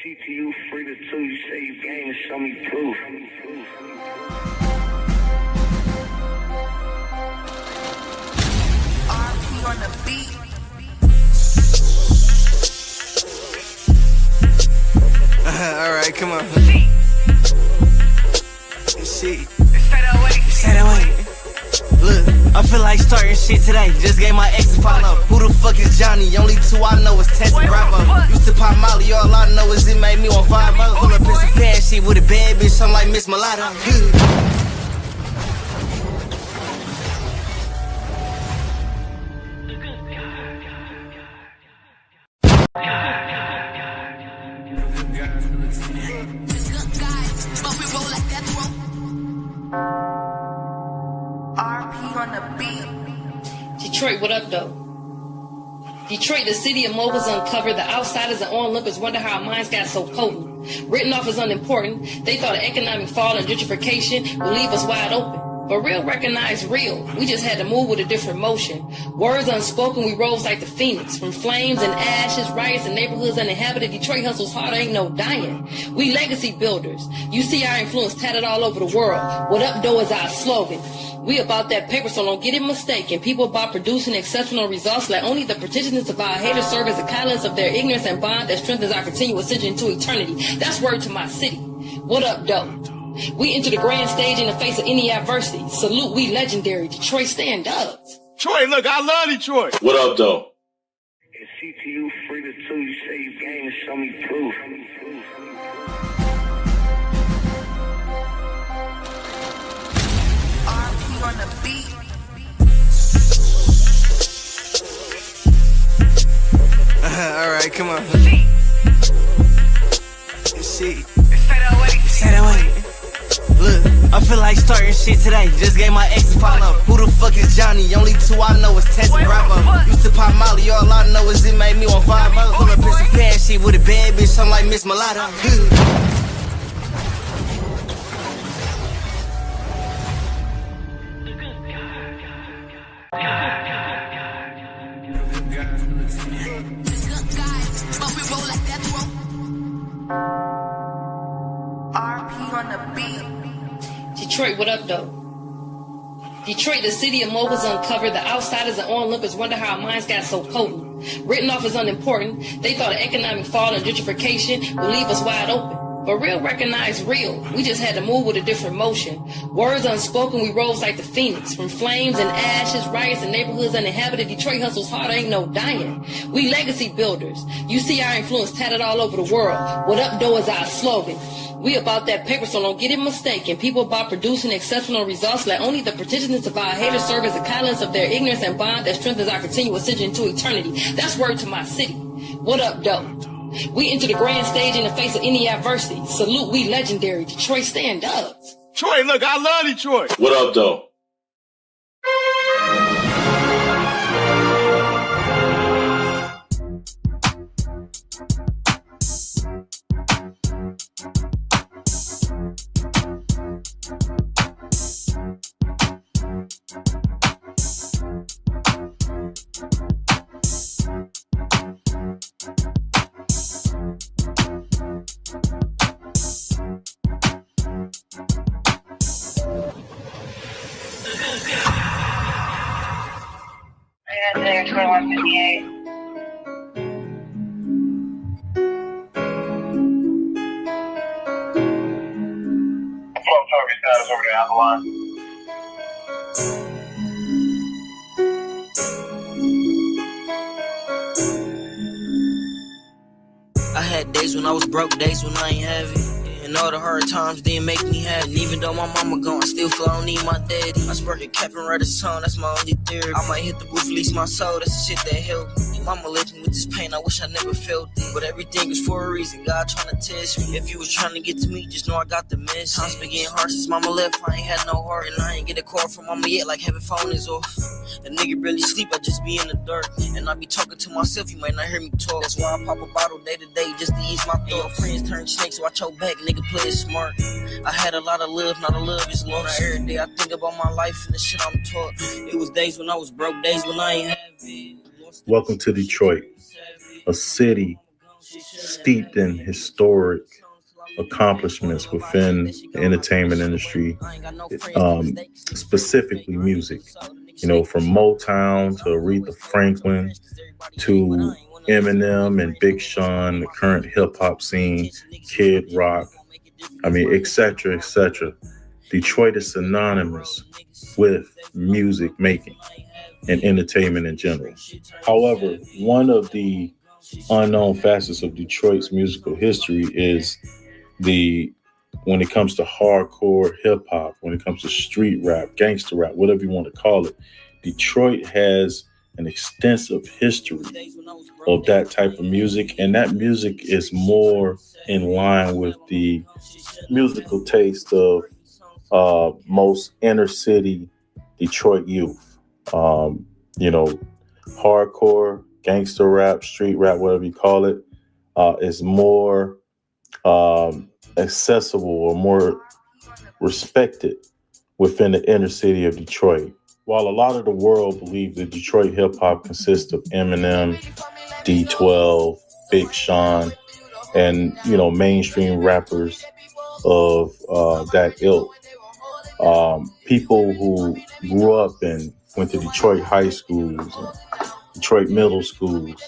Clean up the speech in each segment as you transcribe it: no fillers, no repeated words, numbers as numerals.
CPU free to two, you say you game, show me proof. RP on the beat. Alright, come on. Shit. Say that way. Look, I feel like starting shit today. Just gave my ex a follow. Who the fuck is Johnny? Only two I know is Tess and Bravo. Used to pop Molly, all I know is it made me want 5 more. Pull up in some fast shit with a bad bitch, I'm like Miss Mulatto. RP on the beat. Detroit, what up, though? Detroit, the city of moguls uncovered. The outsiders and onlookers wonder how our minds got so potent. Written off as unimportant, they thought an economic fall and gentrification would leave us wide open. But real recognized real. We just had to move with a different motion. Words unspoken, we rose like the phoenix. From flames and ashes, riots and neighborhoods uninhabited, Detroit hustles hard, ain't no dying. We legacy builders. You see our influence tatted all over the world. What up, though, is our slogan. We about that paper, so don't get it mistaken. People about producing exceptional results. Let only the pretentiousness of our haters serve as a catalyst of their ignorance and bond that strengthens our continuous ascension into eternity. That's word to my city. What up, though? We enter the grand stage in the face of any adversity. Salute, we legendary. Detroit stand up. Troy, look, I love Detroit. What up, though? If CPU free to two, you say you game, show me proof. RP on the beat. Alright, come on. Shit. Say that way. Look, I feel like starting shit today. Just gave my ex a follow. Who the fuck is Johnny? Only two I know is Tess and Bravo. Used to pop Molly, all I know is it made me want 5 more. Pull up in some fast shit with a bad bitch, I'm like Miss Mulatto. RP on the beat. Detroit, what up, though? Detroit, the city of moguls uncovered. The outsiders and onlookers wonder how our minds got so potent. Written off as unimportant, they thought an economic fall and gentrification would leave us wide open. But real recognized real. We just had to move with a different motion. Words unspoken, we rose like the phoenix. From flames and ashes, riots and neighborhoods uninhabited, Detroit hustles hard, ain't no dying. We legacy builders. You see our influence tatted all over the world. What up, though, is our slogan. We about that paper, so don't get it mistaken. People about producing exceptional results. Let only the pretentiousness of our haters serve as a catalyst of their ignorance and bond that strengthens our continuous ascension into eternity. That's word to my city. What up, though? We enter the grand stage in the face of any adversity. Salute, we legendary. Detroit stand up. Troy, look, I love Detroit. What up, though? There, 2158. Flow service status over there on the line. I had days when I was broke, days when I ain't have it. And all the hard times didn't make me happy. And even though my mama gone, I still feel I don't need my daddy. I spark a cap and write a song, that's my only therapy. I might hit the roof, release my soul, that's the shit that helped me. Mama left me with this pain, I wish I never felt it. But everything is for a reason, God trying to test me. If you was trying to get to me, just know I got the message. Times been getting hard since mama left, I ain't had no heart. And I ain't get a call from mama yet, like having phone is off. A nigga barely sleep, I just be in the dark. And I be talking to myself, you might not hear me talk. That's why I pop a bottle day to day, just to ease my thoughts. Your friends turn snakes, watch your back, nigga play it smart. I had a lot of love, not a love is lost. Every day I think about my life and the shit I'm taught. It was days when I was broke, days when I ain't have it. Welcome to Detroit, a city steeped in historic accomplishments within the entertainment industry, specifically music. From Motown to Aretha Franklin to Eminem and Big Sean, the current hip hop scene, Kid Rock, etc., etc. Detroit is synonymous with music making and entertainment in general. However, one of the unknown facets of Detroit's musical history is the when it comes to hardcore hip hop, when it comes to street rap, gangster rap, whatever you want to call it, Detroit has an extensive history of that type of music, and that music is more in line with the musical taste of most inner city Detroit youth. Um, you know, Hardcore, gangster rap, street rap, whatever you call it, is more accessible or more respected within the inner city of Detroit. While a lot of the world believe that Detroit hip hop consists of Eminem, D12, Big Sean, and mainstream rappers of that ilk, people who grew up and went to Detroit high schools, and Detroit middle schools,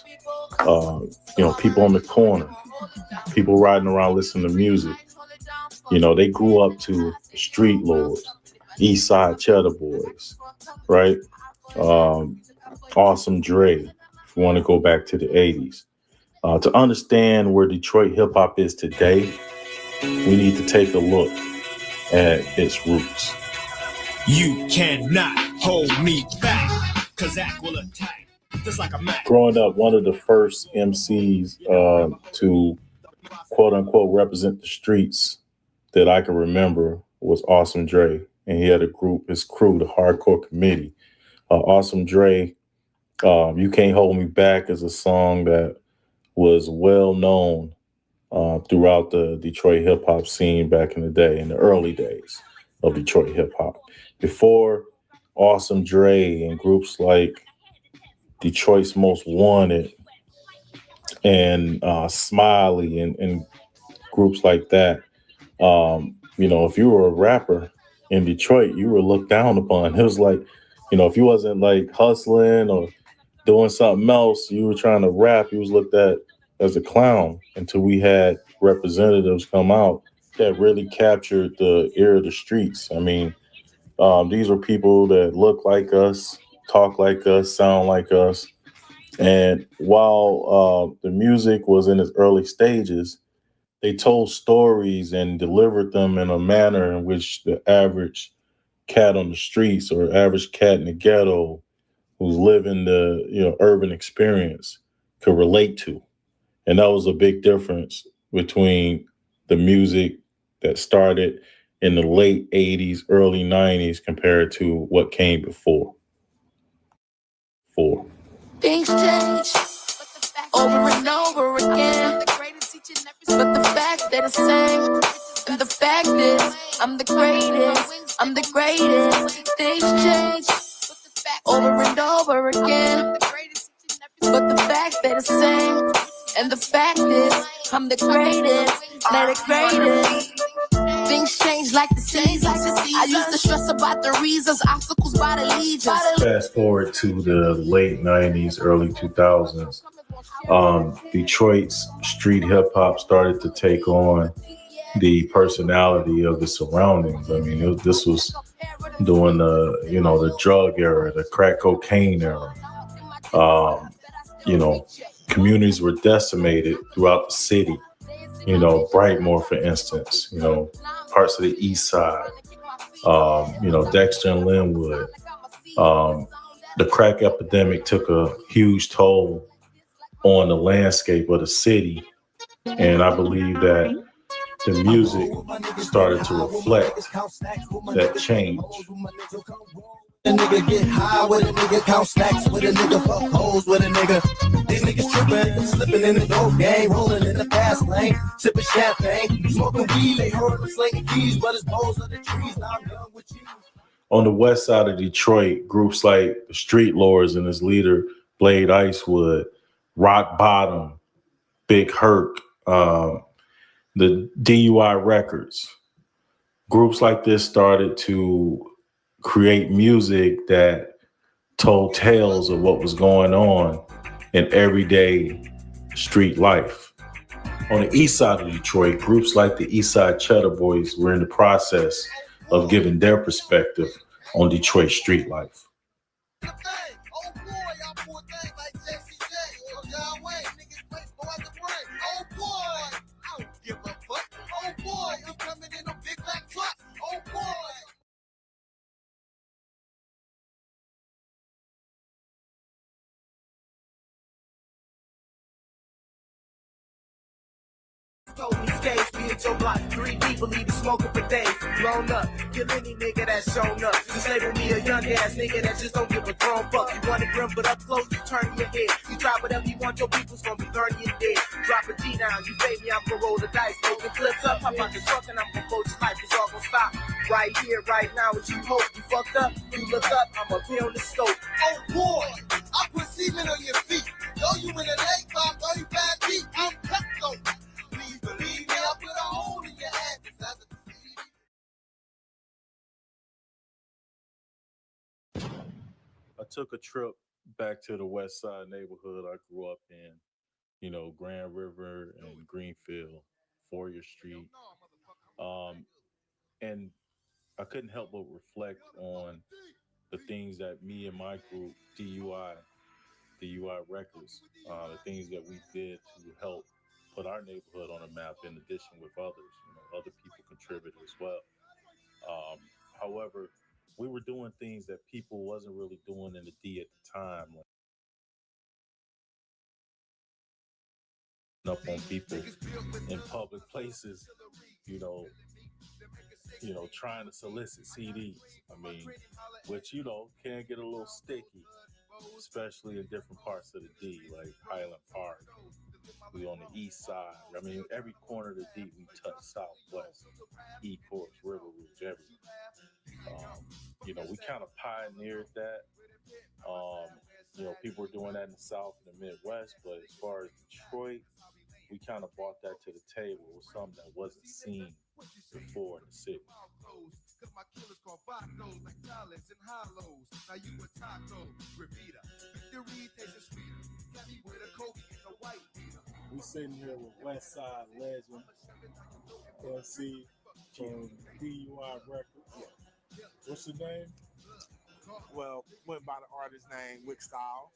people on the corner, people riding around listening to music. They grew up to Street Lords, East Side Cheddar Boys, right? Awesome Dre, if you want to go back to the 80s. To understand where Detroit hip hop is today, we need to take a look at its roots. You cannot hold me back, cause Zach will attack just like a Mac. Growing up, one of the first MCs to quote unquote represent the streets that I can remember was Awesome Dre. And he had a group, his crew, the Hardcore Committee. Awesome Dre, You Can't Hold Me Back is a song that was well known throughout the Detroit hip hop scene back in the day, in the early days of Detroit hip hop. Before Awesome Dre and groups like Detroit's Most Wanted and Smiley and groups like that, if you were a rapper in Detroit, you were looked down upon. It was like, if you wasn't like hustling or doing something else, you were trying to rap, you was looked at as a clown, until we had representatives come out that really captured the ear of the streets. These were people that look like us, talk like us, sound like us. And while the music was in its early stages, they told stories and delivered them in a manner in which the average cat on the streets or average cat in the ghetto who's living the urban experience could relate to. And that was a big difference between the music that started in the late 80s, early 90s compared to what came before. Things change over and over again, but the facts they're the same. And the fact is, I'm the greatest. I'm the greatest. Things change over and over again, but the facts they're the same. And the fact is, I'm the greatest. They're the greatest. Things change like the seasons. I used to stress about the reasons, obstacles by the legions. Fast forward to the late 90s, early 2000s. Detroit's street hip hop started to take on the personality of the surroundings. This was during the drug era, the crack cocaine era. Communities were decimated throughout the city. Brightmoor, for instance, parts of the east side, Dexter and Linwood. The crack epidemic took a huge toll on the landscape of the city. And I believe that the music started to reflect that change. A nigga get high with a nigga, count stacks with a nigga, fuck hoes with a nigga. These niggas tripping, slipping in the dope game, rolling in the fast lane, sipping champagne, smoking weed. They heard us slinging keys, but it's bows of the trees. Now I'm done with you. On the west side of Detroit, groups like the Street Lords and its leader Blade Icewood, Rock Bottom, Big Herc, the DUI records. Groups like this started to create music that told tales of what was going on in everyday street life. On the east side of Detroit, groups like the East Side Cheddar Boys were in the process of giving their perspective on Detroit street life. Told me stage, be at your block, 3 deep, believe in smoking for days. Blown up, kill any nigga that's shown up. Just label me a young ass nigga that just don't give a thrown fuck. You want it grim, but up close, you turn your head. You try whatever you want, your people's gonna be learning you dead. Drop a G down, you pay me, I'm gonna roll the dice. Making flips up, hop out the truck, and I'm gonna coach your life. It's all gonna stop right here, right now. What you hope, you fucked up, you look up, I'm up here on the scope. Oh boy, I put semen on your feet. Throw you in the lake, bar, 35 feet. I'm cut though. Believe me, I put a hole in your ass. I took a trip back to the West Side neighborhood I grew up in, Grand River and Greenfield, Fourier Street. And I couldn't help but reflect on the things that me and my group, DUI Records, the things that we did to help put our neighborhood on a map in addition with others. Other people contributed as well. However, we were doing things that people wasn't really doing in the D at the time, like up on people in public places, you know, trying to solicit CDs. I mean, which, can get a little sticky, especially in different parts of the D, like Highland Park. We on the east side. I mean, every corner of the D, we touch Southwest, E-Course, River Rouge, everywhere. We kind of pioneered that. People were doing that in the South and the Midwest, but as far as Detroit, we kind of brought that to the table. It was something that wasn't seen before in the city. We sitting here with West Side legend, MC from DUI Records. What's your name? Well, went by the artist name Wick Style.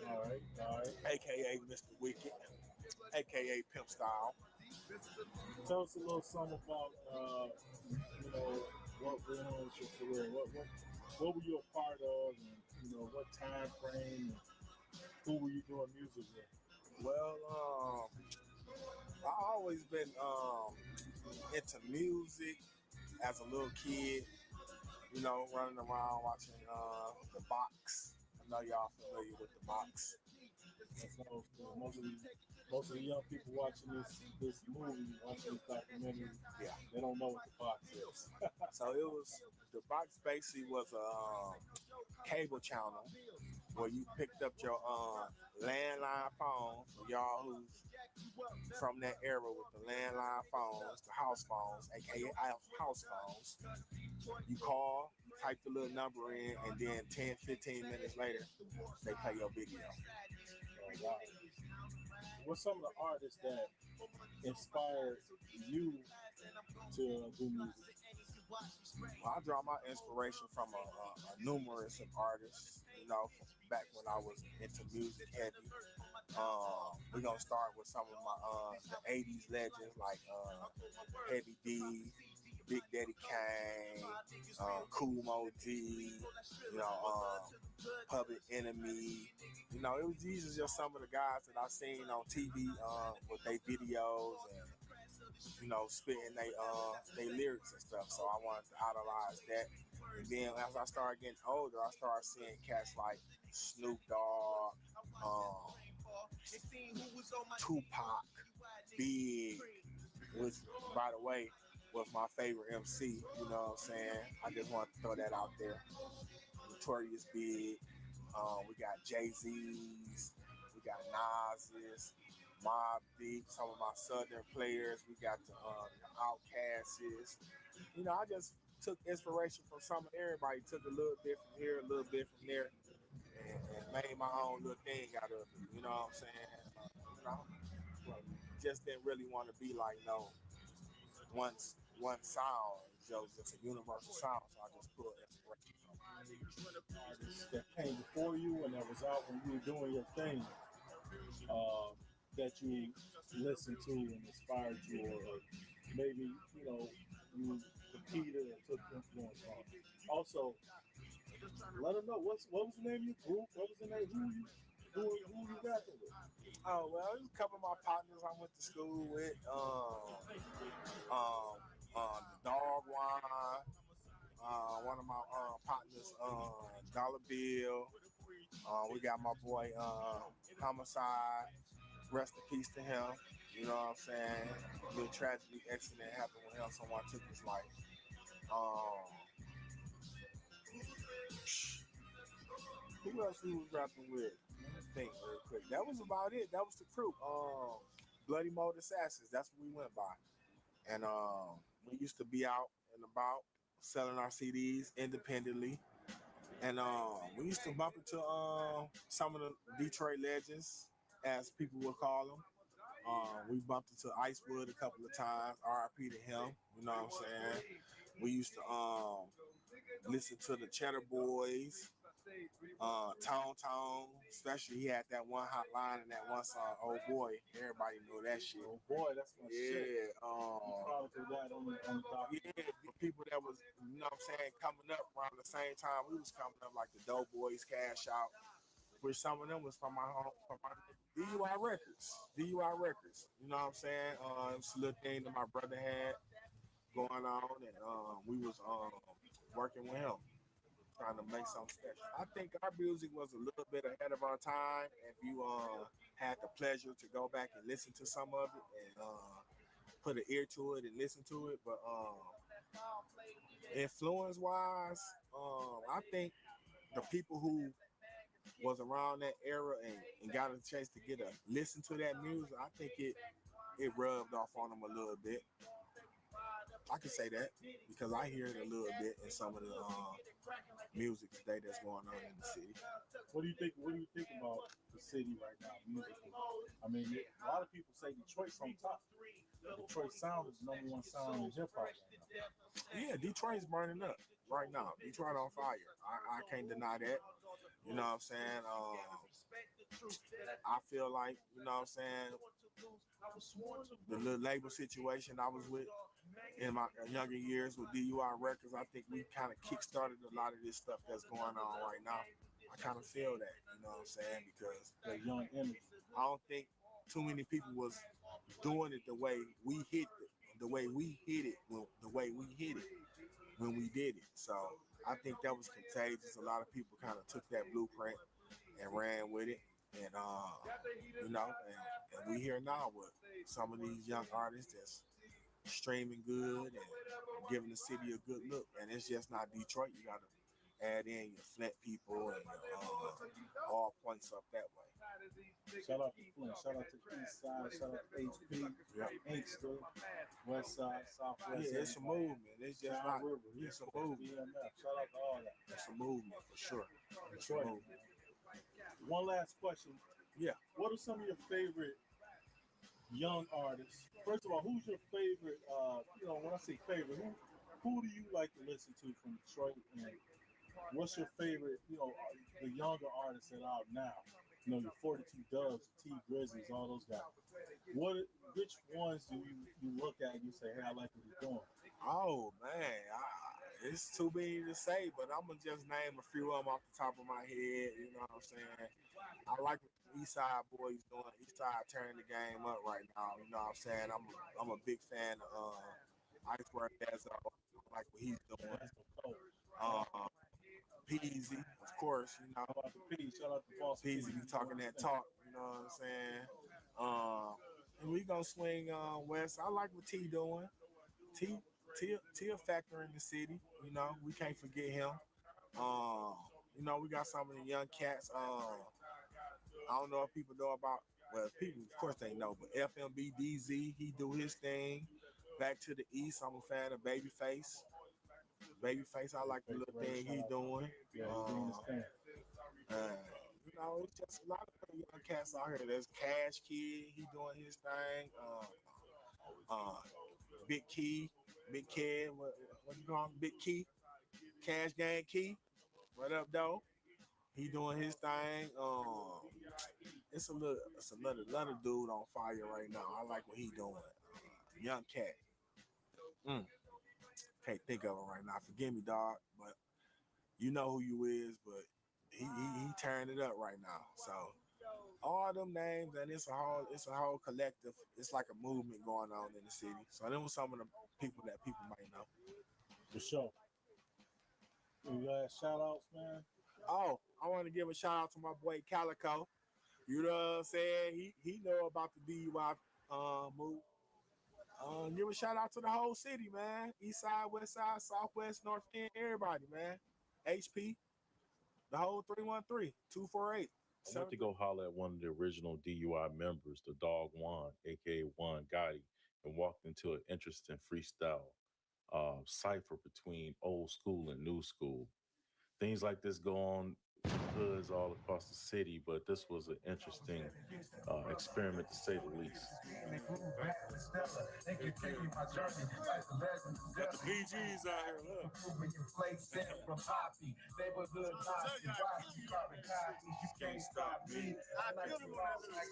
All right. AKA Mr. Wicked, AKA Pimp Style. Tell us a little something about, what went on with your career. What were you a part of, and what time frame? And who were you doing music with? Well, I always been into music as a little kid. Running around watching the Box. I know y'all familiar with the Box. So most of the young people watching this movie, watching this documentary, they don't know what the Box is. So the Box basically was a cable channel where you picked up your landline phone. For y'all who's from that era with the landline phones, the house phones, aka house phones. You call, you type the little number in, and then 10, 15 minutes later, they play your video. Oh, wow. What's some of the artists that inspired you to do music? Well, I draw my inspiration from a numerous of artists, back when I was into music heavy. We're going to start with some of my the 80s legends like Heavy D, Big Daddy Kane, Kool Moe D, Public Enemy. These are just some of the guys that I've seen on TV with their videos and, spitting they lyrics and stuff. So I wanted to idolize that. And then as I started getting older, I started seeing cats like Snoop Dogg, Tupac, Big, which, by the way, was my favorite MC. You know what I'm saying? I just want to throw that out there. Notorious Big. We got Jay-Z's. We got Nas's. Mobb Deep, some of my Southern players. We got the Outcasts. You know, I just took inspiration from some of everybody. Took a little bit from here, a little bit from there, and made my own little thing out of it. You know what I'm saying? You know, just didn't really want to be like no one sound. It was just a universal sound, so I just pulled inspiration. Artists that came before you and that was out when you were doing your thing, that you listened to and inspired you, or maybe you competed or took influence on. Also, let them know what was the name of your group, what was the name, who you got there with. Oh well, there's a couple of my partners I went to school with. The Dog Wine. One of my partners, Dollar Bill. We got my boy Homicide. Rest in peace to him. You know what I'm saying? A little tragedy accident happened with him. Someone took his life. Who else we was rapping with? Let me think real quick. That was about it. That was the crew. Bloody Mode Assassins. That's what we went by. And we used to be out and about selling our CDs independently. And we used to bump into some of the Detroit legends, as people would call them. We bumped into Icewood a couple of times. RIP to him. You know what I'm saying? We used to listen to the Cheddar Boys, Tone. Especially he had that one hot line and that one song, Oh Boy. Everybody knew that shit. Oh boy, that's my shit. Yeah. That on the document. Yeah, for people that was, you know what I'm saying, coming up around the same time we was coming up, like the Dope Boys, Cash Out, which some of them was from my home, from my DUI Records. DUI Records. You know what I'm saying? It's a little thing that my brother had going on, and we was working with him, trying to make something special. I think our music was a little bit ahead of our time. If you had the pleasure to go back and listen to some of it and put an ear to it and listen to it, but influence wise, I think the people who was around that era and got a chance to get a listen to that music, I think it rubbed off on them a little bit. I can say that because I hear it a little bit in some of the music today that's going on in the city. What do you think? What do you think about the city right now, musically? I mean, a lot of people say Detroit's on top. Detroit sound is the #1 sound in hip hop right now. Yeah, Detroit's burning up right now. Detroit on fire. I can't deny that. You know what I'm saying? I feel like, you know what I'm saying, the little label situation I was with in my younger years with DUI Records, I think we kind of kick-started a lot of this stuff that's going on right now. I kind of feel that, you know what I'm saying, because The young energy. I don't think too many people was doing it the way we hit it, the way we hit it, the way we hit it when we did it. So I think that was contagious. A lot of people kind of took that blueprint and ran with it, and you know, and we here now with some of these young artists that's streaming good and giving the city a good look. And it's just not Detroit. You got to add in your Flint people and all points up that way. Shout out to Flint. Shout out to the East Side. Shout out to HP. Inkster. West Side. Southwest. Yeah, it's a movement. It's just not. It's a movement. Shout out to all that. It's a movement for sure. Detroit. One last question. Yeah. What are some of your favorite young artists? First of all, who's your favorite? When I say favorite, who do you like to listen to from Detroit? And what's your favorite? The younger artists that are out now. Your 42 Dubs, T Grizzlies, all those guys. Which ones do you look at and you say, hey, I like what he's doing? Oh man, it's too many to say, but I'm gonna just name a few of them off the top of my head. You know what I'm saying? I like what the East Side boys doing. East Side turning the game up right now. You know what I'm saying? I'm a big fan of Iceberg Dazzle. I like what he's doing. Peasy, of course. You know, shout out to Peasy. Shout out to Boss Peasy be talking that talk. You know what I'm saying? And we gonna swing west. I like what T doing. T a factor in the city. You know, we can't forget him. We got some of the young cats. I don't know if people know about well, people, of course, they know, but FMBDZ, he do his thing. Back to the East, I'm a fan of Babyface. Babyface, I like the little thing he's doing. You know, it's just a lot of young cats out here. There's Cash Kid, he doing his thing. Big Key, Big Kid, what you call him? Big Key, Cash Gang Key. What up, though? He doing his thing. It's another dude on fire right now. I like what he doing. Young cat. Can't think of him right now. Forgive me, dog, but you know who you is. But he tearing it up right now. So all them names, and it's a whole collective. It's like a movement going on in the city. So them were some of the people that people might know. For sure. You got shout outs, man? Oh, I want to give a shout out to my boy Calico. You know what I'm saying? He know about the DUI move. Give a shout out to the whole city, man. East side, west side, southwest, north end, everybody, man. HP, the whole 313-248. I went to go holler at one of the original DUI members, the Dog Juan, aka Juan Gotti, and walked into an interesting freestyle cipher between old school and new school. Things like this go on hoods all across the city, but this was an interesting experiment to say the least. Got the BGs out here, look. You can't stop me. I killed him on that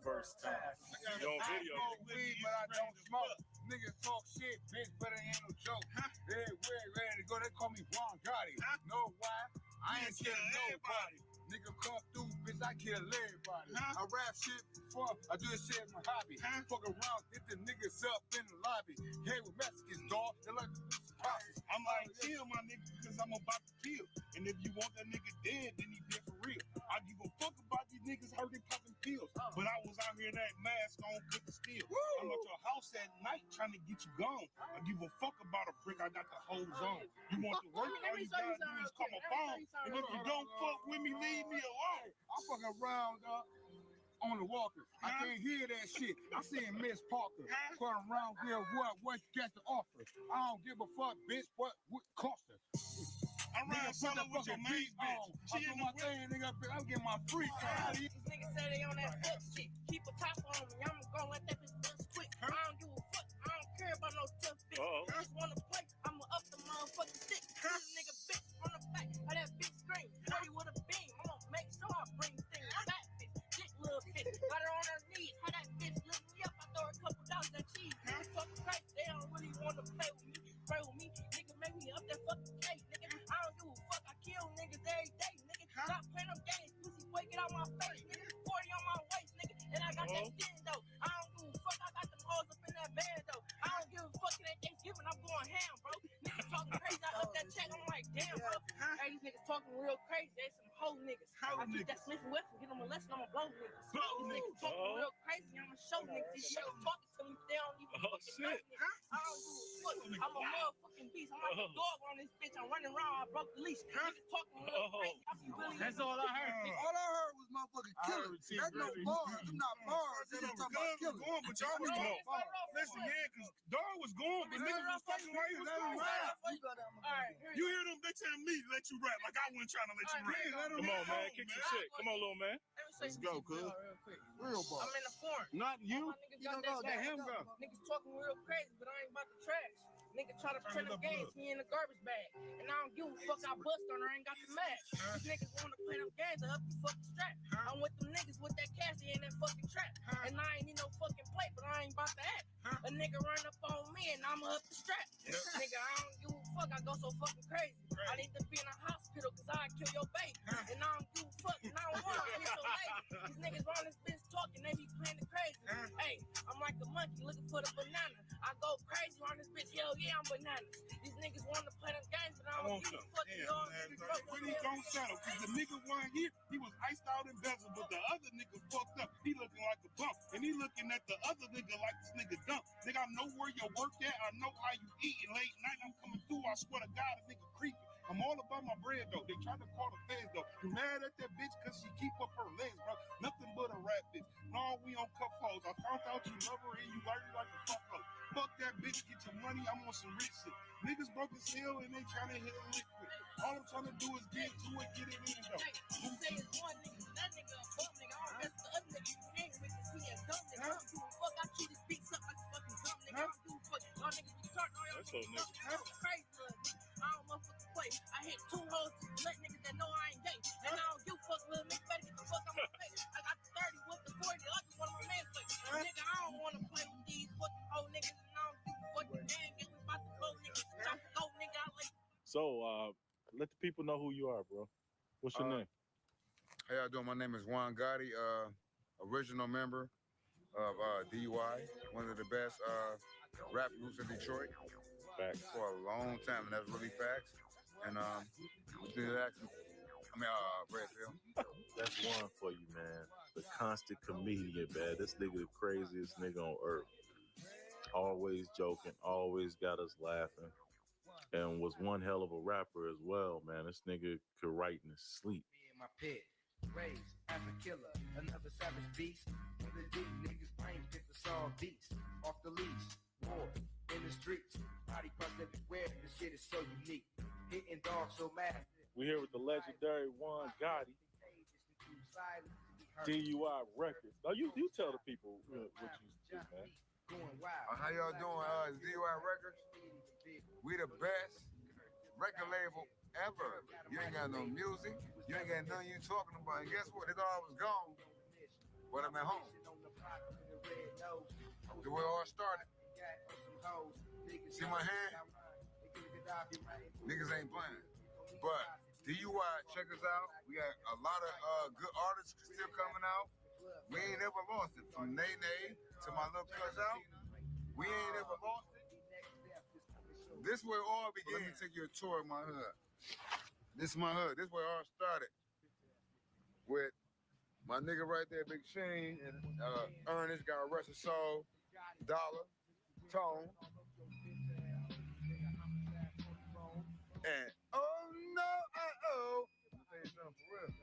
first time. You on video? I smoke weed, but I don't smoke. Niggas talk shit, bitch, but it ain't no joke. Everywhere ready to go, they call me Juan Gotti. Know why? I ain't killing nobody. Nigga come through, bitch, I kill everybody. I rap shit for fun, I do this shit as my hobby. Fuck around, get the niggas up in the lobby. Hey, with Mexicans, dog, they like to do some process. I'm like, kill my nigga, because I'm about to kill. And if you want that nigga dead, then he dead for real. I give a fuck about these niggas hurting popping pills. But I was out here in that mask on with the steel. I'm at your house at night trying to get you gone. I give a fuck about a brick, I got the hose on. You want to work, all you gotta do is call my phone. And if you don't fuck with me, leave me alone. I fuck around, on the walker. I can't hear that shit. I seen Miss Parker going around here. What you got to offer? I don't give a fuck, bitch. What cost her? I ride solo with your main bitch. I do my thing, nigga. I'm getting my free time. These niggas say they on that fuck shit. Keep a top on me. I'm gonna let that bitch bust quick. I don't give a fuck. I don't care about no tough bitch. I just wanna play. I'ma up the motherfucking stick. This nigga bitch on the back of that bitch screen. 40 with a beam. I'ma make sure I bring things back, bitch. Get little bitch. Got her on her knees. How that bitch lift me up? I throw her a couple dollars at cheese. Niggas talking crazy. They don't really wanna play with me. Pray with me. Nigga make me up that fucking cake, nigga. I don't give a fuck. I kill niggas every day, nigga. Stop playing them games. Pussy boy, get out my face, nigga. 40 on my waist, nigga. And I got that skin, though. I don't give a fuck. I got them hoes up in that band, though. I don't give a fuck. It ain't Thanksgiving. I'm going ham, bro. Niggas talking crazy. I up that check. I'm like, damn, bro. Hey, these niggas talking real crazy. They some hoe niggas. I keep that Smith and Wesson. Get them a lesson. I'ma blow niggas. These niggas talking real crazy. I'ma show niggas. These niggas talking to me. They don't even fucking know me. I don't give a fuck. I'm a motherfucking beast. I'm like a dog on this bitch. I'm running around. I broke the leash. Niggas talking real crazy. I be really. That's all I heard. All I heard was motherfucking killing. That's no bars. Them not bars. They just talking about killing. Going, but y'all was going. Listen, yeah, because dog was going, but niggas was talking while he was going. You hear them? They tell me to let you rap like I wasn't trying to let you rap. Come on, man. Kick some shit. Come on, little man. Let's go, cuz. Real quick. Real bars. I'm in the foreign. Not you. Let him go. Niggas talking real crazy, but I ain't about to trash. Nigga try to pretend them games, he in the garbage bag. And I don't give a fuck, I bust on her, ain't got the match. These niggas wanna play them games, I up the fucking strap. I'm with them niggas with that cash, they in that fucking trap. And I ain't need no fucking play, but I ain't about to act. A nigga run up on me and I'ma up the strap. Nigga, I don't give a fuck, I go so fucking crazy. I need to be in a hospital, cause I kill your baby. And I don't give a fuck, and I don't wanna kill your lady. These niggas on this bitch talking, they be playing the crazy. Hey, I'm like a monkey looking for the banana. I go crazy on this bitch, hell yeah, I'm bananas. These niggas wanna play them games, but I don't give a fuck. When he don't settle, cause the nigga one here, he was iced out in bezel, but the other nigga fucked up. He looking like a bump, and he looking at the other nigga like this nigga dump. Nigga, I know where you work at, I know how you eating late night. I'm coming through, I swear to God, a nigga creeping. I'm all about my bread though. They try to call the feds though. You mad at that bitch cause she keep up her legs, bro. on, we on cup hoes. I found out you love her and you like her like a fuck her. Fuck that bitch, get your money, I'm on some rich shit. Niggas broke as hell and they tryna hit a liquid. All I'm trying to do is get to it, get it in though. You say it's one nigga, that nigga a bum nigga. I don't rest the other nigga. You ain't with this, he a dumb nigga. I don't give a fuck, I chew this beats up like a fucking dumb nigga. I don't give a fuck. Y'all niggas be talking, all y'all niggas talking. I'm crazy, little nigga. I don't motherfucking play. I hit 2 hoes to let niggas that know I ain't gay. And I don't give a fuck, little nigga. Better get the fuck out my face. I got the 30 with the 40, I just want my man play. Nigga, I don't wanna play with these fucking hoe niggas. And I don't give a fuck. The gang is about to go, nigga. Time to go, nigga. I like. So, let the people know who you are, bro. What's your name? How y'all doing? My name is Juan Gotti, original member of DUI, one of the best rap groups in Detroit. Facts. For a long time, and that's really facts. And Redfield. That's one for you, man. The constant comedian, man. This nigga the craziest nigga on earth. Always joking, always got us laughing. And was one hell of a rapper as well, man. This nigga could write in his sleep. Me in my pit, raised as a killer, another savage beast. The deep niggas brain pick the saw beats off the leash. War in the streets, body parts everywhere. This shit is so unique. Hitting dogs so mad. We're here with the legendary Juan Gotti, DUI Records. Now you tell the people what you do, man. How y'all doing? DUI Records. We the best record label ever. You ain't got no music. You ain't got nothing you talking about. And guess what? They thought I was gone. But I'm at home. The way it all started. See my hand? Niggas ain't playing. But DUI, check us out. We got a lot of good artists still coming out. We ain't never lost it. From Nene to my little cuss out. We ain't ever lost it. This is where it all began. Let me take you a tour of my hood. This is my hood. This is where it all started. With my nigga right there, Big Shane, and Ernest, got Arrested Soul, Dollar, Tone. And oh no, oh. Let me tell you something for real.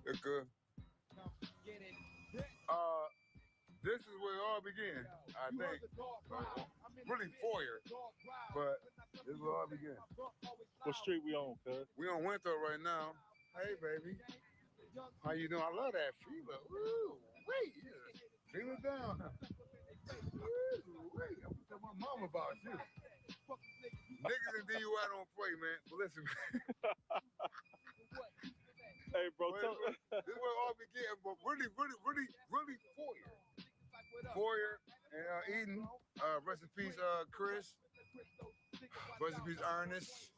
It's good. This is where it all began, I think. Really Foyer, but this is where it all began. What street we on, cuz? We on Winthrop right now. Hey, baby. How you doing? I love that fever. Ooh, wait. Yeah. Feel it down. Ooh, wait. I'm gonna tell my mom about you. Niggas in DUI don't play, man. But listen, man. Hey, bro. This is where it all began, but really Foyer. Foyer and Eden. Rest in peace, Chris. Rest in peace, Ernest.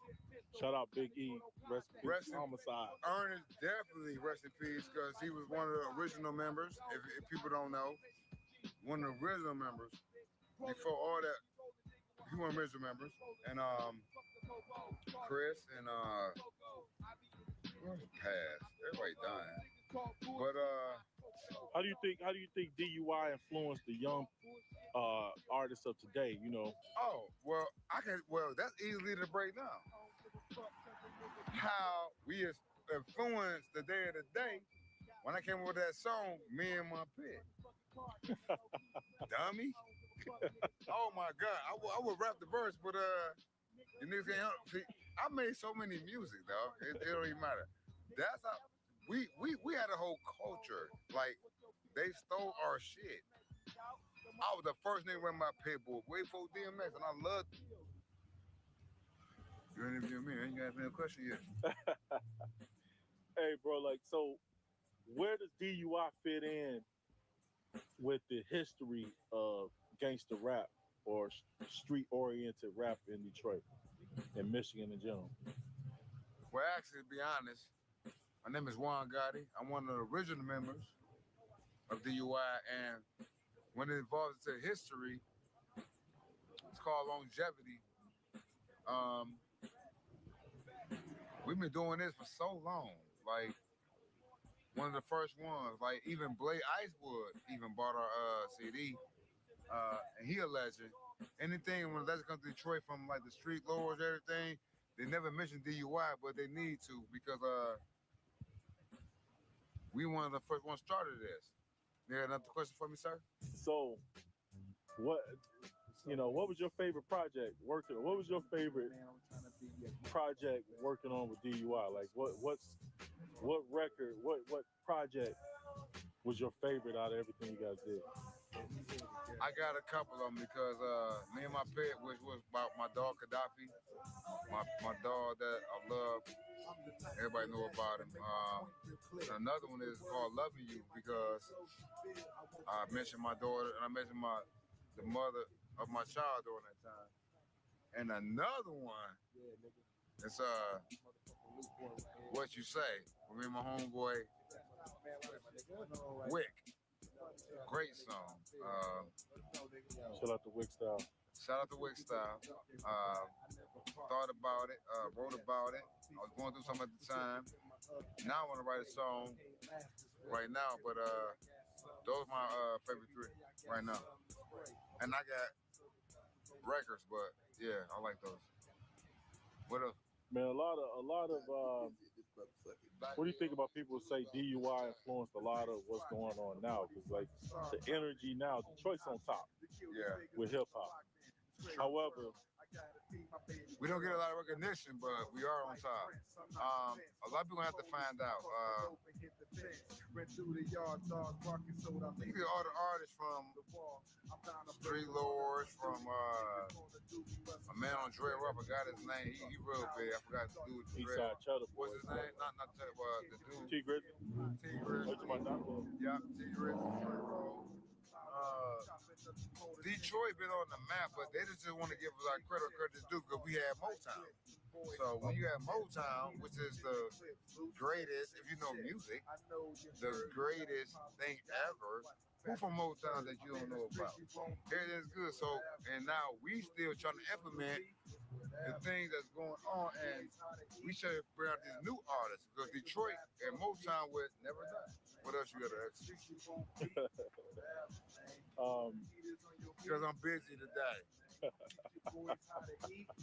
Shout out Big E. Rest in peace, Homicide. Ernest definitely rest in peace because he was one of the original members. If people don't know, one of the original members before all that. He one of the original members, and Chris and where's Pass? Everybody dying. But how do you think DUI influenced the young artists of today? You know. Oh well, that's easily to break down. How we influenced the day of the day when I came up with that song, Me and My Pit. Dummy. Oh my God, I would rap the verse, but the niggas can't help. See, I made so many music, dog. It don't even matter. That's how we had a whole culture. Like they stole our shit. I was the first nigga wearing my pit bull way before DMX, and I loved it. You interview me? I ain't got any question yet. Hey, bro, like, so where does DUI fit in with the history of gangster rap or street-oriented rap in Detroit and Michigan in general? Well, actually, to be honest, my name is Juan Gotti. I'm one of the original members of DUI, and when it involves into history, it's called longevity. We've been doing this for so long. Like, one of the first ones, like even Blake Icewood even bought our CD. And he a legend. Anything when a legend comes to Detroit from like the street lords, everything, they never mention DUI, but they need to because we one of the first ones started this. Yeah, another question for me, sir? So, what was your favorite project working? What was your favorite project working on with DUI? Like, what record? What project was your favorite out of everything you guys did? I got a couple of them because me and my pet, which was about my dog Gaddafi, my dog that I love. Everybody know about him. Another one is called Loving You because I mentioned my daughter and I mentioned the mother of my child during that time. And another one is What You Say with me and my homeboy Wick. Great song. Shout out to Wick Style. Shout out to Wick Style. Thought about it, wrote about it. I was going through something at the time. Now I want to write a song right now, but those are my favorite three right now. And I got records, but yeah, I like those. What else? Man, a lot of what do you think about people who say DUI influenced a lot of what's going on now? Because like the energy now, Detroit's on top. Yeah. With hip hop. However, we don't get a lot of recognition, but we are on top. A lot of people have to find out. You get all the artists from Street Lords, from a man on Dre Rough, I forgot his name. He real big. I forgot the dude. Eastside Cheddar. What's his name? Not Cheddar, the dude. T Grizzly. T Grizzly. Yeah, T Grizzly. Detroit been on the map, but they just want to give us our credit is due because we had Motown. So when you have Motown, which is the greatest, if you know music, the greatest thing ever, who from Motown that you don't know about? Everything's good. So, and now we still trying to implement the things that's going on, and we should bring out these new artists because Detroit and Motown would never die. What else you got to ask? Because I'm busy today.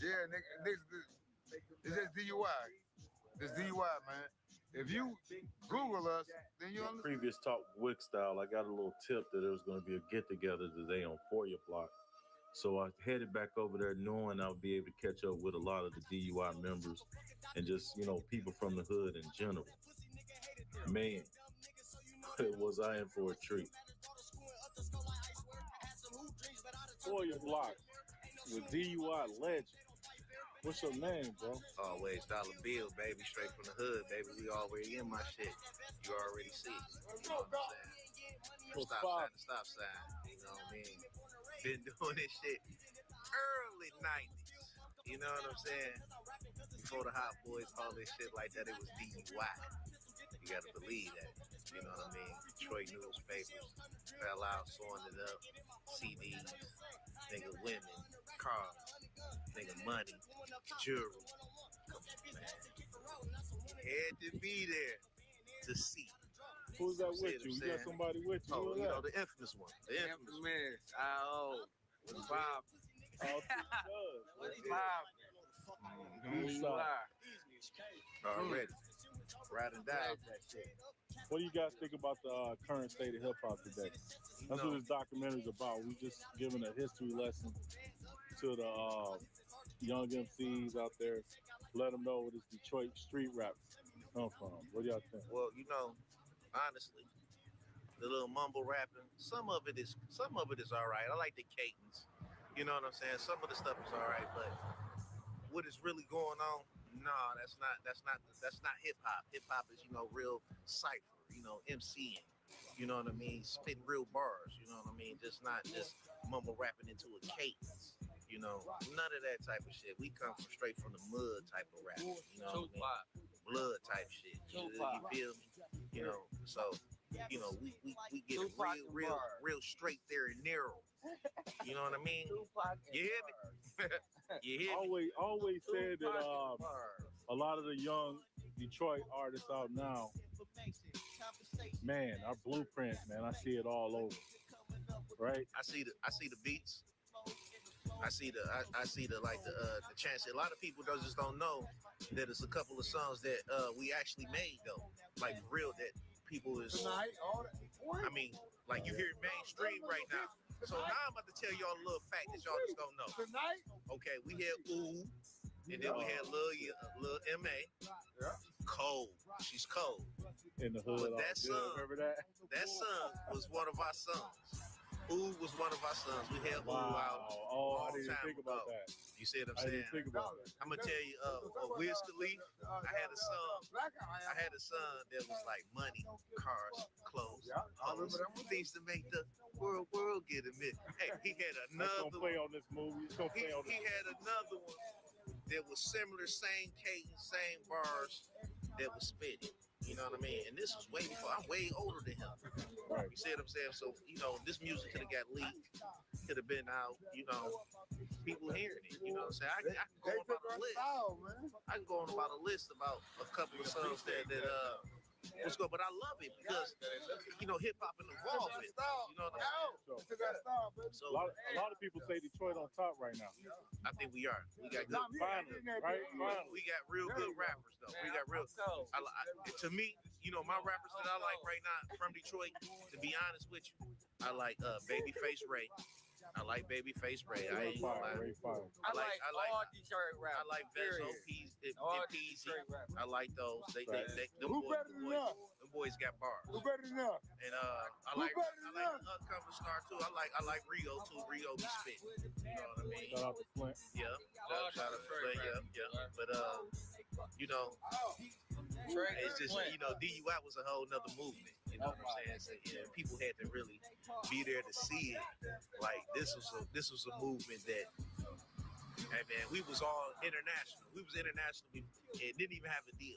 Yeah, it's just DUI. It's DUI, man. If you Google us, then you understand. Previous talk Wick Style, I got a little tip that there was going to be a get together today on Foyer Block. So I headed back over there knowing I'll be able to catch up with a lot of the DUI members and just, people from the hood in general. Man, was I in for a treat. Foyer Block with DUI legend. What's your name, bro? Always Dollar Bill, baby. Straight from the hood, baby. We already in my shit. You already see. You know what I'm saying? Stop sign. You know what I mean? Been doing this shit early 90s. You know what I'm saying? Before the Hot Boys called this shit like that, it was DUI. You gotta believe that. You know what I mean? Detroit newspapers fell out, sewing it up. CDs, nigga women, cars, nigga money, jewelry. Come on, man. Had to be there to see. Who's that with you? You got somebody with you? Oh, the infamous one. The infamous man. What's Bob? What's Bob? Already. Riding down that shit. What do you guys think about the current state of hip hop today? That's what this documentary is about. We just giving a history lesson to the young MCs out there. Let them know where this Detroit street rap come from. What do y'all think? Well, honestly, the little mumble rapping, some of it is all right. I like the cadence. You know what I'm saying? Some of the stuff is all right, but what is really going on? Nah, that's not hip hop. Hip hop is, real cipher, MCing. You know what I mean? Spitting real bars, you know what I mean? Just not just mumble rapping into a cadence. None of that type of shit. We come straight from the mud type of rap. You know what I mean? Blood type shit. You feel me? So we get real straight there and narrow. You know what I mean? You hear me? You hear me? Always said that a lot of the young Detroit artists out now, man, our blueprints, man, I see it all over. Right? I see the beats. I see the chance. A lot of people just don't know that it's a couple of songs that we actually made though, like real that people is. I mean, Like you hear it mainstream right now. So now I'm about to tell y'all a little fact that y'all just don't know. Tonight? Okay, we had Ooh, and then we had Lil M.A. Cold. She's cold. In the hood. But that son, remember that? That son was one of our sons. Ooh was one of our sons. We had Ooh out. Oh, I didn't think about that. You see what I'm I saying? didn't think about that. I'm gonna tell you, Wiz Khalifa, I had a son that was like money, cars, clothes, all those things to make the world get a minute. Hey, he had another gonna play on this movie. He had another one that was similar, same cadence, same bars, that was spitting. You know what I mean? And this was way before. I'm way older than him. Right. You see what I'm saying? So, this music could have got leaked, could have been out, people hearing it. You know what I'm saying? I can go on about a list. I can go on about a list about a couple of songs that was good, but I love it because hip hop and evolving. You know what I'm saying? So a lot of people say Detroit on top right now. I think we are. We got good. Finally, right? Finally. We got real good rappers though. We got real. To me, my rappers that I like right now from Detroit. To be honest with you, I like Babyface Ray. I like Babyface Ray. I ain't gonna lie. I like all Detroit rappers. I like Vezo, Peasy. I like those. Them boys got bars. Who better than us? And I like the upcoming star too. I like Rio too. Rio be spitting. You know what I mean? Shout out to Flint. Yeah. Shout out to Flint. Yeah. But it's just DUI was a whole nother movement. You know what I'm saying? So, people had to really be there to see it. Like this was a movement that, hey man, we was all international. We was international. We didn't even have a deal,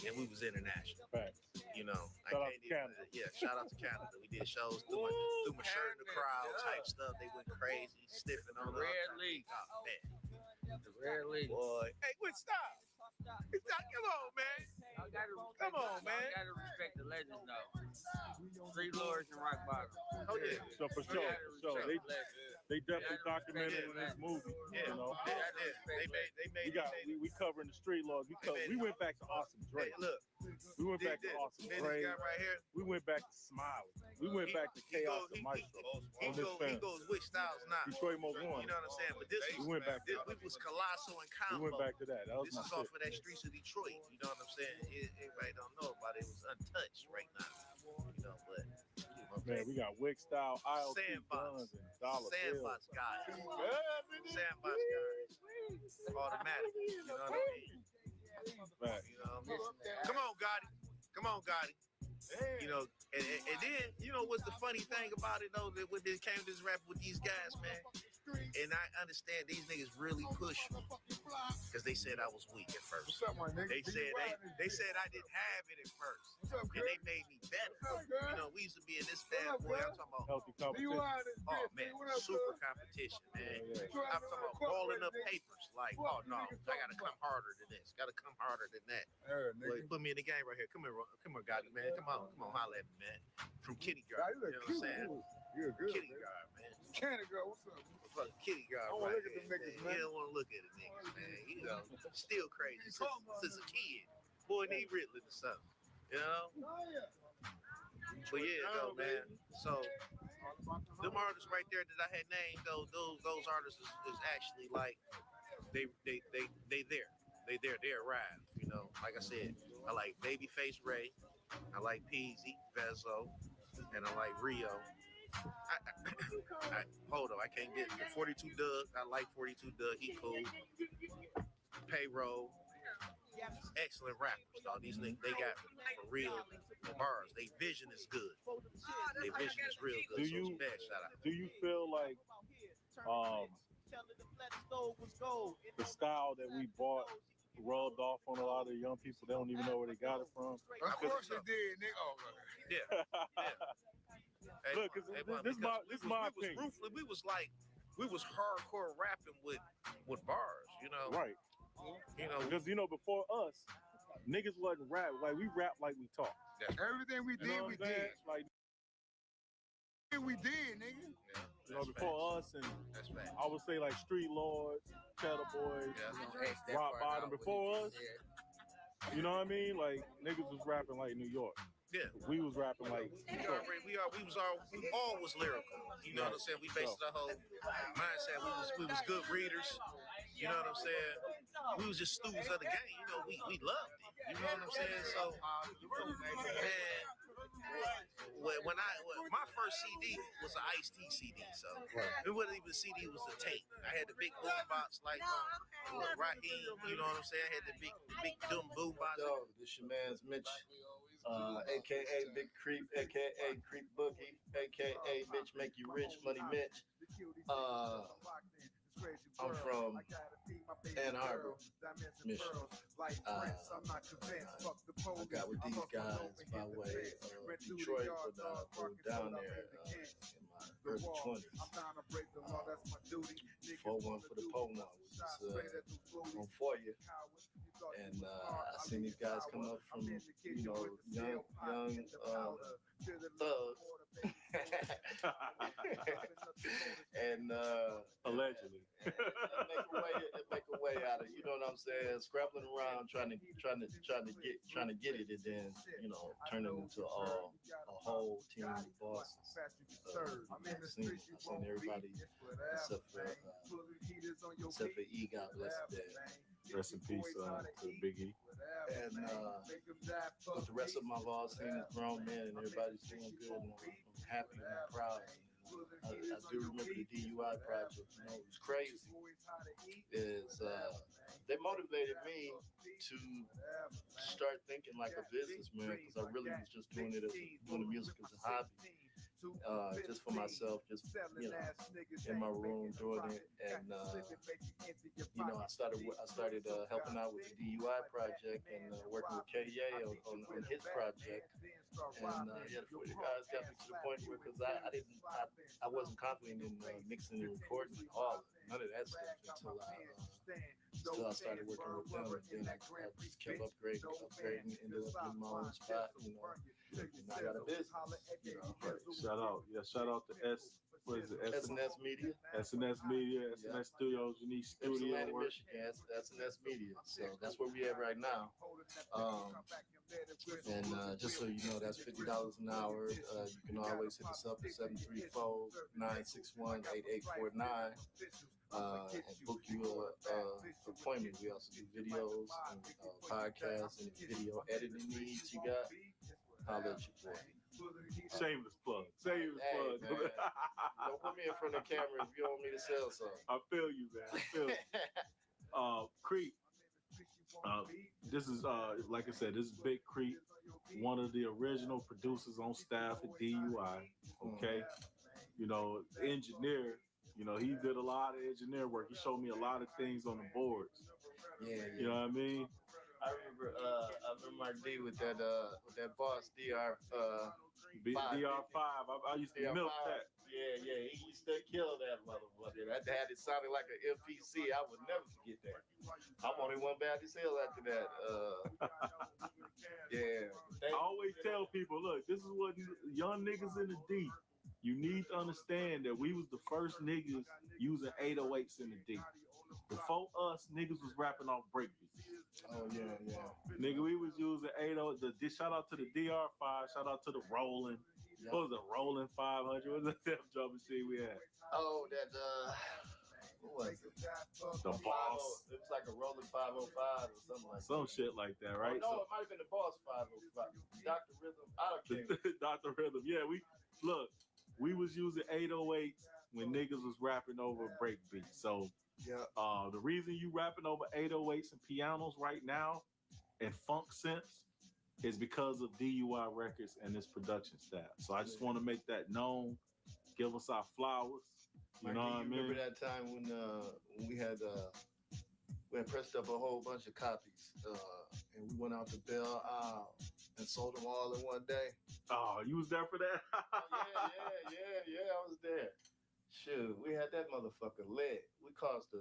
and we was international. Facts. Shout out to Canada. Yeah, shout out to Canada. We did shows, threw my shirt in the crowd, type stuff. They went crazy, sniffing on the Red League. Oh man, the Red League. Boy, hey, stop. Come on, man. Come on, man. You gotta respect the legends, though. Street Lords and Rock Bottom. Oh yeah. So for sure. They definitely documented in this movie. Yeah. They made. We covering the Street Lords. We went back to Awesome Dre. Hey, look. We went back to Awesome Dre. This guy right here. We went back to Smiley. We went back to Chaos and Maestro. He goes which styles now? Detroit Most One. You know what I'm saying? But this we went back. We was Colossal and Combo. We went back to that. This is off of that Streets of Detroit. You know what I'm saying? Everybody don't know about it. It was untouched right now. But man, we got Wick Style, IoT Sandbox, and Dollar Sandbox guys. Sandbox guys. Automatic. You know what I mean? Come on, Gotti. And then what's the funny thing about it though? That when they came to this rap with these guys, man, and I understand these niggas really pushed me because they said I was weak at first. They said I didn't have it at first, and they made me better. We used to be in this bad boy. I'm talking about healthy competition. Oh man, super competition, man. I'm talking about balling up papers. Like, oh no, I gotta come harder than this. Gotta come harder than that. Boy, put me in the game right here. Come here, Gotti, man. Come on, holla at me, man. From Kitty Girl. You know what I'm saying? You're good. Kitty Girl, man. Kitty Girl, what's up? Fucking Kitty Girl. I want to look at them niggas, man. You don't want to look at the niggas, man. Still crazy since a kid. Boy, need Riddler or something. But yeah, though, man. So them artists right there that I had named, those artists is actually like they there. They arrived. Like I said, I like Babyface Ray, I like Peasy, Vezo, and I like Rio. Hold on, I can't get it. 42 Doug. I like 42 Doug. He cool. Payroll. Excellent rappers, dog. These niggas, they got for real bars. They vision is good. They vision is real good. Do you feel like the style that we bought rubbed off on a lot of the young people? They don't even know where they got it from. Of course they did, nigga. Yeah. Look, this is my opinion. We was hardcore rapping with bars, Right. Because before us, niggas wasn't rap like we rap like we talk. Everything we did, we did. Like we did, nigga. Before us, and I would say like Street Lords, Cheddar Boys, Rock Bottom. Before us, you know what I mean? Like niggas was rapping like New York. Yeah. We was rapping like We all was lyrical. You know what I'm saying? We based our whole mindset. We was good readers. You know what I'm saying? We was just students of the game. You know, we loved it. You know what I'm saying? So, man, my first CD was an Ice-T CD. So it wasn't even a CD. It was a tape. I had the big boom box like Raheem. You know what I'm saying? I had the big boom box. Yo, this your man's Mitch, aka Big Creep, aka Creep Boogie, aka Bitch Make You Rich, Money Mitch. I'm from Ann Arbor, Michigan. I got with these guys by way of Detroit, but I moved down there in my early 20s. 4-1 for the pole one, which is on for you. And I seen these guys come up from, young thugs. And allegedly. make a way out of, you know what I'm saying, scrabbling around trying to get it, and then turn it into a whole team of bosses. I've seen everybody except for E. God bless his dad. Rest in peace to Big E. And but the rest of them I've all seen is grown men, and everybody's doing good, and I'm happy and I'm proud. I do remember the DUI project. It was crazy. They motivated me to start thinking like a businessman, because I really was just doing the music as a hobby, just for myself, just in my room doing it. And I started helping out with the DUI project and working with KA on his project. And the guys got me to the point where, because I wasn't confident in mixing and recording all of it. None of that stuff until I started working with them. And then I just kept upgrading, ended up in my own spot, and I got a business. Shout out to SNS Media. SNS Media, SNS Studios, Unique Studio Work. Michigan, SNS Media. So that's where we at right now. And just so you know, that's $50 an hour. You can always hit us up at 734-961-8849 and book you an appointment. We also do videos and podcasts and video editing needs you got. I'll let you play. Shameless plug. Don't put me in front of the camera if you want me to sell something. I feel you, man. I feel you. Creep. This is like I said, this is Big Creep, one of the original producers on staff at DUI. Okay, engineer. He did a lot of engineer work. He showed me a lot of things on the boards. Yeah. You know what I mean? I remember Mark D with that boss DR5. I used to milk that. Yeah. He used to kill that motherfucker. That had it sounded like an MPC. I would never forget that. I'm only one bad as hell after that. I always tell people, look, this is what young niggas in the D. You need to understand that we was the first niggas using 808s in the D. Before us, niggas was rapping off breakbeats. Oh, yeah. Nigga, we was using 808. Shout out to the DR5. Shout out to the Roland. Yep. What was it? Roland 500. What was that drum machine we had? Oh, that, what was it? The Boss. It was like a Roland 505 or something like that. Some shit like that, right? Oh, no, it might have been the Boss 505. Dr. Rhythm. I don't care. Dr. Rhythm. Yeah, we was using 808s when niggas was rapping over breakbeats. So the reason you rapping over 808s and pianos right now and funk synths is because of DUI Records and this production staff. So I just want to make that known. Give us our flowers. You know what I mean? Remember that time when we had pressed up a whole bunch of copies and we went out to Belle Isle and sold them all in one day? Oh, you was there for that? Yeah, I was there. Shoot, we had that motherfucker lit. We caused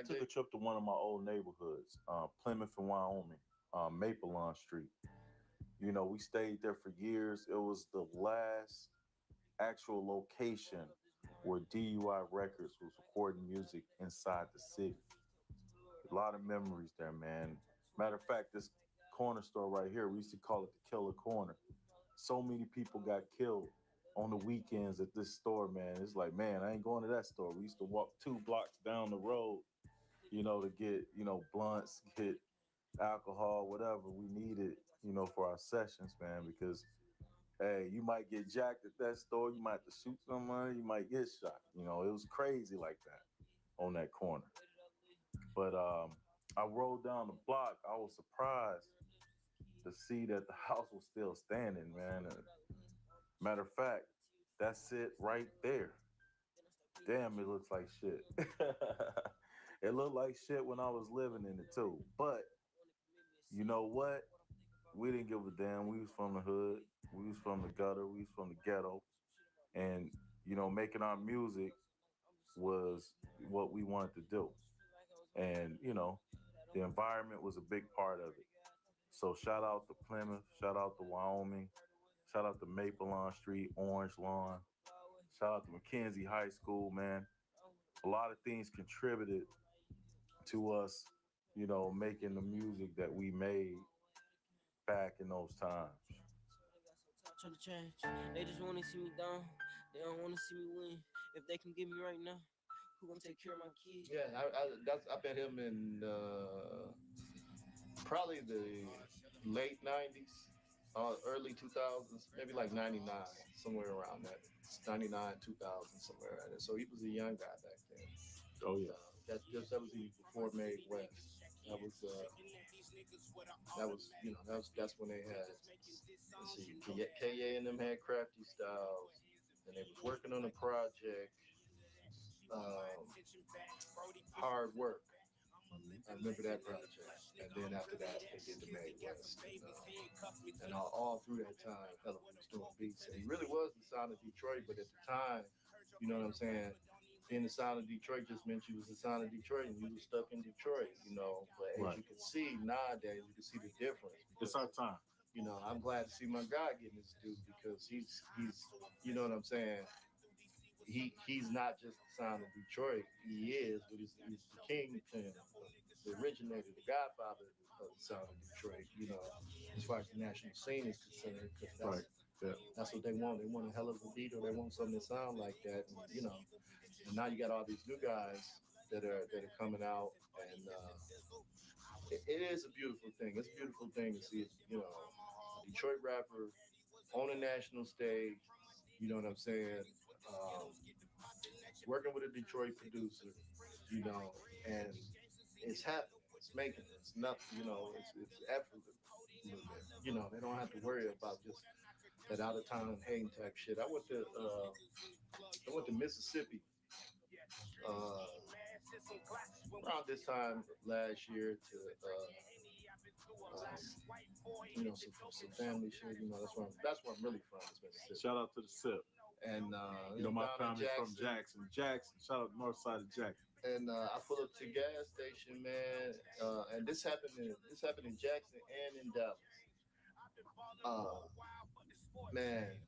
took a trip to one of my old neighborhoods, Plymouth and Wyoming, Maple Street. We stayed there for years. It was the last actual location where DUI Records was recording music inside the city. A lot of memories there, man. Matter of fact, this corner store right here. We used to call it the Killer Corner. So many people got killed on the weekends at this store, man. It's like, man, I ain't going to that store. We used to walk 2 blocks down the road, to get, blunts, get alcohol, whatever we needed, for our sessions, man, because hey, you might get jacked at that store, you might have to shoot somebody, you might get shot. It was crazy like that on that corner. But I rode down the block. I was surprised to see that the house was still standing, man. Matter of fact, that's it right there. Damn, it looks like shit. It looked like shit when I was living in it too. But you know what? We didn't give a damn. We was from the hood. We was from the gutter. We was from the ghetto. And, making our music was what we wanted to do. And, the environment was a big part of it. So shout out to Plymouth. Shout out to Wyoming. Shout out to Maple Lawn Street, Orange Lawn. Shout out to McKenzie High School, man. A lot of things contributed to us, making the music that we made back in those times. Trying to change. They just want to see me down. They don't want to see me win. If they can get me right now, who gonna take care of my kids? Yeah, I met him in probably the late 90s, early 2000s, maybe like 99, somewhere around that. 99, 2000, somewhere around there. So he was a young guy back then. Oh yeah. That was even before Made West. That's when they had, let's see, KA and them had Crafty Styles, and they was working on a project, Hard Work. I remember that project. And then after that, they did the Made West. And all through that time, Ella was doing beats. And he really was the sound of Detroit, but at the time, you know what I'm saying? Being the sound of Detroit just meant you was the sound of Detroit and you was stuck in Detroit, But as you can see nowadays, you can see the difference. It's our time. I'm glad to see my guy getting his due because he's you know what I'm saying? He's not just the sound of Detroit. He is, but he's the kingpin, the originator, the godfather of the sound of Detroit, as far as the national scene is concerned. Because that's what they want. They want a hell of a beat, or they want something to sound like that. And, and now you got all these new guys that are coming out, and it is a beautiful thing. It's a beautiful thing to see, a Detroit rapper on a national stage. You know what I'm saying? Working with a Detroit producer, and it's happening. It's making it. It's nothing, it's effortless. They don't have to worry about just that out of town hating type shit. I went to Mississippi around this time last year to some family shit. That's where I'm really from. Is Mississippi. Shout out to the SIP. And my family's from Jackson. Shout out to north side of Jackson. And I pull up to the gas station, man. And this happened in Jackson and in Dallas. Man,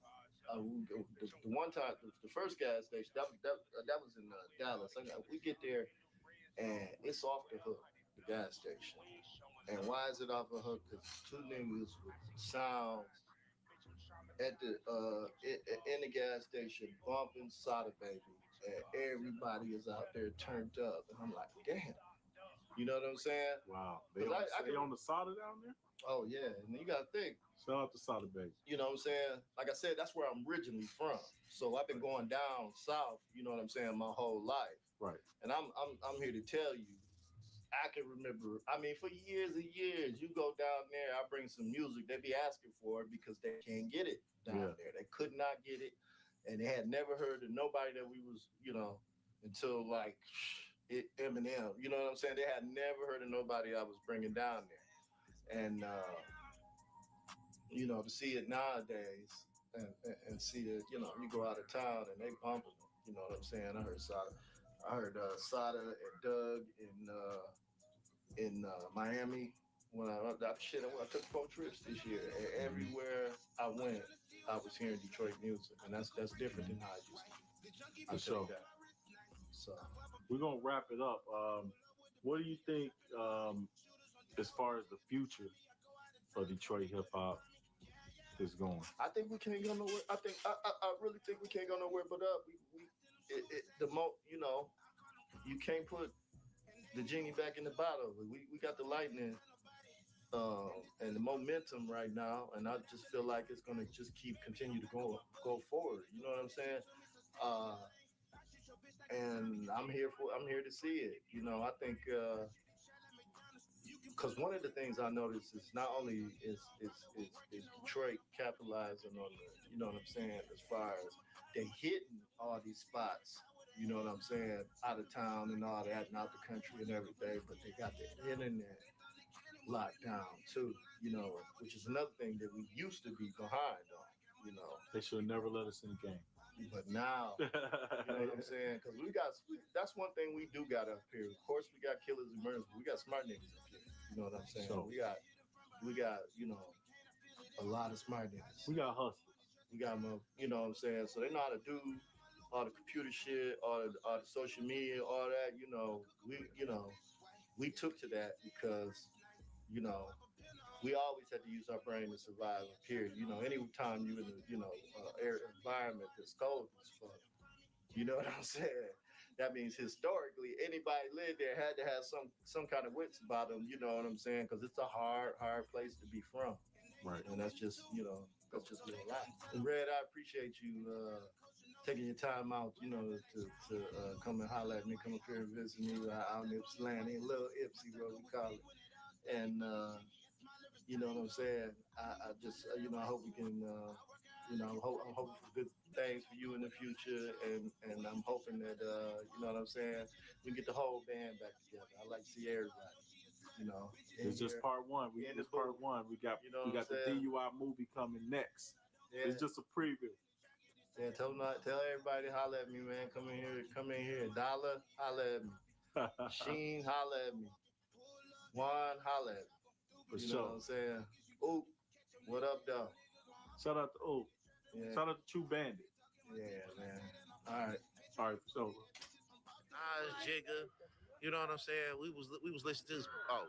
the one time, the first gas station that was in Dallas. We get there, and it's off the hook, the gas station. And why is it off the hook? Because two niggas with sounds at the in the gas station bumping Sada Baby, and everybody is out there turned up, and I'm like, damn, you know what I'm saying? Wow, they on the Sada down there? Oh yeah, and you gotta think. Shout out to Sada Baby. You know what I'm saying? Like I said, that's where I'm originally from. So I've been going down south. You know what I'm saying? My whole life. Right. And I'm here to tell you, I can remember, for years and years, you go down there, I bring some music, they be asking for it because they can't get it down there. They could not get it, and they had never heard of nobody that we was, until like Eminem, you know what I'm saying? They had never heard of nobody I was bringing down there. And, to see it nowadays and see it, you go out of town and they bumping it, you know what I'm saying? I heard Sada and Doug in Miami when I took 4 trips this year, and everywhere I went, I was hearing Detroit music, and that's different than how I used to be. For sure. So we're gonna wrap it up. What do you think as far as the future of Detroit hip hop is going? I think we can't go nowhere. I really think we can't go nowhere but up. You can't put the genie back in the bottle. We got the lightning and the momentum right now, and I just feel like it's gonna just continue to go forward. You know what I'm saying? And I'm here to see it. You know, I think because one of the things I noticed is not only is Detroit capitalizing on the, you know what I'm saying, as far as they hitting all these spots, you know what I'm saying, out of town and all that, and out the country and everything, but they got the internet locked down too, you know, which is another thing that we used to be behind on, you know. They should never let us in the game. But now, you know what I'm saying? Because that's one thing we do got up here. Of course, we got killers and murders, but we got smart niggas up here. You know what I'm saying? So, we got, you know, a lot of smart niggas. We got hustlers. We got them, you know what I'm saying? So they know how to do all the computer shit, all the social media, all that. You know, we took to that because, you know, we always had to use our brain to survive. Period. You know, anytime you in a air environment that's cold as fuck, you know what I'm saying? That means historically, anybody lived there had to have some kind of wits about them. You know what I'm saying? Because it's a hard place to be from. Right. And that's just real life. And Red, I appreciate you taking your time out, you know, to come and holler at me, come up here and visit me out in Ypsilanti, in Little Ipsy, where we call it. And you know what I'm saying? I just, you know, I hope we can, you know, I'm hoping for good things for you in the future. And I'm hoping that, you know what I'm saying, we can get the whole band back together. I like to see everybody, you know. It's just part one. It's part one. We got the DUI movie coming next. Yeah. It's just a preview. Yeah, tell everybody to holler at me, man. Come in here. Dollar, holler at me. Sheen, holler at me. Juan, holler at me. For you sure. know what I'm saying? Oop, what up, though? Shout out to Oop. Yeah. Shout out to True Bandit. Yeah, man. All right, for sure. Nah, Jigga. You know what I'm saying? We was listening to this. Oh,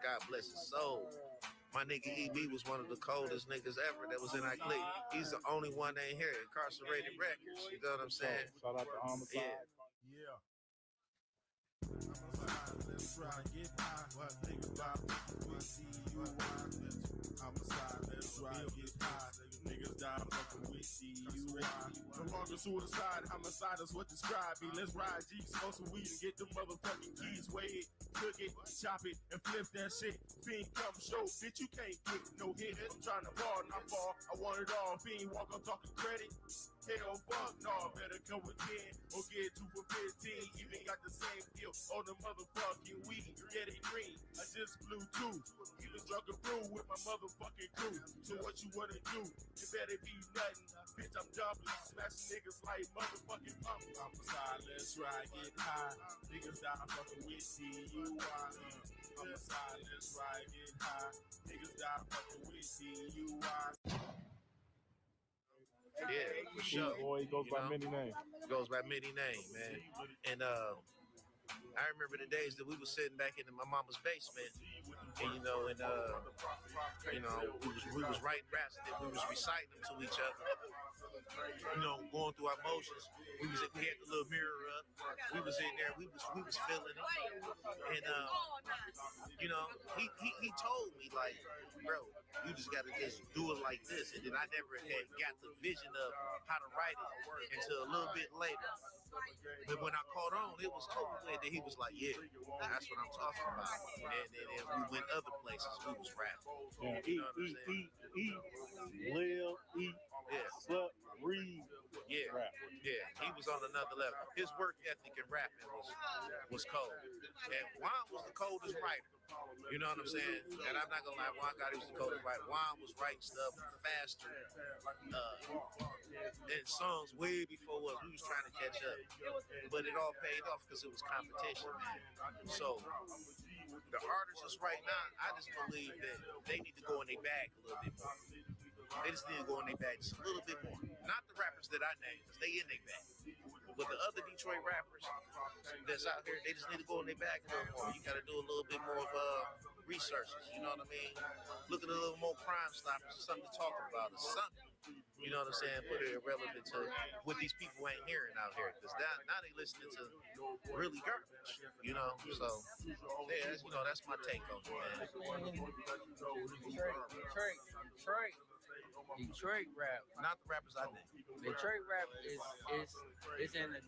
God bless his soul. My nigga EB was one of the coldest niggas ever that was in our clique. He's the only one that ain't here. Incarcerated Records. You know what I'm saying? Shout out to Homicide. Yeah. Let's try to get high. What niggas about we see you homicide, let's try to get high. Niggas die fucking we see you. No longer suicide, homicide is what describe me. Let's ride G, smoke some weed and get the motherfucking keys. Weigh it, cook it, chop it, and flip that shit. Fiend come show, bitch, you can't get no hit. I'm trying to ball, not fall. I want it all. Fiend walk, I'm talking credit. Hell fuck, no, better come again or get 2 for 15. Even got the same deal on the motherfucking weed. Get it green, I just blew 2. Even drunk a brew with my motherfucking crew. So what you wanna do? It better be nothing. Bitch, I'm jumping, smashing niggas like motherfucking pump. Homicide, let's try get high. Niggas die fucking with DUI. Homicide, let's try get high. Niggas die fucking with DUI. Yeah, for sure. Boy, he goes by many names. Goes by many names, man. And I remember the days that we was sitting back in my mama's basement, and we was writing raps that we was reciting them to each other. Going through our motions. We had the little mirror up. We was in there. We was feeling it. And he told me, like, bro, you just gotta just do it like this. And then I never had got the vision of how to write it until a little bit later. But when I caught on, it was over with. And he was like, yeah, that's what I'm talking about. And we went other places. We was rapping. Yeah, eat, live, eat, suck, breathe. Yeah, rap. Yeah, he was on another level. His work ethic in rapping was cold. And Juan was the coldest writer. You know what I'm saying? And I'm not gonna lie, Juan God, he was the coldest writer. Juan was writing stuff faster and songs way before us. We was trying to catch up. But it all paid off because it was competition, man. So the artists right now, I just believe that they need to go in their bag a little bit more. They just need to go in their bag just a little bit more. Not the rappers that I named, because they in their bag. But the other Detroit rappers that's out here, they just need to go in their bag a little more. You got to do a little bit more of researches. You know what I mean? Look at a little more Crime Stoppers, or something to talk about, or something. You know what I'm saying? Put it relevant to what these people ain't hearing out here, because now they listening to really garbage. You know, so yeah, that's my take on it, man. Detroit rap, not the rappers I think. Detroit rap is in a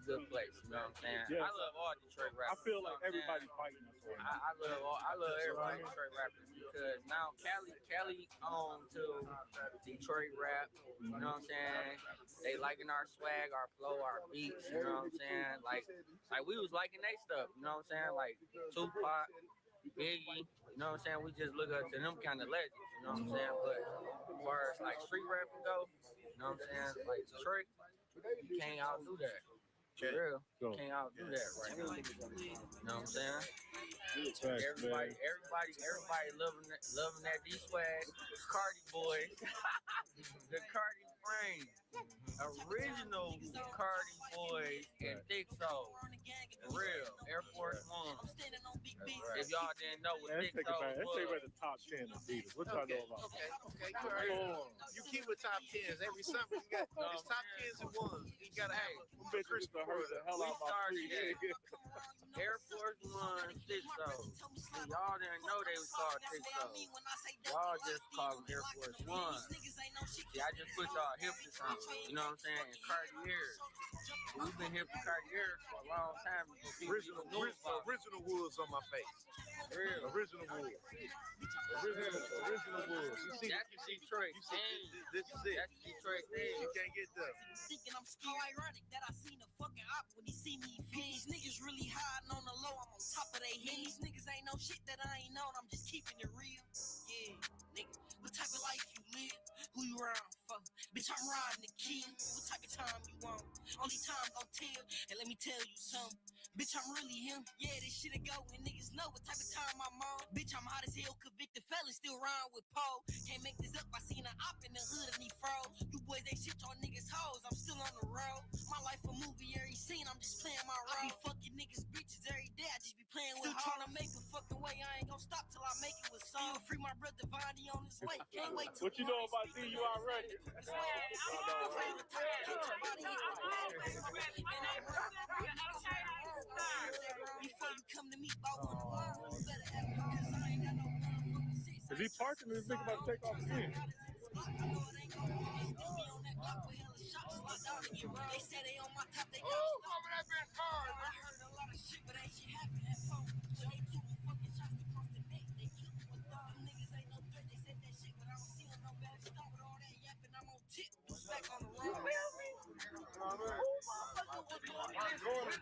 good place. You know what I'm saying? Yeah. I love all Detroit rappers. I feel like everybody fighting us right now. I love everybody Detroit rappers because now Cali on to Detroit rap. You know what I'm saying? They liking our swag, our flow, our beats. You know what I'm saying? Like we was liking they stuff. You know what I'm saying? Like Tupac, Biggie. You know what I'm saying? We just look up to them kind of legends. You know what I'm saying? But as far as like street rapping go, you know what I'm saying? Like Detroit, you can't outdo that. For real, you can't outdo that right now. You know what I'm saying? Everybody loving that D swag. Cardi boys, the Cardi frame, original Cardi boys and Thick Soul. For real, Air Force One. If y'all didn't know what Thick Soul was, let's take back the top 10 Adidas. What y'all know about? Okay. You keep with top 10s every summer. You got it's top 10s and ones. You gotta have them bitches to hurt the hell out of my feet. Air Force One, Thick Soul. Y'all didn't know they was called Thick Soul. Y'all just call them Air Force One. See, I just put y'all hip to something. You know what I'm saying? And Cartier. We've been hip to Cartier for a long time. Original woods on my face. Real. Original woods. Original woods. You see, that's Detroit. This is it. That's Detroit thing. You can't get them. Thinking I'm scared. Ironic that I seen a fucking op when he see me. These niggas really hiding on the low. I'm on top of their head. These niggas ain't no shit that I ain't known. I'm just keeping it real. Yeah, nigga. What type of life you live? Who you around for? Bitch, I'm riding the king. What type of time you want? Only time gon' tell. And let me tell you something. Bitch, I'm really him. Yeah, this shit'll go when niggas know what type of time I'm on. Bitch, I'm hot as hell, convicted felon, still rhyme with Poe. Can't make this up, I seen an op in the hood and he froze. You boys ain't shit, y'all niggas hoes, I'm still on the road. My life a movie, every scene, I'm just playing my role. I be fucking niggas, bitches every day, I just be playing with hoes. Trying to make a fucking way, I ain't gon' stop till I make it with soul. Free my brother Vonnie on his way, can't wait till what you know about DUI records? Before you come to me, Is he parking and think about to take off again? They say they on my top, they got that bitch hard. I heard a lot of shit, but ain't shit happened at home. So they took fucking shots across the neck. They killed me with them niggas ain't no threat. They said that shit, but I don't see them no better. Stop with all that yapping. I'm on tip. Who's back on the road? You feel me? What's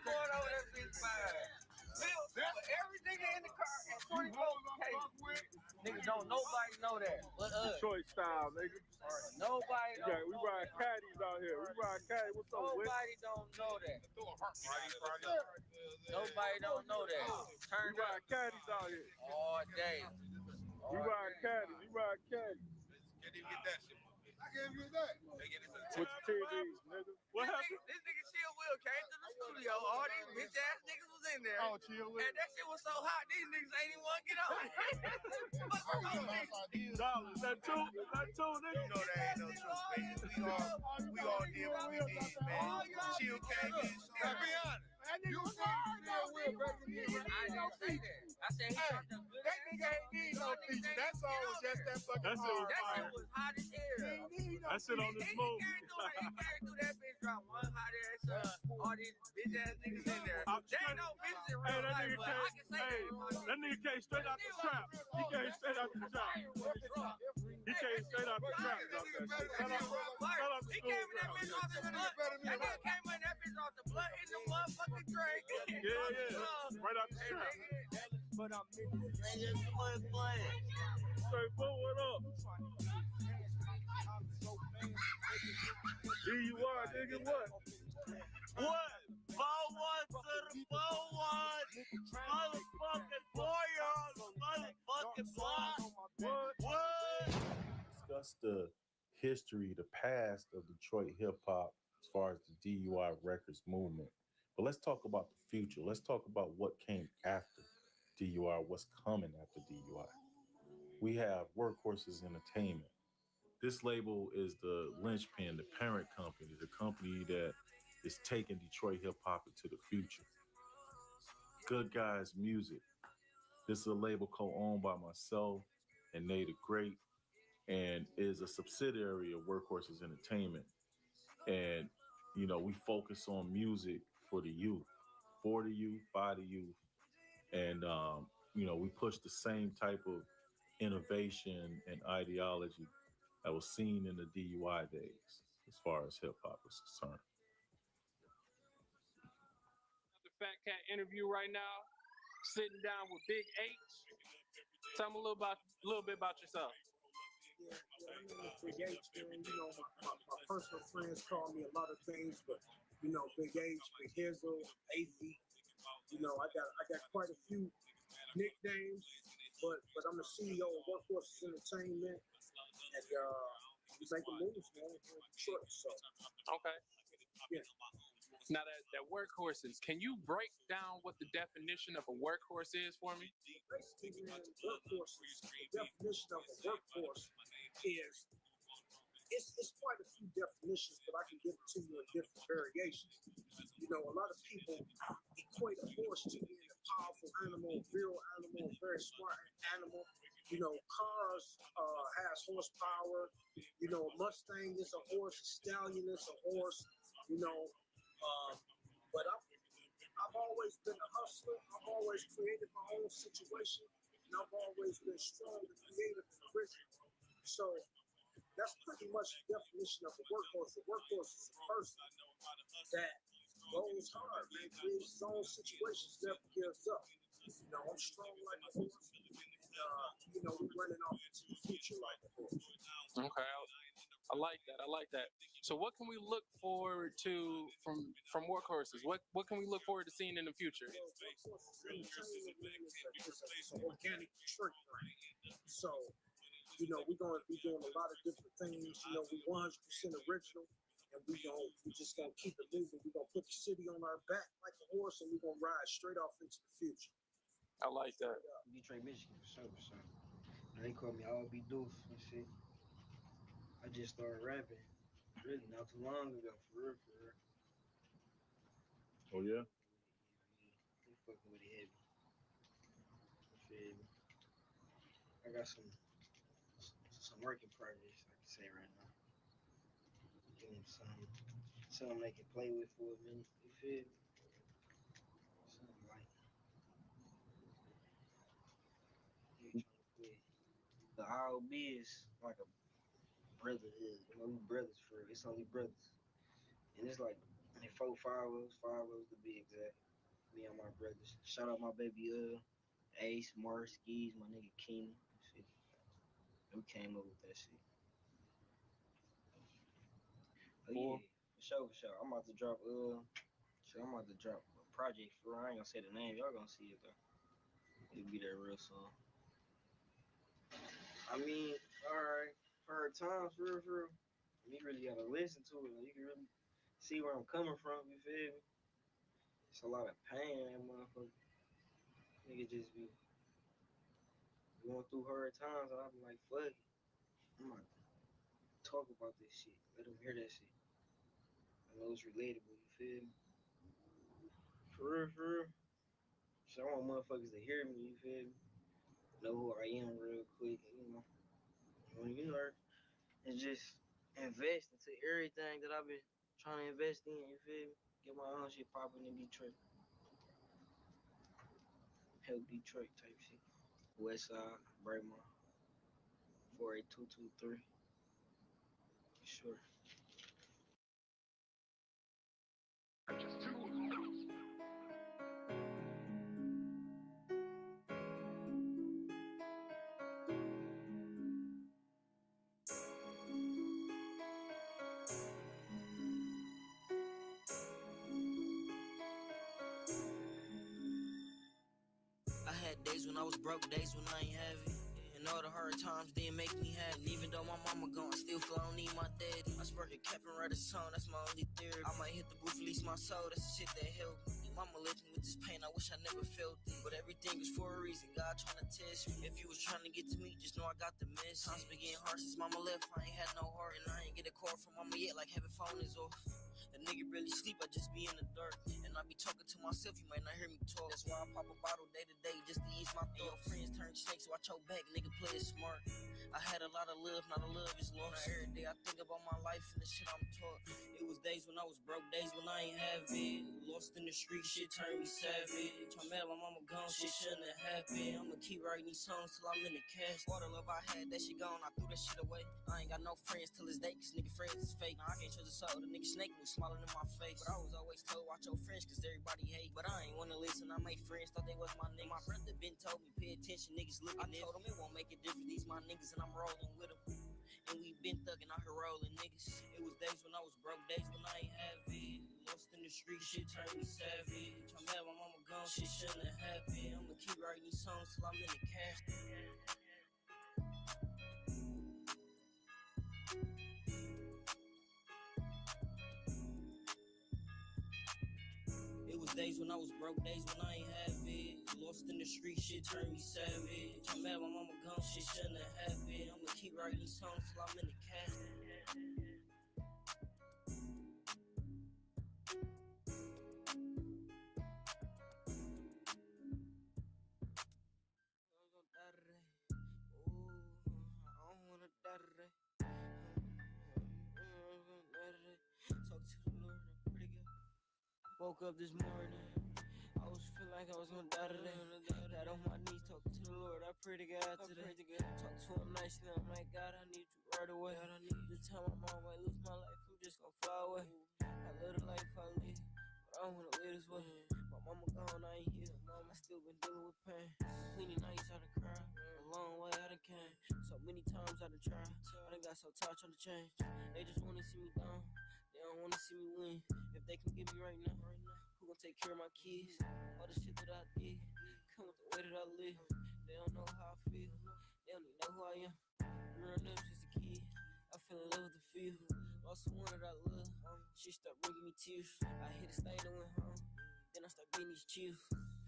going on with that bitch fire? Every nigga in the car at 24 cases. Niggas don't nobody know that. But Detroit style, nigga. Nobody know. Yeah, we ride caddies out here. We ride caddies. What's up, Nobody don't know that. Nobody don't know that. Turn we ride caddies out here. All day. We ride caddies. We ride caddies. Can't even get that shit. I can't get that. With the TVs, nigga. What happened? This nigga Chill Will came to the studio. All these bitch ass niggas was in there. Oh, Chill Will. And that shit was so hot, these niggas ain't even want to get on. Dollars. That two, nigga. You know that ain't no truth, baby. We all did what we did, man. Chill came in. Let's be honest. You think Chill Will better than me? I didn't say that. I said he got the good. That nigga ain't need no feature. That song was just that fucking hard. That shit was hot as hell. That shit on this movie. He carried through that bitch drop one hot ass, all these bitch ass niggas in there. There ain't no bitches in real life, but I can say that nigga came straight out the trap. He came straight out the trap. He came straight out the trap. He came in that bitch off the blunt. That nigga came in that bitch off the blunt in the motherfucking drink. Yeah. Right out the trap. But I'm niggas playing. Straight forward up. DUI, nigga, what? What? Forward to the forward. Motherfucking 4-year-old. Motherfucking block. What? Discuss the history, the past of Detroit hip hop as far as the DUI records movement. But let's talk about the future. Let's talk about what came after DUI, what's coming after DUI. We have Workhorses Entertainment. This label is the linchpin, the parent company, the company that is taking Detroit hip hop into the future. Good Guys Music. This is a label co-owned by myself and Nate the Great, and is a subsidiary of Workhorses Entertainment. And, you know, we focus on music for the youth, by the youth. And, you know, we push the same type of innovation and ideology that was seen in the DUI days as far as hip hop is concerned. The Fat Cat interview right now, sitting down with Big H. Tell me a little bit about yourself. Yeah, my name is Big H, man. You know, my personal friends call me a lot of things, but you know, Big H, Big Hizzle, Athie. You know, I got quite a few nicknames, but I'm the CEO of Workhorses Entertainment, and we making moves, man, in Detroit. So okay, yeah. Now that workhorses, can you break down what the definition of a workhorse is for me? Basically, man, workhorses. The definition of a workhorse is it's quite a few definitions, but I can give it to you in different variations. You know, a lot of people equate a horse to being a powerful animal, a virile animal, a very smart animal. You know, cars has horsepower. You know, a Mustang is a horse, a stallion is a horse. You know, but I've always been a hustler. I've always created my own situation, and I've always been strong and creative and original. So that's pretty much the definition of a workhorse. A workhorse is a person that goes hard, man, creates his own situations, never gives up. You know, I'm strong like a horse, and you know, we're running off into the future like a horse. Okay, I like that. I like that. So, what can we look forward to from Workhorses? What can we look forward to seeing in the future? Well, Workhorses Entertainment, man, it's an organic Detroit brand. So, you know, we're going to be doing a lot of different things. You know, we 100% original, and we just gonna keep it moving. We're gonna put the city on our back like a horse, and we're gonna ride straight off into the future. I like that. Detroit, Michigan, for sure. And they call me All Be Doof and shit. I just started rapping really not too long ago, for real. Oh yeah? They fucking with it heavy. You feel me? I got some working projects I can say right now. Give them something they can play with for a minute. You feel me? Something like you trying to quit. The IOB is like a brotherhood. You know, we brothers for real. It's only brothers. And it's like 4, 5 of us to be exact. Me and my brothers. Shout out my baby Ace, Mars, Skis, my nigga Keenan. Shit. We came up with that shit. Oh yeah, for sure. I'm about to drop a project for I ain't gonna say the name, y'all gonna see it though. It'll be there real soon. I mean, alright, hard times for real. You really gotta listen to it. You can really see where I'm coming from, you feel me? It's a lot of pain in that motherfucker. Nigga just be going through hard times, and I be like, fuck it. I'm about to talk about this shit. Let them hear that shit. I know it's relatable, you feel me? For real. So I want motherfuckers to hear me, you feel me? Know who I am real quick, you know. And just invest into everything that I've been trying to invest in, you feel me? Get my own shit popping in Detroit. Help Detroit type shit. Westside, Braemar, 48223. For sure. I had days when I was broke, days when I ain't have it. And all the hard times didn't make me happy. And even though my mama gone, I still feel I don't need my daddy. I spark a cap and write a song, that's my only theory. I might hit the booth, release my soul, that's the shit that helped me. Mama mama left me with this pain, I wish I never felt it. But everything was for a reason, God trying to test me. If you was trying to get to me, just know I got the mess. Times been getting hard since mama left, I ain't had no heart. And I ain't get a call from mama yet, like having phone is off. The nigga really sleep, I just be in the dark. And I be talking to myself, you might not hear me talk. That's why I pop a bottle day to day, just to ease my thoughts. Your friends turn snakes, watch your back, nigga play it smart. I had a lot of love, not a love is lost. Now every day I think about my life and the shit I'm taught. It was days when I was broke, days when I ain't have it. Lost in the street, shit turned me savage. I'm mad my mama gone, shit shouldn't have happened. I'ma keep writing these songs till I'm in the cash. All the love I had, that shit gone, I threw that shit away. I ain't got no friends till this day, cause nigga friends is fake. Now I can't trust a soul, the nigga snake was smiling in my face. But I was always told, watch your friends, cause everybody hate. But I ain't wanna listen, I made friends, thought they was my niggas. My brother been told me, pay attention, niggas looking. I told him it won't make a difference, these my niggas and I'm rolling with them. And we been thugging out here rolling niggas. It was days when I was broke, days when I ain't have it. Lost in the street, shit turned me savage. I'm mad my mama gone, shit shouldn't have happened. I'ma keep writing these songs till I'm in the cash. It was days when I was broke, days when I ain't have it. Lost in the street, shit turned me savage. I'm mad my mama gone, shit shouldn't have happened. I'ma keep writing these songs till I'm in the cash. Talk to the Lord, I'm pretty good. Woke up this morning, I was feeling like I was gonna die today. Got on my knees, talking to the Lord, I pray to God today. Talk to him nicely, I'm like, God, I need you right away. The time I'm on, might lose my life, I'm just gonna fly away. I live the life I live, but I don't wanna live this way. My mama gone, I ain't here, mama still been dealing with pain. Plenty nights I done cried, a long way I done came. So many times I done tried, I done got so tired trying to change. They just wanna see me down, they don't wanna see me win. If they can get me right now, who gon' take care of my kids? All the shit that I did, come with the way that I live. They don't know how I feel, they don't even know who I am. Growing up just a kid, I fell in love with the feel. Lost someone that I love, she started bringing me tears. I hit a state and went home, then I started getting these chills.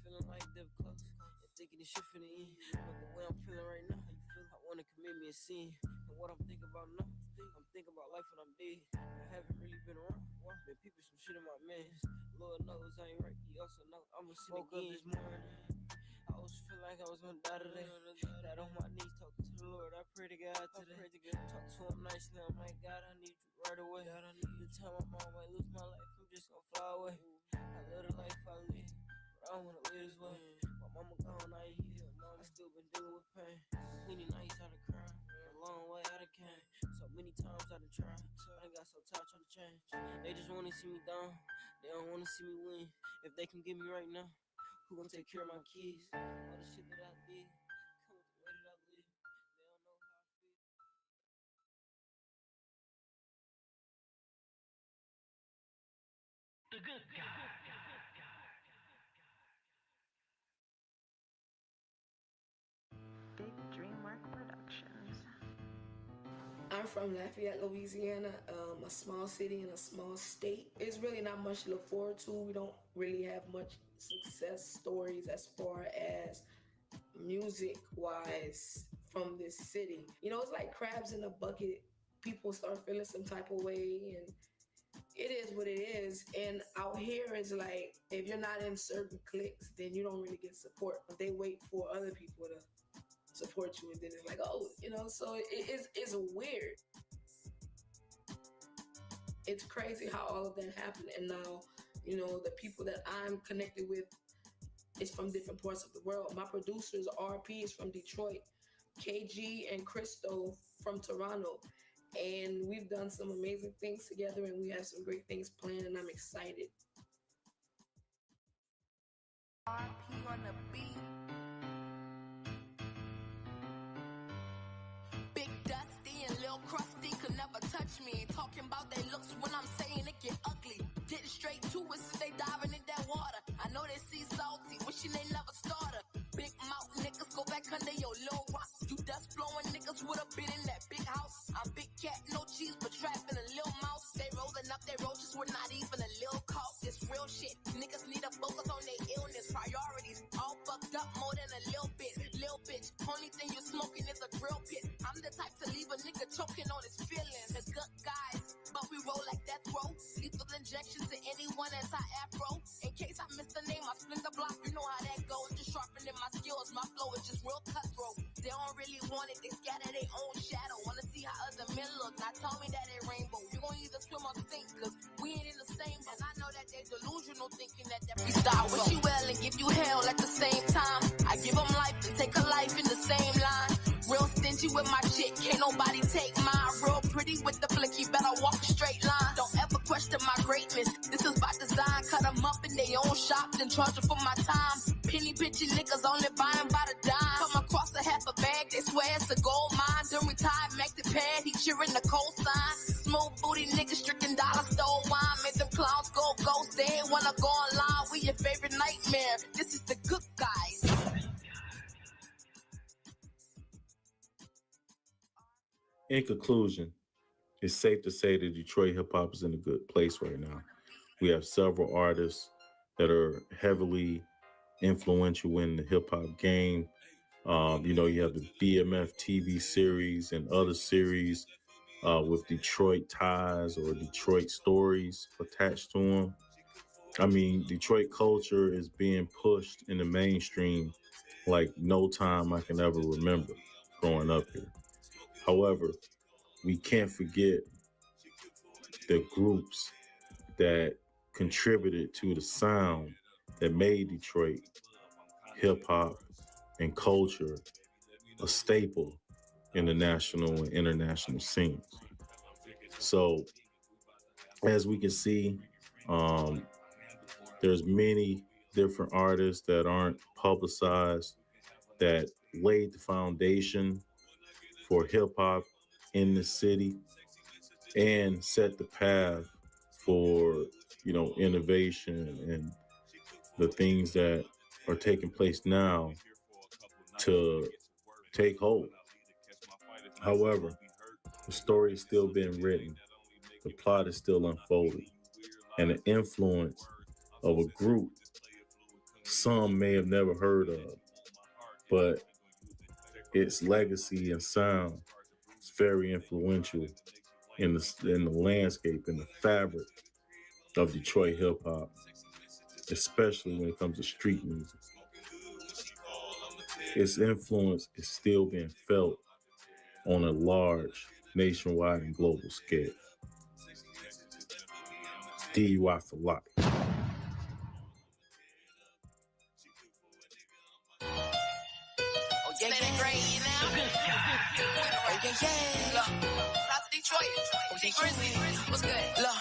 Feeling like devil close, and thinking this shit finna end. But the way I'm feeling right now, I wanna commit me a sin. And what I'm thinking about now, I'm thinking about life when I'm dead. I haven't really been around, been peeping some shit in my mans. Lord knows I ain't right, he also know I'ma sin again. Woke up this morning, I was feeling like I was gonna die today. Got on my knees, talking to the Lord, I pray to God today. Talk to him nicely, I'm like, God, I need you right away. The time I'm on, might lose my life, I'm just gonna fly away. I live the life I live, but I don't wanna live this way. My mama gone, I ain't here, mama still been dealing with pain. Plenty nights I done cried, a long way I done came. So many times I done tried, I done got so tired trying to change. They just wanna see me down, they don't wanna see me win. If they can get me right now, who gon' take care of my kids? All the shit that I did, come with the way that I live. They don't know how I feel. The good guy. Big Dreamwork Productions. I'm from Lafayette, Louisiana, a small city in a small state. It's really not much to look forward to. We don't really have much success stories as far as music-wise from this city. You know, it's like crabs in a bucket. People start feeling some type of way, and it is what it is. And out here, it's like, if you're not in certain cliques, then you don't really get support. But they wait for other people to support you, and then it's like, oh, you know, so it's weird. It's crazy how all of that happened. And now, you know, the people that I'm connected with is from different parts of the world. My producers, RP, is from Detroit, KG and Crystal from Toronto. And we've done some amazing things together, and we have some great things planned, and I'm excited. RP on the beat. Big Dusty and Lil Krusty could never touch me. Talking about they looks when I'm saying it get ugly. Getting straight to it since they diving in that water. I know they see salty, wishing they never started. Big mouth niggas go back under your little rock. You dust blowing niggas would've been in that big house. I'm big cat, no cheese, but trapping a little mouse. They rolling up their roaches with not even a little cough. It's real shit. Niggas need to focus on their tell me that they rainbow. You gon' either swim or sink, cause we ain't in the same boat. And I know that they delusional thinking that freestyle wish you well and give you hell at the same time. I give them life and take a life in the same line. Real stingy with my shit, can't nobody take mine. Real pretty with the flicky, better walk a straight line. Don't ever question my greatness, this is by design. Cut them up in their own shop, then charge them for my time. Penny pitching niggas only buying by the dime. Come across a half a bag, they swear it's a gold mine. Then retired, make the pad, he cheering the cosign. Smooth booty niggas, stricken dollar stole wine. Make them clowns go ghost, they ain't wanna go online. We your favorite nightmare, this is the good guys. In conclusion, it's safe to say that Detroit hip hop is in a good place right now. We have several artists that are heavily influential in the hip hop game. You have the BMF TV series and other series with Detroit ties or Detroit stories attached to them. I mean, Detroit culture is being pushed in the mainstream like no time I can ever remember growing up here. However, we can't forget the groups that contributed to the sound that made Detroit hip hop and culture a staple in the national and international scenes. So, as we can see, there's many different artists that aren't publicized that laid the foundation for hip hop in the city and set the path for, innovation and the things that are taking place now to take hold. However, the story is still being written, the plot is still unfolding, and the influence of a group some may have never heard of, but its legacy and sound is very influential in the landscape and the fabric of Detroit hip hop, especially when it comes to street music. Its influence is still being felt on a large nationwide and global scale. DUI for life. Oh, yeah, yeah, great, you know? Oh, yeah, yeah. Look, shout out to Detroit. OG Grizzly, what's good? Look.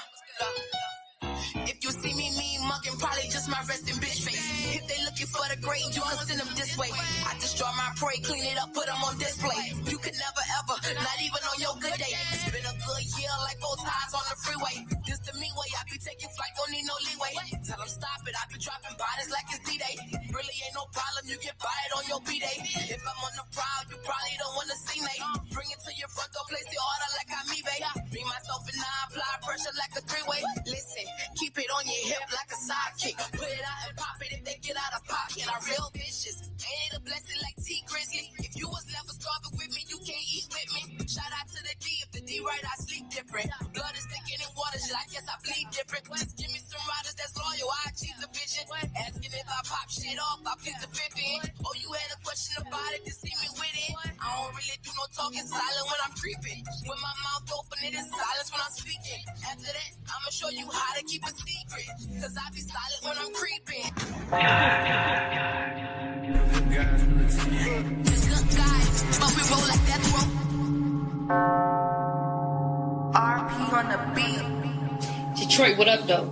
If you see me mean mugging, probably just my resting bitch face. If they looking for the grade, you can send them this way. I destroy my prey, clean it up, put them on display. You can never ever, not even on your good day. It's been a good year, like both ties on the freeway. This the me way, I be taking flight, don't need no leeway. Tell them stop it, I be dropping bodies like it's D-Day. Really ain't no problem, you get by it on your B-Day. If I'm on the prowl, you probably don't wanna see me. Bring it to your front door, place the order like I'm eBay. Me, myself, and I apply pressure like a three-way. Listen, keep it on your hip like a sidekick. Put it out and pop it if they get out of pocket. I'm real vicious. Ain't it a blessing like T Grizzly? If you was never starving with me, you can't eat with me. Shout out to the D. If the D right, I sleep different. Blood is thick in water, I guess I bleed different. Just give me some riders that's loyal, I achieve the vision. Asking if I pop shit off, I plead the fifth in. Oh, you had a question about it to see me with it? I don't really do no talking, silent when I'm creeping. When my mouth open, it is silence when I'm speaking. After that, I'ma show you how to keep a secret. Cause I be silent when I'm creeping. Just good guys, but we roll like that rope. RP on the beat. Detroit, what up, though?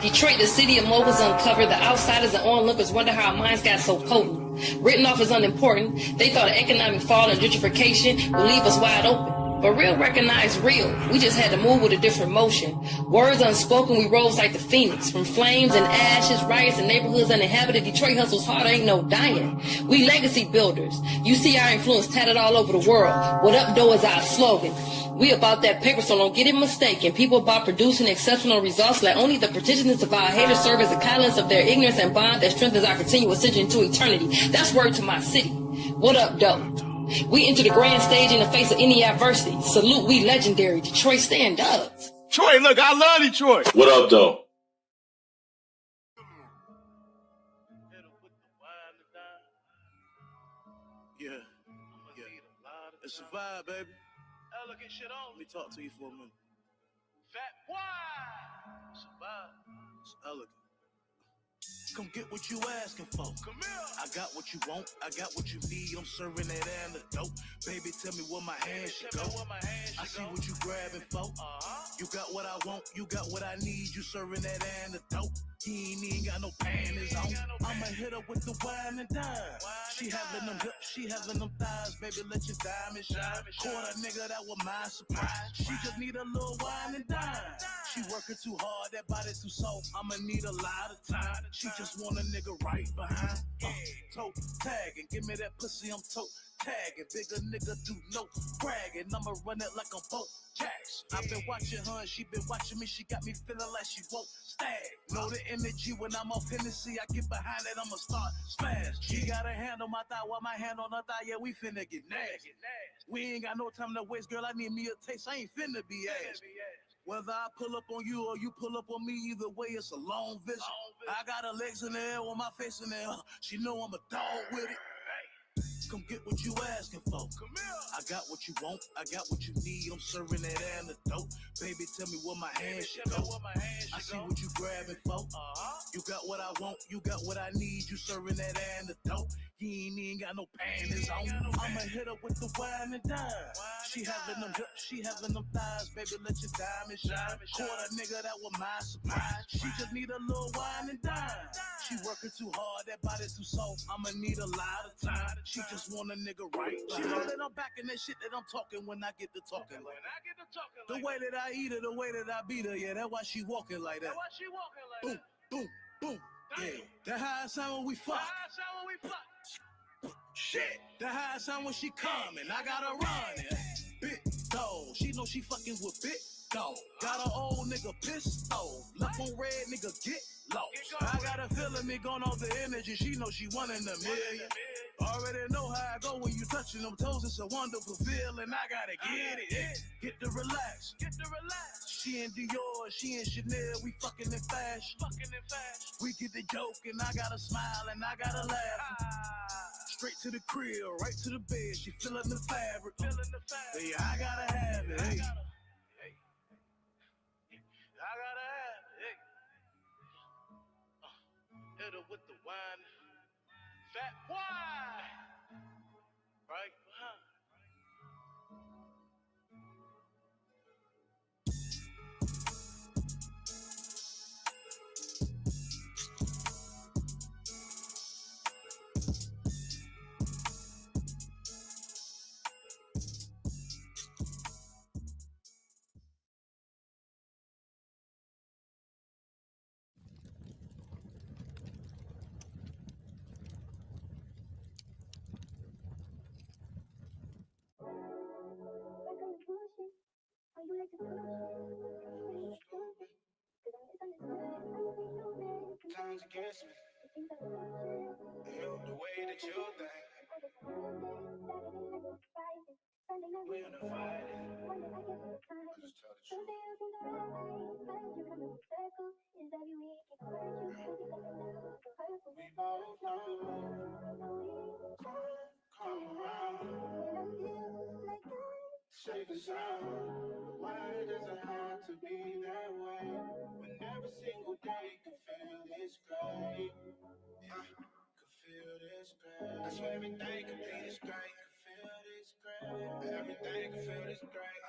Detroit, the city of moguls uncovered. The outsiders and onlookers wonder how our minds got so potent. Written off as unimportant, they thought an economic fall and gentrification would leave us wide open. But real recognized real. We just had to move with a different motion. Words unspoken, we rose like the phoenix. From flames and ashes, riots and neighborhoods uninhabited, Detroit hustles hard, ain't no dying. We legacy builders. You see our influence tatted all over the world. What up, though, is our slogan. We about that paper, so don't get it mistaken. People about producing exceptional results. Let only the pretentiousness of our haters serve as a catalyst of their ignorance and bond that strengthens our continuous ascension into eternity. That's word to my city. What up, though? We enter the grand stage in the face of any adversity. Salute, we legendary. Detroit, stand up. Detroit, look, I love Detroit. What up, though? Yeah. It's a vibe, baby. Elegant shit on. Let me talk to you for a minute. Fat boy. Survive. It's elegant. Come get what you asking for. Come here. I got what you want, I got what you need. I'm serving that antidote. Baby, tell me where my hands should go. I see what you grabbing for. You got what I want, you got what I need. You serving that antidote. He ain't even got no panties on. I'ma hit her with the wine and dine. She having them hips, she having them thighs. Baby, let your diamonds shine. Caught a nigga, that was my surprise. She just need a little wine and dine. She working too hard, that body too soft. I'ma need a lot of time. She just want a nigga right behind. Toe tagging, give me that pussy, I'm toe tagging. Bigger nigga do no bragging. I'ma run it like a boat. Jacks. I've been watching her and she been watching me. She got me feeling like she won't stag. Know the energy when I'm off Hennessy. I get behind it, I'ma start smash. She got a hand on my thigh while my hand on her thigh. Yeah, we finna get nasty. We ain't got no time to waste, girl. I need me a taste. I ain't finna be ass. Whether I pull up on you or you pull up on me, either way, it's a long visit. I got her legs in the air with my face in the air. She know I'm a dog with it. Come get what you asking for. Come here. I got what you want, I got what you need. I'm serving that antidote. Baby, tell me where my hands should go. I see what you grabbing for. You got what I want, you got what I need. You serving that antidote. He ain't even got no panties on. I'ma hit her with the wine and dine. She having them hips, she having them thighs. Baby, let your diamonds shine. Caught a nigga, that was my surprise. She just need a little wine and dine. She working too hard, that body too soft. I'ma need a lot of time. She just want a nigga right. She know that I'm back in that shit that I'm talking when I get to talking like that. The way that I eat her, the way that I beat her, yeah, that's why she walking like that. That's why she walking like boom, that. boom, boom. Yeah, that's how it sound when we fuck. Shit, that's how it sound when she coming. I gotta run it. Big dog, she know she fucking with big dog. Got an old nigga pissed off. Left on red, nigga get lost. I got a feeling me gone off the energy. She know she one in a million. Already know how I go when you touching them toes. It's a wonderful feeling. I gotta get it. Get to relax. She in Dior, she in Chanel. We fucking in fashion. We get the joke and I gotta smile and I gotta laugh. Straight to the crib, right to the bed. She feeling the fabric. Yeah, I gotta have it. Hey. I gotta have it. Hit her with the wine. Fat boy. Right behind. Times against me. The way that you think. We unified. I just tell the truth. We both know. Come around. Safe and sound. Why does it have to be that way? When every single day can feel this great. Could feel this great. I swear everything could be this great. Could feel this great. Everything could feel this great.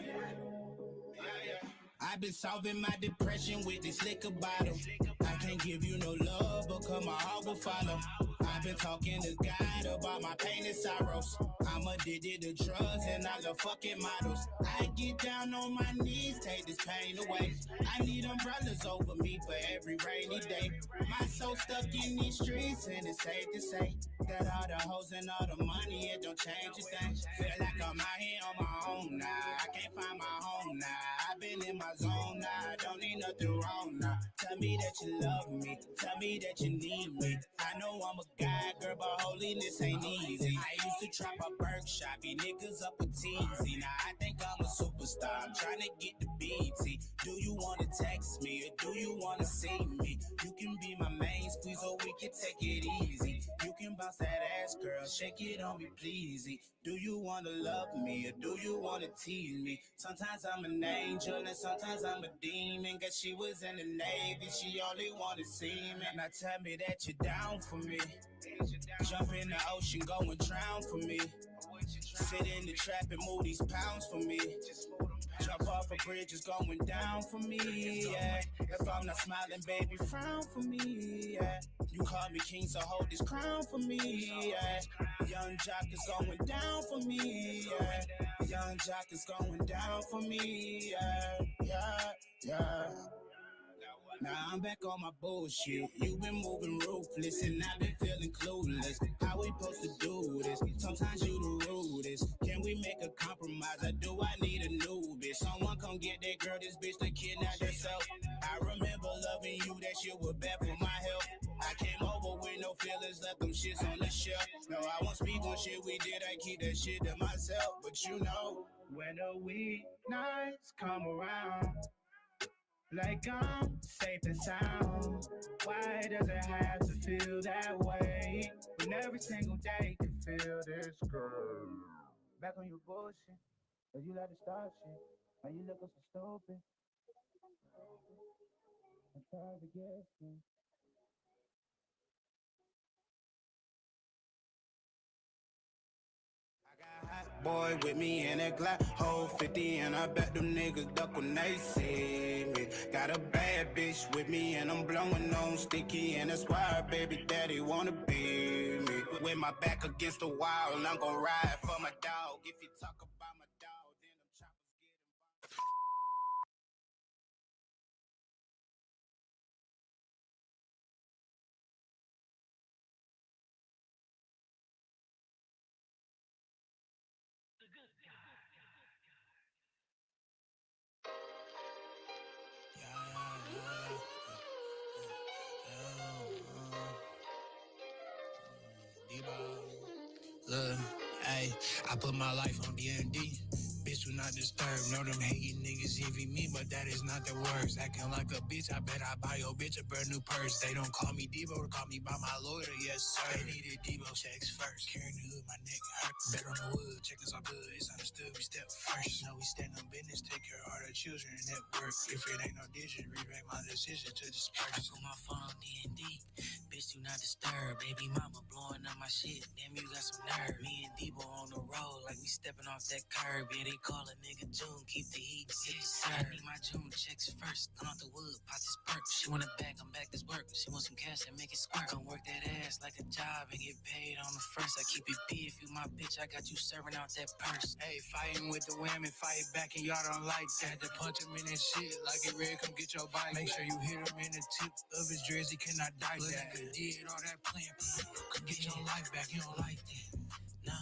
Yeah. I've been solving my depression with this liquor bottle. I can't give you no love, but come my heart will follow. I've been talking to God about my pain and sorrows. I'm addicted to drugs and I love fucking models. I get down on my knees, take this pain away. I need umbrellas over me for every rainy day. My soul stuck in these streets and it's safe to say that all the hoes and all the money, it don't change a thing. Feel like I'm out here on my own now. I can't find my home now. I've been in my zone now. I don't need nothing wrong now. Tell me that you love me. Tell me that you need me. I know I'm a guy, girl, but holiness ain't easy. I used to trap a Berkshire, be niggas up with teasy. Now I think I'm a superstar. I'm trying to get the BT. Do you want to text me or do you want to see me? You can be my main squeeze or we can take it easy. You can bounce that ass, girl. shake it on me, please. Do you wanna love me or do you wanna tease me? Sometimes I'm an angel and sometimes I'm a demon. Guess she was in the Navy, she only wanna see me. Now tell me that you're down for me. Jump in the ocean, go and drown for me. Sit in the trap and move these pounds for me. Jump off a bridge, it's going down for me, yeah. If I'm not smiling, baby, frown for me, yeah. You call me king, so hold this crown for me, yeah. Young Jock is going down for me, yeah. Young Jock is going down for me, yeah. Now I'm back on my bullshit. You been moving ruthless and I've been feeling clueless. How we supposed to do this? Sometimes you the rudest. Can we make a compromise or do I need a new bitch? Someone come get that girl, this bitch that kidnapped herself. I remember loving you, that shit was bad for my health. I came over with no feelings, left them shits on the shelf. No, I won't speak on shit we did, I keep that shit to myself. But you know, when the weeknights come around, like I'm safe and sound. Why does it have to feel that way? When every single day can feel this girl. Back on your bullshit, cause you let it start shit. Now you looking so stupid. I'm tired of guessing. Hot boy with me in a Glock, whole 50, and I bet them niggas duck when they see me. Got a bad bitch with me, and I'm blowing on sticky, and that's why baby daddy wanna be me. With my back against the wall, I'm gon' ride for my dog. If you talk about my dog, then them choppers get involved. Look, ayy, I put my life on D&D. Bitch, do not disturb. Know them hating niggas envy me, but that is not the words. Acting like a bitch, I bet I buy your bitch a brand new purse. They don't call me Debo, they call me by my lawyer, yes sir. They needed Debo checks first. Carrying the hood, my neck hurt. Bet on the wood, checkers all good. It's understood, we step first. Know we stand on business, take care of all the children and network. If it ain't no digit, rewrite my decision to disperse. I put my phone on D&D. Bitch, do not disturb. Baby mama blowing up my shit. Damn, you got some nerve. Me and Debo on the road like we stepping off that curb. Yeah, they call a nigga June. Keep the heat, sip the serve. I need my June checks first. Come off the wood, pop this perk. She want it back, I'm back this work. She want some cash and make it squirt. Come work that ass like a job and get paid on the first. I keep it B if you my bitch. I got you serving out that purse. Hey, fighting with the women, fight back and y'all don't like that. To punch him in his shit like it red, come get your bike. Make sure you hit him in the tip of his dress, he cannot die that. Did all that playing, come get your life back, he don't like that. Nah,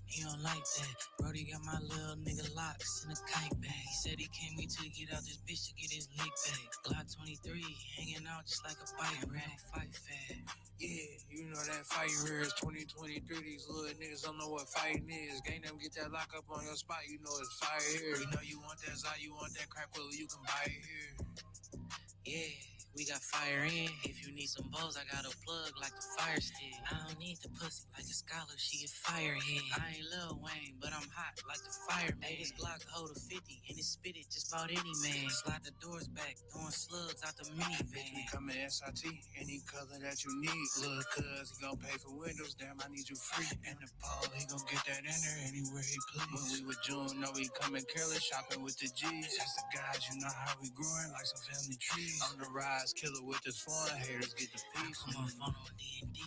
he don't like that. Brody got my little nigga locks in a kite bag. He said he came here to get out this bitch to get his lick back. Glock 23, hanging out just like a bike rack. Fight fat. Yeah, you know that fight here is 2023. These little niggas don't know what fighting is. Gang them get that lock up on your spot, you know it's fire here. You know you want that Zai, you want that crack, well you can buy it here. Yeah, we got fire in. If you need some balls, I got a plug like the fire stick. I don't need the pussy like a scholar, she get fire here. I ain't Lil Wayne, but I'm hot like the fireman. Hey, this Glock hold a 50 and it spit it just about any man. Slide the doors back, throwing slugs out the minivan. We come in SIT, any color that you need. Look, cuz he gon' pay for windows, damn, I need you free. And the pole, he gon' get that in there anywhere he please. When we with June, know we coming careless, shopping with the G's. That's the guys, you know how we growing like some family trees. On the rise, killer with this fun, haters get the peace. I put my phone on D&D,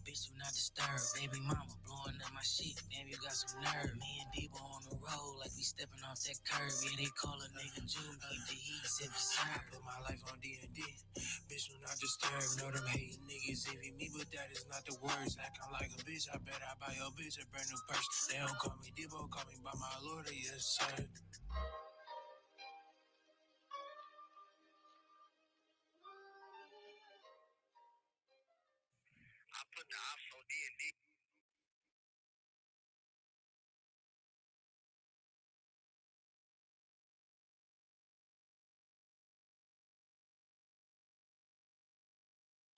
bitch do not disturb. Baby mama blowing up my shit, damn you got some nerve. Me and Debo on the road like we stepping off that curb. Yeah, they call a nigga June, keep the heat, sip the serve. I put my life on D&D, bitch do not disturb. Know them hating niggas envy me, but that is not the words. Acting like a bitch, I bet I buy your bitch a brand new purse. They don't call me Debo, call me by my lord, yes sir. I put the ops on D&D.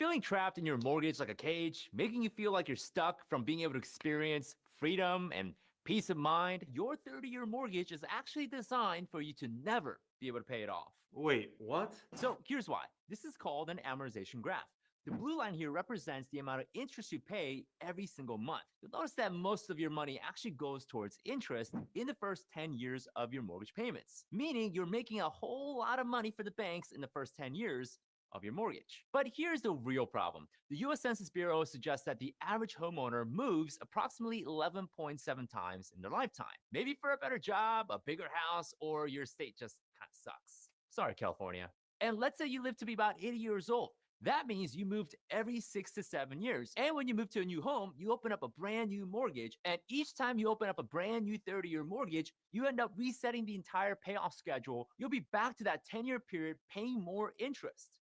Feeling trapped in your mortgage like a cage, making you feel like you're stuck from being able to experience freedom and peace of mind? Your 30-year mortgage is actually designed for you to never be able to pay it off. Wait, what? So here's why. This is called an amortization graph. The blue line here represents the amount of interest you pay every single month. You'll notice that most of your money actually goes towards interest in the first 10 years of your mortgage payments, meaning you're making a whole lot of money for the banks in the first 10 years of your mortgage. But here's the real problem. The US Census Bureau suggests that the average homeowner moves approximately 11.7 times in their lifetime. Maybe for a better job, a bigger house, or your state just kind of sucks. Sorry, California. And let's say you live to be about 80 years old. That means you moved every 6 to 7 years. And when you move to a new home, you open up a brand new mortgage. And each time you open up a brand new 30-year mortgage, you end up resetting the entire payoff schedule. You'll be back to that 10-year period paying more interest.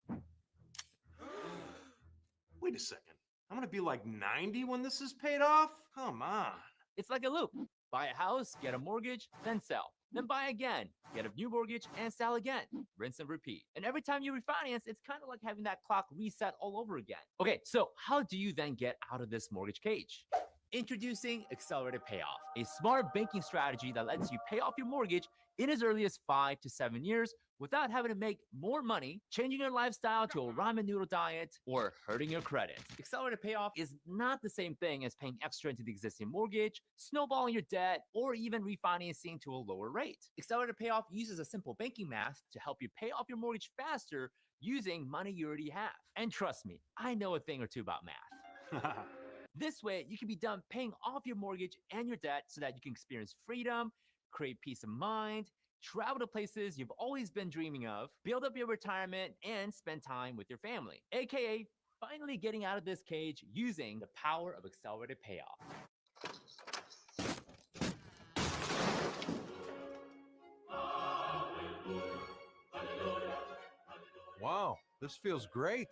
Wait a second. I'm going to be like 90 when this is paid off? Come on. It's like a loop. Buy a house, get a mortgage, then sell. Then buy again, get a new mortgage, and sell again. Rinse and repeat. And every time you refinance, it's kind of like having that clock reset all over again. Okay, so how do you then get out of this mortgage cage? Introducing Accelerated Payoff, a smart banking strategy that lets you pay off your mortgage in as early as 5 to 7 years without having to make more money, changing your lifestyle to a ramen noodle diet, or hurting your credit. Accelerated Payoff is not the same thing as paying extra into the existing mortgage, snowballing your debt, or even refinancing to a lower rate. Accelerated Payoff uses a simple banking math to help you pay off your mortgage faster using money you already have. And trust me, I know a thing or two about math. This way, you can be done paying off your mortgage and your debt so that you can experience freedom, create peace of mind, travel to places you've always been dreaming of, build up your retirement, and spend time with your family, aka finally getting out of this cage using the power of Accelerated Payoff. Wow, this feels great.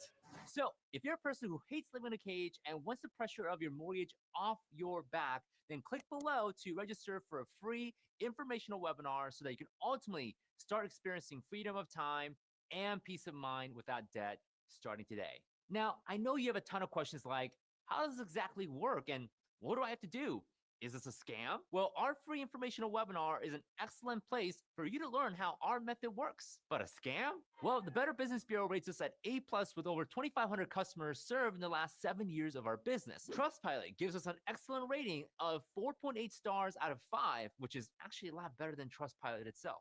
So, if you're a person who hates living in a cage and wants the pressure of your mortgage off your back, then click below to register for a free informational webinar so that you can ultimately start experiencing freedom of time and peace of mind without debt starting today. Now, I know you have a ton of questions like, how does this exactly work? And what do I have to do? Is this a scam? Well, our free informational webinar is an excellent place for you to learn how our method works. But a scam? Well, the Better Business Bureau rates us at A+ with over 2,500 customers served in the last 7 years of our business. Trustpilot gives us an excellent rating of 4.8 stars out of 5, which is actually a lot better than Trustpilot itself.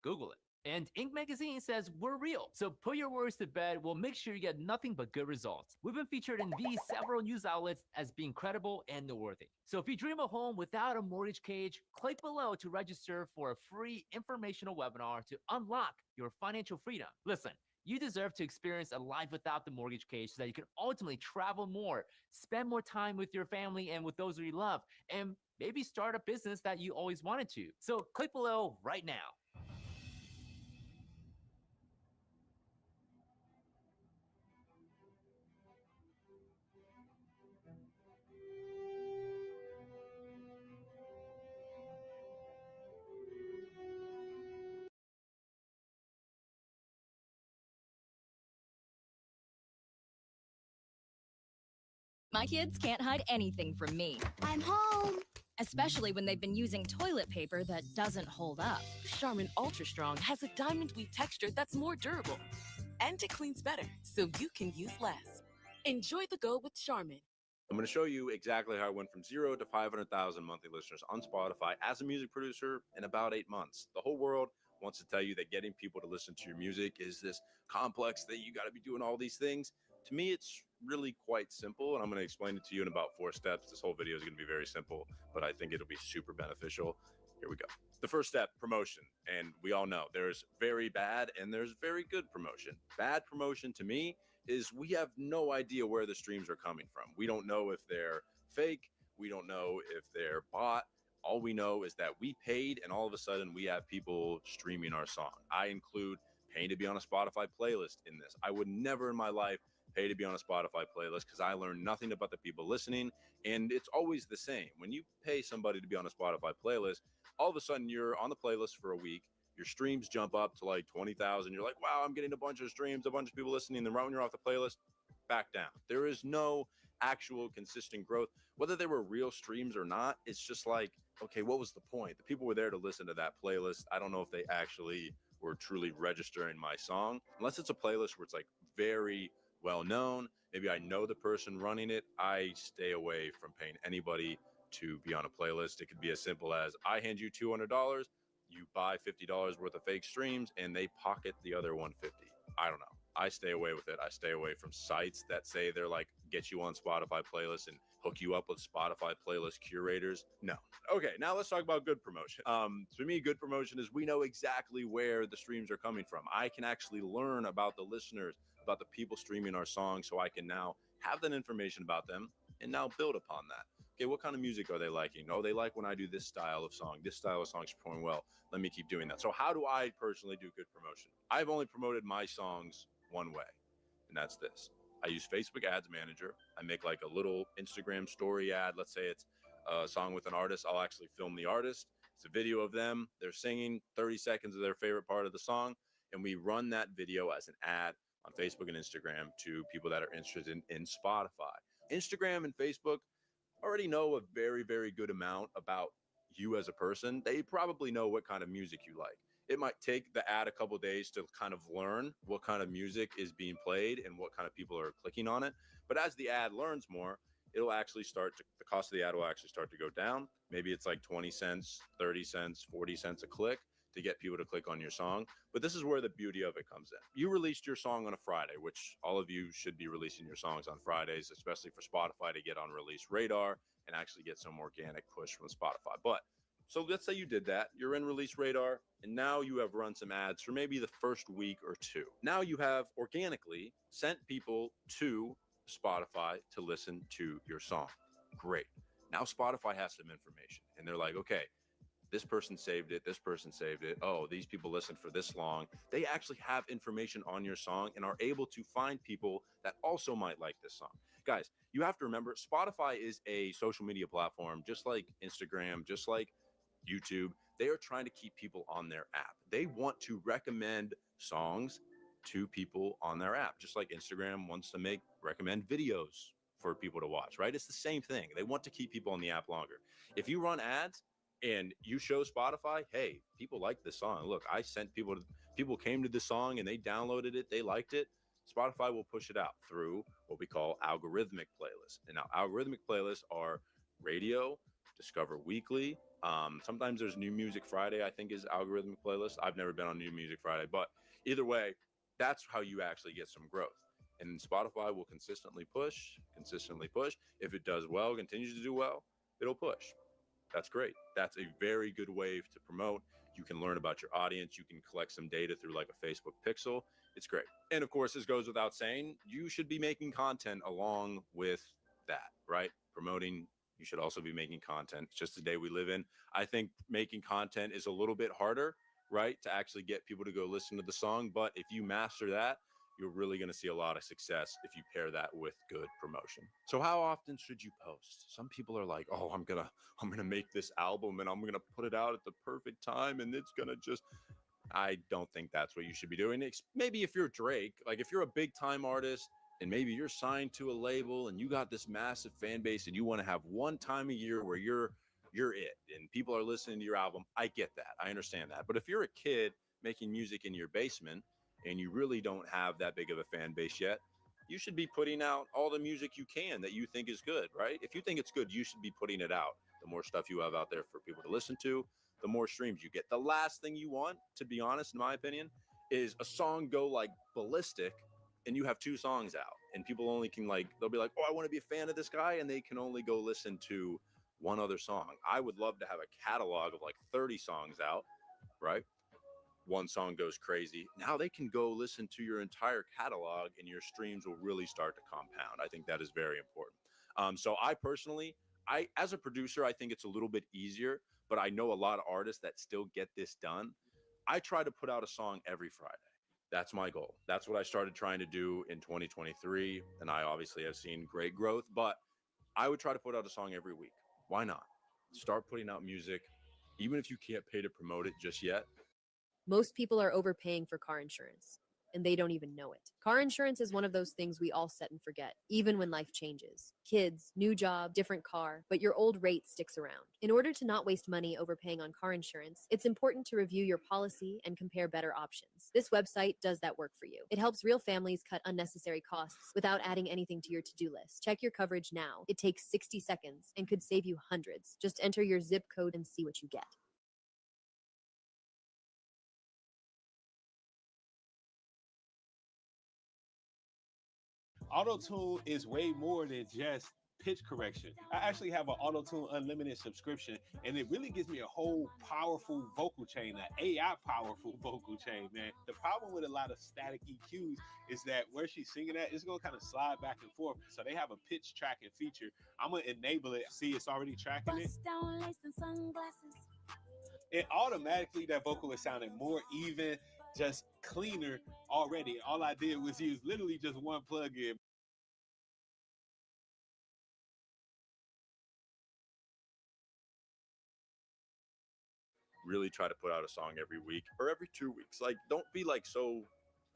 Google it. And Inc. Magazine says we're real. So put your worries to bed. We'll make sure you get nothing but good results. We've been featured in these several news outlets as being credible and noteworthy. So if you dream of home without a mortgage cage, click below to register for a free informational webinar to unlock your financial freedom. Listen, you deserve to experience a life without the mortgage cage so that you can ultimately travel more, spend more time with your family and with those who you love, and maybe start a business that you always wanted to. So click below right now. My kids can't hide anything from me. I'm home. Especially when they've been using toilet paper that doesn't hold up. Charmin Ultra Strong has a diamond weave texture that's more durable. And it cleans better, so you can use less. Enjoy the go with Charmin. I'm going to show you exactly how I went from 0 to 500,000 monthly listeners on Spotify as a music producer in about 8 months. The whole world wants to tell you that getting people to listen to your music is this complex thing. You got to be doing all these things. To me, it's really quite simple, and I'm going to explain it to you in about 4 steps. This whole video is going to be very simple, but I think it'll be super beneficial. Here we go. The first step, promotion. And we all know there's very bad and there's very good promotion. Bad promotion to me is we have no idea where the streams are coming from. We don't know if they're fake. We don't know if they're bought. All we know is that we paid and all of a sudden we have people streaming our song. I include paying to be on a Spotify playlist in this. I would never in my life pay to be on a Spotify playlist because I learn nothing about the people listening. And it's always the same. When you pay somebody to be on a Spotify playlist, all of a sudden you're on the playlist for a week. Your streams jump up to like 20,000. You're like, wow, I'm getting a bunch of streams, a bunch of people listening. Then right when you're off the playlist, back down. There is no actual consistent growth. Whether they were real streams or not, it's just like, okay, what was the point? The people were there to listen to that playlist. I don't know if they actually were truly registering my song. Unless it's a playlist where it's like very well known, maybe I know the person running it, I stay away from paying anybody to be on a playlist. It could be as simple as I hand you $200, you buy $50 worth of fake streams, and they pocket the other 150. I don't know. I stay away with it. I stay away from sites that say they're like get you on Spotify playlists and hook you up with Spotify playlist curators. No. Okay, now let's talk about good promotion. For me, good promotion is we know exactly where the streams are coming from. I can actually learn about the listeners, about the people streaming our songs, so I can now have that information about them and now build upon that. Okay, what kind of music are they liking? Oh, they like when I do this style of song. This style of song is performing well. Let me keep doing that. So how do I personally do good promotion? I've only promoted my songs one way, and that's this. I use Facebook Ads Manager. I make like a little Instagram story ad. Let's say it's a song with an artist. I'll actually film the artist. It's a video of them. They're singing 30 seconds of their favorite part of the song, and we run that video as an ad on Facebook and Instagram to people that are interested in Spotify. Instagram and Facebook already know a very, very good amount about you as a person. They probably know what kind of music you like. It might take the ad a couple days to kind of learn what kind of music is being played and what kind of people are clicking on it. But as the ad learns more, it'll actually the cost of the ad will actually start to go down. Maybe it's like 20 cents, 30 cents, 40 cents a click to get people to click on your song. But this is where the beauty of it comes in. You released your song on a Friday, which all of you should be releasing your songs on Fridays, especially for Spotify to get on release radar and actually get some organic push from Spotify. But so let's say you did that, you're in release radar, and now you have run some ads for maybe the first week or two. Now you have organically sent people to Spotify to listen to your song. Great. Now Spotify has some information, and they're like, okay, this person saved it, this person saved it. Oh, these people listened for this long. They actually have information on your song and are able to find people that also might like this song. Guys, you have to remember Spotify is a social media platform, just like Instagram, just like YouTube. They are trying to keep people on their app. They want to recommend songs to people on their app, just like Instagram wants to recommend videos for people to watch, right? It's the same thing. They want to keep people on the app longer. If you run ads and you show Spotify, hey, people like this song. Look, I sent people came to the song and they downloaded it, they liked it. Spotify will push it out through what we call algorithmic playlists. And now algorithmic playlists are radio, Discover Weekly. Sometimes there's New Music Friday, I think is algorithmic playlist. I've never been on New Music Friday, but either way, that's how you actually get some growth. And Spotify will consistently push. If it does well, continues to do well, it'll push. That's great. That's a very good way to promote. You can learn about your audience. You can collect some data through like a Facebook pixel. It's great. And of course, this goes without saying, you should be making content along with that, right? Promoting, you should also be making content. It's just the day we live in. I think making content is a little bit harder, right? To actually get people to go listen to the song. But if you master that, you're really going to see a lot of success if you pair that with good promotion. So how often should you post? Some people are like, oh, I'm going to make this album and I'm going to put it out at the perfect time. And it's going to just, I don't think that's what you should be doing. Maybe if you're Drake, like if you're a big time artist and maybe you're signed to a label and you got this massive fan base and you want to have one time a year where you're it and people are listening to your album, I get that. I understand that. But if you're a kid making music in your basement and you really don't have that big of a fan base yet, you should be putting out all the music you can that you think is good, right? If you think it's good, you should be putting it out. The more stuff you have out there for people to listen to, the more streams you get. The last thing you want, to be honest, in my opinion, is a song go like ballistic and you have 2 songs out and people only can they'll be like, oh, I want to be a fan of this guy. And they can only go listen to one other song. I would love to have a catalog of like 30 songs out, right? One song goes crazy. Now they can go listen to your entire catalog and your streams will really start to compound. I think that is very important. So I personally, as a producer, I think it's a little bit easier, but I know a lot of artists that still get this done. I try to put out a song every Friday. That's my goal. That's what I started trying to do in 2023. And I obviously have seen great growth, but I would try to put out a song every week. Why not? Start putting out music, even if you can't pay to promote it just yet. Most people are overpaying for car insurance. and they don't even know it. Car insurance is one of those things we all set and forget, even when life changes. Kids, new job, different car, but your old rate sticks around. In order to not waste money overpaying on car insurance, it's important to review your policy and compare better options. This website does that work for you. It helps real families cut unnecessary costs without adding anything to your to-do list. Check your coverage now. It takes 60 seconds and could save you hundreds. Just enter your zip code and see what you get. Auto-tune is way more than just pitch correction. I actually have an Auto-Tune Unlimited subscription, and it really gives me a whole powerful vocal chain, an AI powerful vocal chain, man. The problem with a lot of static EQs is that where she's singing at, it's going to kind of slide back and forth. So they have a pitch tracking feature. I'm going to enable it. See, it's already tracking it. And automatically that vocal is sounding more even, just cleaner already. All I did was use literally just one plugin. Really try to put out a song every week or every 2 weeks. Like, don't be like so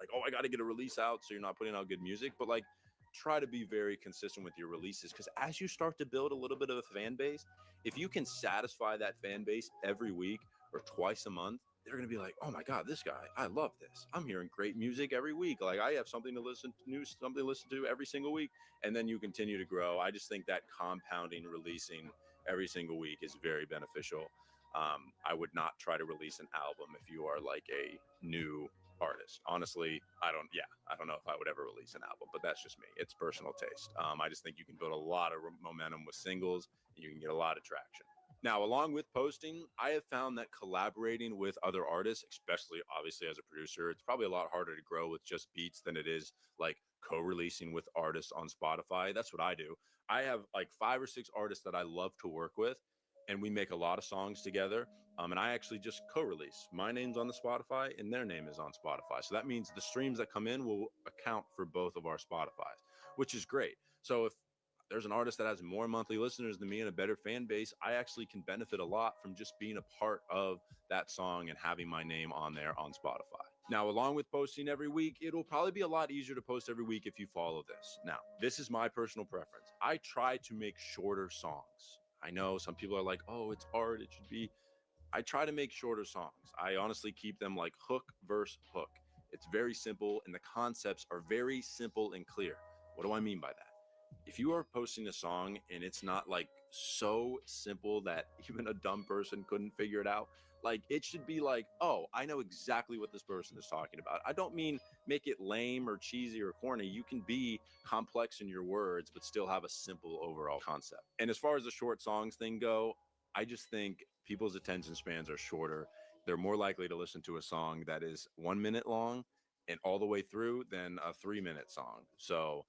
like, oh, I got to get a release out so you're not putting out good music, but like try to be very consistent with your releases, because as you start to build a little bit of a fan base, if you can satisfy that fan base every week or twice a month, they're going to be like, oh my God, this guy, I love this. I'm hearing great music every week. Like, I have something to listen to, new something to listen to every single week. And then you continue to grow. I just think that compounding, releasing every single week is very beneficial. I would not try to release an album if you are like a new artist. Honestly, I don't know if I would ever release an album, but that's just me. It's personal taste. I just think you can build a lot of momentum with singles, and you can get a lot of traction. Now, along with posting, I have found that collaborating with other artists, especially obviously as a producer, it's probably a lot harder to grow with just beats than it is like co-releasing with artists on Spotify. That's what I do. I have like 5 or 6 artists that I love to work with, and we make a lot of songs together. And I actually just co-release. My name's on the Spotify and their name is on Spotify. So that means the streams that come in will account for both of our Spotifys, which is great. So if there's an artist that has more monthly listeners than me and a better fan base, I actually can benefit a lot from just being a part of that song and having my name on there on Spotify. Now, along with posting every week, it'll probably be a lot easier to post every week if you follow this. Now, this is my personal preference. I try to make shorter songs. I know some people are like, oh, it's art, it should be. I try to make shorter songs. I honestly keep them like hook, verse, hook. It's very simple, and the concepts are very simple and clear. What do I mean by that? If you are posting a song and it's not like so simple that even a dumb person couldn't figure it out, like it should be like, oh, I know exactly what this person is talking about. I don't mean make it lame or cheesy or corny. You can be complex in your words, but still have a simple overall concept. And as far as the short songs thing go, I just think people's attention spans are shorter. They're more likely to listen to a song that is 1 minute long and all the way through than a 3-minute song. So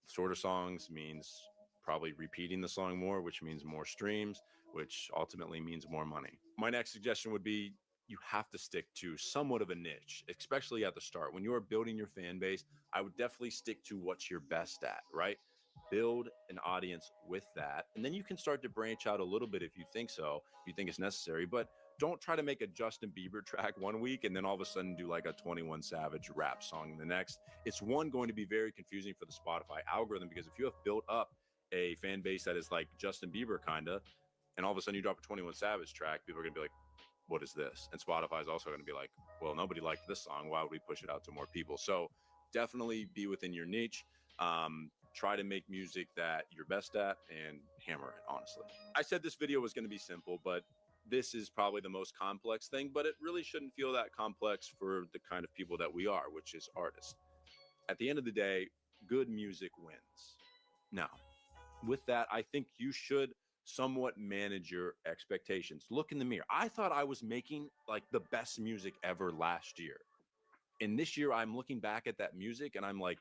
shorter songs means probably repeating the song more, which means more streams, which ultimately means more money. My next suggestion would be you have to stick to somewhat of a niche, especially at the start. When you are building your fan base, I would definitely stick to what you're best at, right? Build an audience with that. And then you can start to branch out a little bit if you think so, if you think it's necessary. But don't try to make a Justin Bieber track one week and then all of a sudden do like a 21 Savage rap song the next. It's going to be very confusing for the Spotify algorithm, because if you have built up a fan base that is like Justin Bieber kind of, and all of a sudden you drop a 21 Savage track, people are going to be like, what is this? And Spotify is also going to be like, well, nobody liked this song. Why would we push it out to more people? So definitely be within your niche. Try to make music that you're best at and hammer it, honestly. I said this video was going to be simple, but this is probably the most complex thing, but it really shouldn't feel that complex for the kind of people that we are, which is artists. At the end of the day, good music wins. Now, with that, I think you should somewhat manage your expectations. Look in the mirror. I thought I was making like the best music ever last year. And this year I'm looking back at that music and I'm like,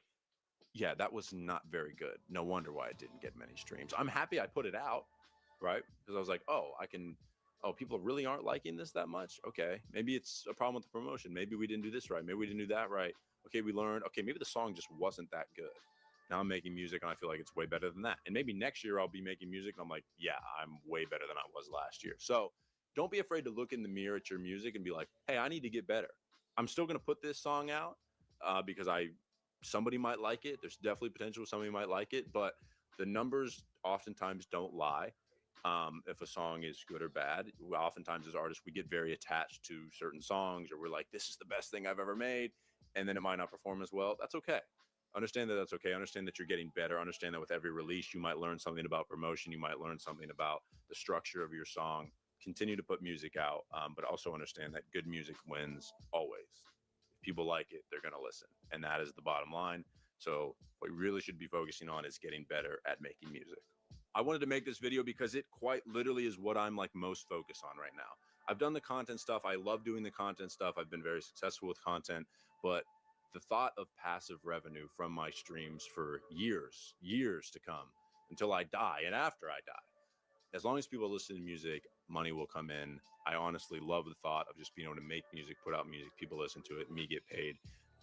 yeah, that was not very good. No wonder why it didn't get many streams. I'm happy I put it out, right? Because I was like, people really aren't liking this that much. Okay, maybe it's a problem with the promotion. Maybe we didn't do this right. Maybe we didn't do that right. Okay, we learned. Okay, maybe the song just wasn't that good. Now I'm making music and I feel like it's way better than that. And maybe next year I'll be making music and I'm like, yeah, I'm way better than I was last year. So don't be afraid to look in the mirror at your music and be like, hey, I need to get better. I'm still going to put this song out. because somebody might like it. There's definitely potential somebody might like it, but the numbers oftentimes don't lie. If a song is good or bad, oftentimes as artists, we get very attached to certain songs, or we're like, this is the best thing I've ever made. And then it might not perform as well. That's okay. Understand that that's okay. Understand that you're getting better. Understand that with every release, you might learn something about promotion. You might learn something about the structure of your song. Continue to put music out, but also understand that good music wins always. If people like it, they're going to listen. And that is the bottom line. So what we really should be focusing on is getting better at making music. I wanted to make this video because it quite literally is what I'm like most focused on right now. I've done the content stuff. I love doing the content stuff. I've been very successful with content, but the thought of passive revenue from my streams for years to come until I die and after I die. As long as people listen to music, money will come in. I honestly love the thought of just being able to make music, put out music, people listen to it, me get paid,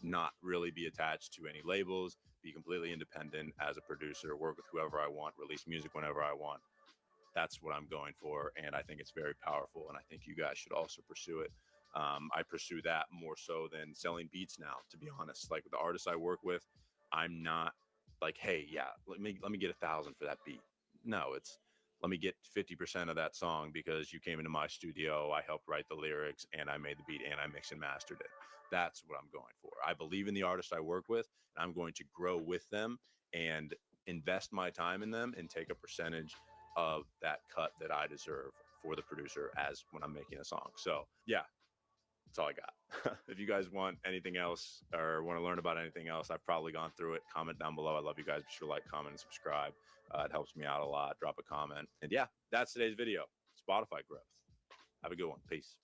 not really be attached to any labels, be completely independent as a producer, work with whoever I want, release music whenever I want. That's what I'm going for, and I think it's very powerful, and I think you guys should also pursue it. I pursue that more so than selling beats now, to be honest. Like with the artists I work with, I'm not like, hey, yeah, let me get 1,000 for that beat. No, it's let me get 50% of that song because you came into my studio, I helped write the lyrics, and I made the beat, and I mixed and mastered it. That's what I'm going for. I believe in the artists I work with, and I'm going to grow with them and invest my time in them and take a percentage of that cut that I deserve for the producer as when I'm making a song. So yeah, that's all I got. If you guys want anything else or want to learn about anything else, I've probably gone through it. Comment down below. I love you guys. Be sure to like, comment, and subscribe. It helps me out a lot. Drop a comment. And yeah, that's today's video. Spotify growth. Have a good one. Peace.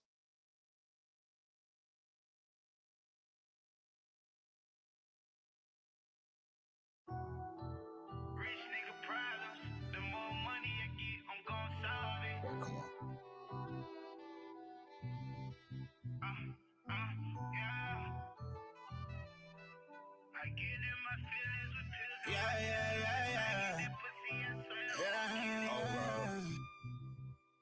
Rich nigga problems. The more money I get, I'm gon' solve it. Come on. Yeah. I get in my feelings with pills. Yeah.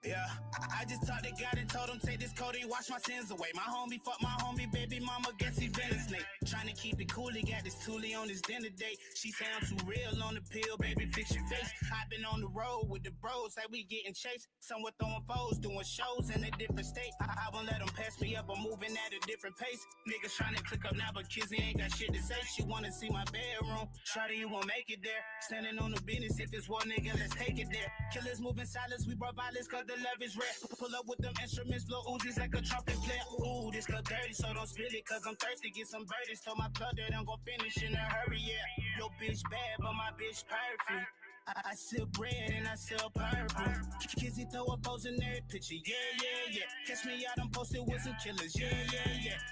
Yeah, I just talked to God and told him take this coat and wash my sins away. My homie fuck my homie, baby mama, guess he been a snake. Trying to keep it cool, he got this toolie on his dinner date. She say I'm too real on the pill, baby, fix your face. I been on the road with the bros, like we getting chased. Somewhere throwing foes, doing shows in a different state. I won't let them pass me up, I'm moving at a different pace. Niggas trying to click up now, but Kizzy ain't got shit to say. She wanna see my bedroom, shawty, you won't make it there. Standing on the business, if it's war, nigga, let's take it there. Killers moving silence, we brought violence, cause the love is rare. Pull up with them instruments, blow Uzis like a trumpet player. Ooh, this cup dirty, so don't spill it, cause I'm thirsty. Get some birdies, told my plug that I'm gon' finish in a hurry, yeah. Your bitch bad, but my bitch perfect. I sell bread and I sell purple. Kizzy throw up pose in every picture, yeah. Catch me out, I'm posted with some killers, yeah.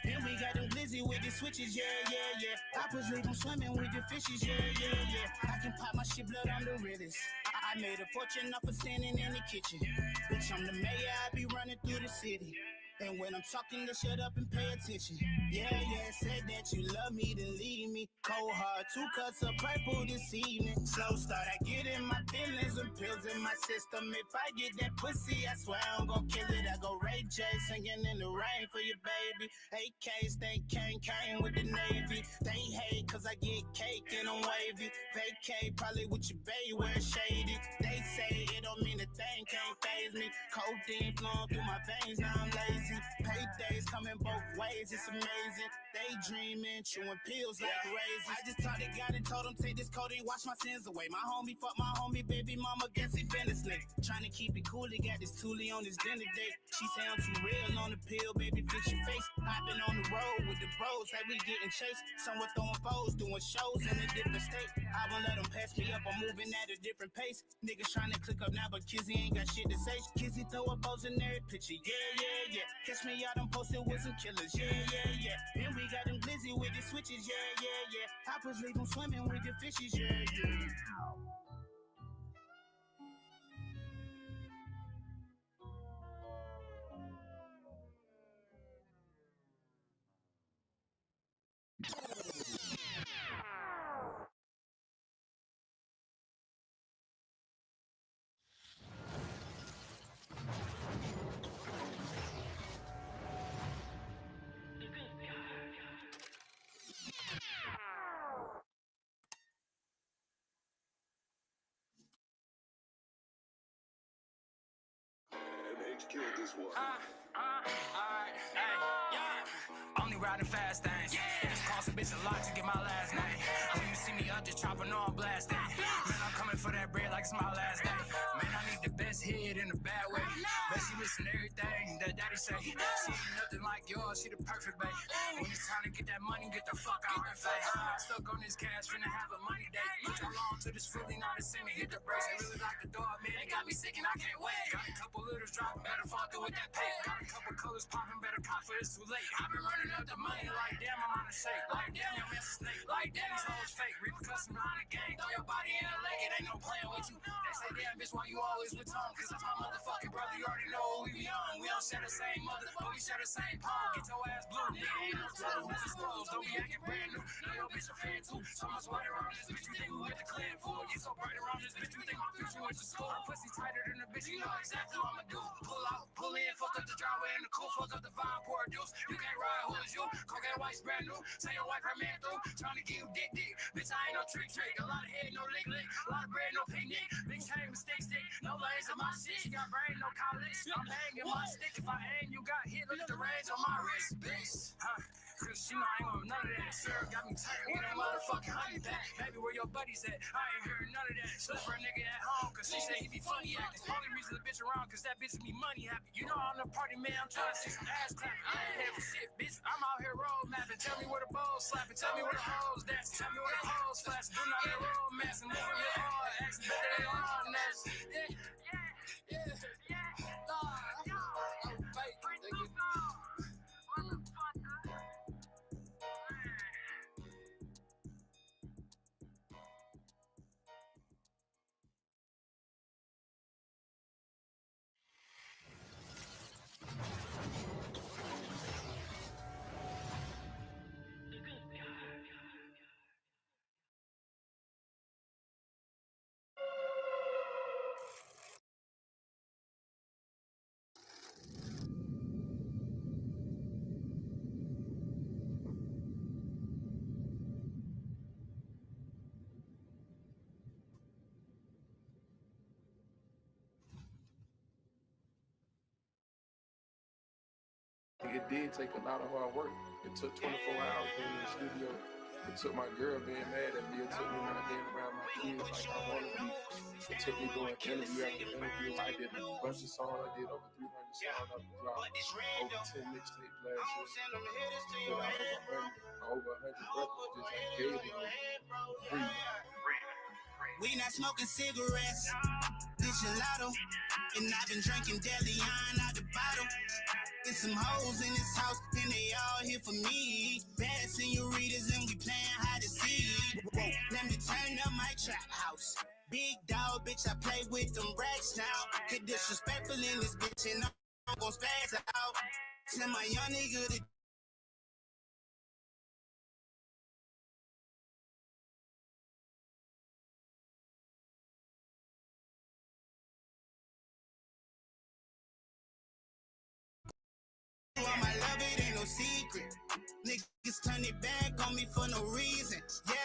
Then we got them glizzy with the switches, yeah. Poppers leave them swimming with the fishes, yeah. I can pop my shit, blood on the realest. I made a fortune off of standing in the kitchen. Bitch, I'm the mayor, I be running through the city. And when I'm talking, to shut up and pay attention. Yeah, said that you love me, then leave me. Cold hard, 2 cups of purple this evening. Slow start, I get in my feelings and pills in my system. If I get that pussy, I swear I'm gon' kill it. I go Ray J, singing in the rain for your baby. AKs, they came with the Navy. They hate cause I get cake and I'm wavy. Vacate, probably with your baby, where it's shady. They say it don't mean a thing, can't phase me. Codeine flowing through my veins, now I'm lazy. Paydays coming both ways, it's amazing. Daydreaming, chewing pills like crazy. I just talked to God and told him take this coat and wash my sins away. My homie fuck my homie, baby mama, guess he been a snake. Trying to keep it cool, he got this toolie on his dinner date. She say I'm too real on the pill, baby, fix your face. I've been on the road with the bros, like we getting chased. Somewhere throwing foes, doing shows in a different state. I won't let them pass me up, I'm moving at a different pace. Niggas trying to click up now, but Kizzy ain't got shit to say. Kizzy throw up pose in every picture, yeah. Catch me out, I'm posted with some killers, yeah. Then we got them glizzy with the switches, yeah. Poppers leave them swimming with the fishes, yeah. Alright, hey, yeah. Only riding fast things. It just cost a bitch a lot to get my last name. When you see me up, just chopping on blasting. Man, I'm coming for that bread like it's my last day. Man, I need the best hit in a bad way. Bet she listen to everything that daddy say. She ain't nothing like yours, she the perfect babe. When it's time to get that money, get the fuck out her face. Stuck on this cash, finna have a money day. Too long to this fully, not a cent, hit the brakes. I really like the dog, man, it got me sick and I can't wait. Got a couple litters dropping, better fall through with that paper. Got a couple colors popping, better cop for it's too late. I've been running up the money like damn, I'm on a shake. Like damn, your man's a snake. Like damn, these hoes fake. Repercussions behind the game, throw your body in a lake, it ain't no playing with you. They say damn, bitch, why you always with Tom? Cause that's my motherfucking brother, you already know what we be on. We don't share the same mother, but we share the same palm. Get your ass blue, nigga, ain't no trouble, this is closed. Don't be acting brand new, know your bitch a fan too. So much white around this bitch, you think we went to clan fool. Get so bright around this bitch, you think my future went to school. Her pussy tighter than a bitch, you know exactly what I'ma do. Pull out, pull in, fuck up the driveway in the cool, fuck up the vibe, pour a deuce. You can't ride, who is you? Cocaine white's brand new, say your wife her man through. Trying to give you dick. Bitch, I ain't no trick. A lot of head, no lick. A lot of bread, no picnic. Big chain with stick. No lanes on my shit. She got brain, no college. I'm banging my stick. If I aim, you got hit. Look at the range on my wrist, bitch. Cause she know I ain't want none of that. Syrup got me tight with that motherfucking honey pack. Baby, where your buddies at? I ain't heard none of that. She left her nigga at home, cause she said he be funny acting. Only reason the bitch around, cause that bitch be money happy. You know I'm the party man, I'm trying to see some ass clapping. I ain't here for shit, bitch. I'm out here road mapping. Tell me where the balls slapping. Tell me where the hoes dancing. Tell me where the hoes flashing. Do not let road mass and moving real hard. Asking that they on that. I'm fake, nigga. It did take a lot of hard work. It took 24 hours being in the studio. It took my girl being mad at me. It took me not being around my kids like I want to be. It took me doing interview after interview. I did a bunch of songs. I did over 300 songs. I dropped over 10 mixtapes last year. Over 100 records just I gave them free. We not smoking cigarettes, this gelato, and I've been drinking Deleon out the bottle. There's some hoes in this house, and they all here for me. Bad senoritas, and we playing hide and seek. Whoa, let me turn up my trap house. Big dog, bitch, I play with them racks now. Get disrespectful in this bitch, and I'm gon' spaz out. Tell my young nigga to I love it, ain't no secret. Niggas turn it back on me for no reason. Yeah.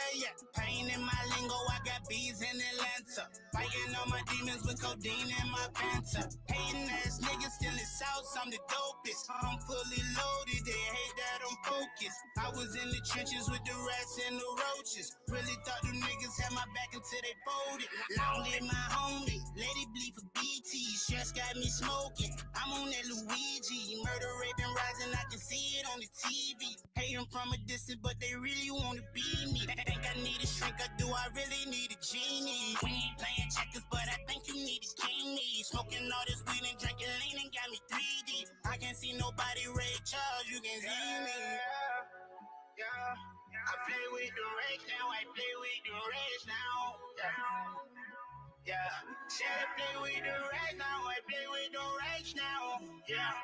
Pain in my lingo, I got bees in Atlanta. Fighting all my demons with codeine in my pants. Hating ass niggas still in South, I'm the dopest. I'm fully loaded, they hate that I'm focused. I was in the trenches with the rats and the roaches. Really thought them niggas had my back until they folded. Long live my homie, let it bleed for BT. Stress got me smoking, I'm on that Luigi. Murder, rape, and rising, I can see it on the TV. Hate them from a distance, but they really wanna be me. Think I need a shrink, or do I really need a genie? We ain't playing checkers, but I think you need a king me. Smoking all this weed and drinking lean and got me 3D. I can't see nobody Ray Charles, you can see me. Yeah. I play with the rage now, I play with the rage now. Yeah. Shit, I play with the rage now, I play with the rage now. Yeah.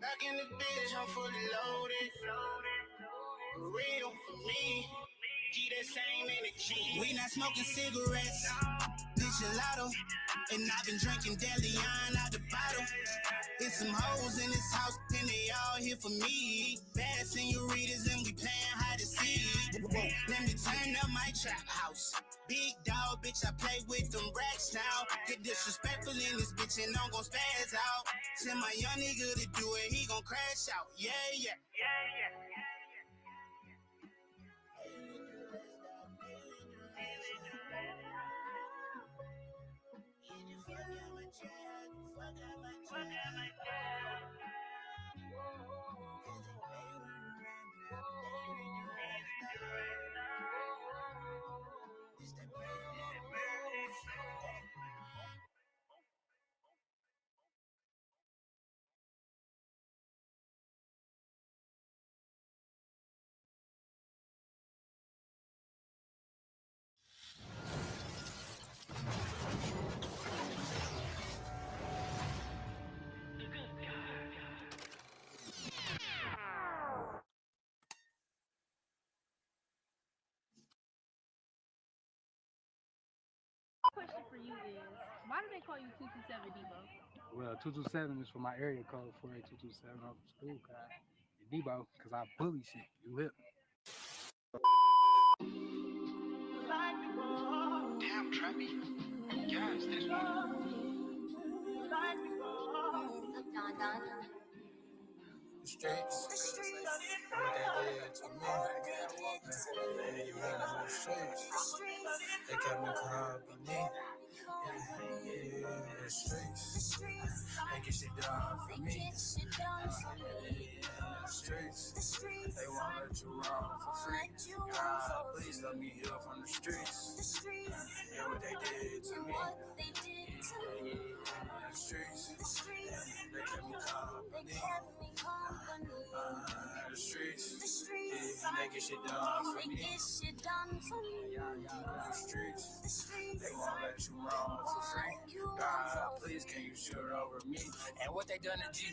Back in the bitch, I'm fully loaded. Real for me. Keep that same energy. We not smoking cigarettes. This gelato. And I've been drinking Deleon out the bottle. There's some hoes in this house, and they all here for me. Bad senoritas, and we playing hide and seek. Whoa, let me turn up my trap house. Big dog, bitch, I play with them racks now. Get disrespectful in this bitch, and I'm gon' spaz out. Tell my young nigga to do it, he gon' crash out. Yeah, yeah. Question for you is, why do they call you 227 Debo? Well, 227 is for my area code, 48227 off the school card. Debo, because I bully shit. You hip. Damn, Trappy. Guys, this The streets, what they did to me. Yeah, you ran on the streets. They kept me caught beneath. Yeah, the streets. They get shit done for me. The streets. They won't let you run for free. God, please let me heal from the streets. Yeah, what they did to me. The streets. They kept me caught beneath. The streets. Yeah, they get shit done for me. The streets. They won't let you run for free. God, please can you shoot over me? And what they done to G,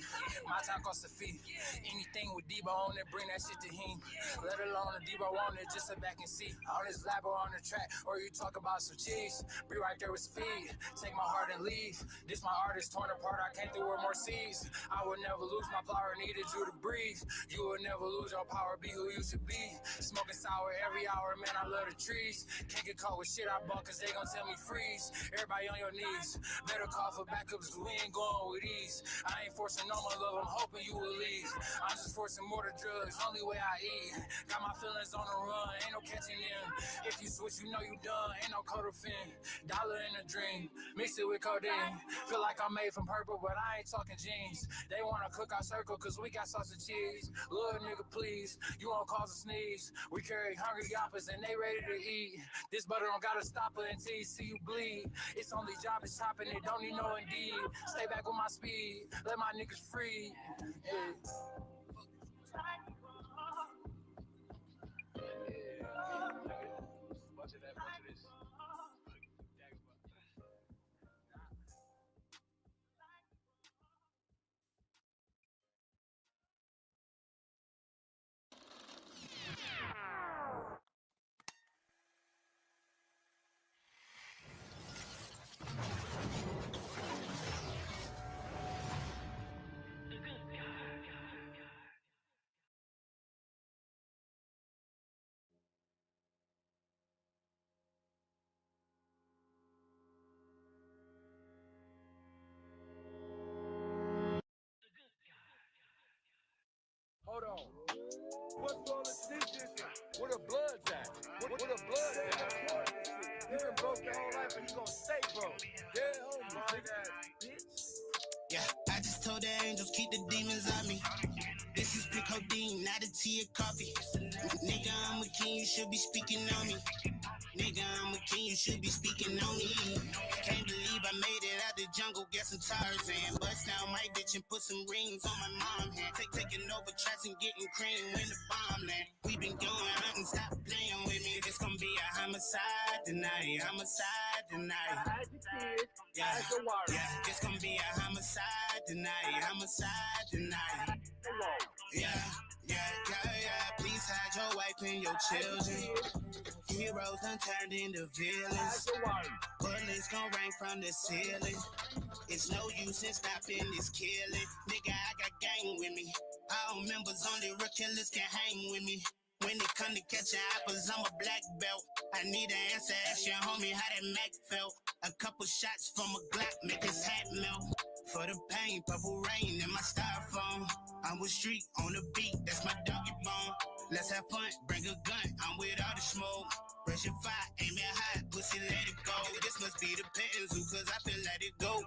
my time costs a fee. Anything with Debo on it, bring that shit to him. Let alone the Debo on it, just sit back and see. All this labo on the track, or you talk about some cheese. Be right there with speed, take my heart and leave. This my artist torn apart, I came through with more seas. I would never lose my power, needed you to breathe. You would never lose your power, be who you should be. Smoking sour every hour, man, I love the trees. Can't get caught with shit I bought, cause they gon' tell me freeze. Everybody on your knees, better call for backups, we ain't going with ease. I ain't forcing no more love, I'm hoping you will leave. I'm just forcing more to drugs, only way I eat. Got my feelings on the run, ain't no catching them. If you switch, you know you done, ain't no Codafin. Dollar in a dream, mix it with codeine. Feel like I'm made from purple, but I ain't talking jeans. They wanna cook our circle, cause we got sausage cheese. Little nigga, please, you won't cause a sneeze. We carry hungry yappers and they ready to eat. This butter don't gotta stop it until you see you bleed. It's only job is chopping, it don't need no indeed. Stay back with my speed, let my niggas free. Yeah. Hold on. What's all this shit? Where the blood's at? Where the blood at? You been broke your whole life and you gon' stay broke. Yeah, homie. Yeah, I just told the angels keep the demons on me. This is pure codeine, not a tea or coffee. Nigga, I'm a king, you should be speaking on me. Nigga, I'm a king, you should be speaking on me. Can't believe I made it out the jungle, get some Tarzan. Bust down my bitch and put some rings on my mom hand. Taking over tracks and getting cream when the bomb land. We been going hunting, stop playing with me. It's gonna be a homicide tonight, homicide tonight. Yeah, it's gonna be a homicide tonight, homicide tonight. Yeah. Yeah. Please hide your wife and your children. Heroes done turned into villains. Bullets gon' rain from the ceiling. It's no use in stopping this killing. Nigga, I got gang with me. All members only real killers can hang with me. When it come to catching apples, I'm a black belt. I need an answer, ask your homie how that Mac felt. A couple shots from a Glock make his hat melt. For the pain, purple rain in my styrofoam. I'm with street on the beat, that's my doggy bone. Let's have fun, bring a gun, I'm with all the smoke. Brush your fire, aim it high, pussy let it go. This must be the petting zoo, cause I feel let it go.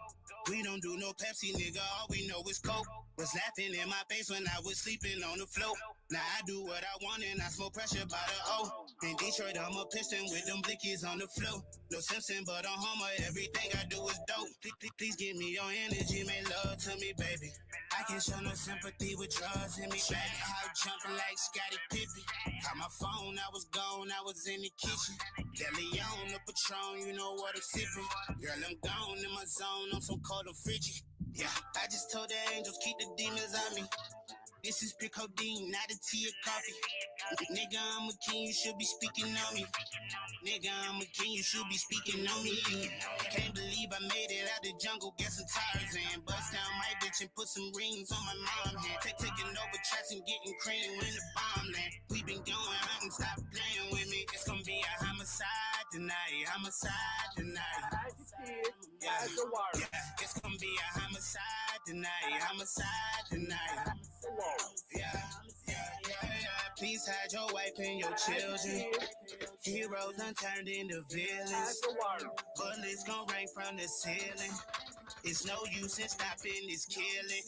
We don't do no Pepsi, nigga, all we know is Coke. Was laughing in my face when I was sleeping on the floor. Now I do what I want and I smoke pressure by the O. In Detroit, I'm a piston with them blickies on the floor. No Simpson, but I'm Homer, everything I do is dope. Please give me your energy, make love to me, baby. I can show no sympathy with drugs in me, baby. I'm jumping like Scottie Pippen. Caught my phone, I was gone, I was in the kitchen. Deleon, the Patron, you know what I'm sipping. Girl, I'm gone in my zone, I'm so cold and frigid. Yeah, I just told the angels, keep the demons on me. This is pure codeine, not a tea or coffee. Nigga, I'm a king, you should be speaking on me. Nigga, I'm a king, you should be speaking on me. Can't believe I made it out the jungle, get some Tarzan. Bust down my bitch and put some rings on my mom hand. Taking over tracks and getting cream in the bomb land. We been going hunting, stop playing with me. It's gonna be a homicide tonight, homicide tonight. Yeah, it's gonna be a homicide tonight, homicide tonight. Yeah. Please hide your wife and your children. Heroes done turned into villains. Bullets gon' rain from the ceiling. It's no use in stopping this killing.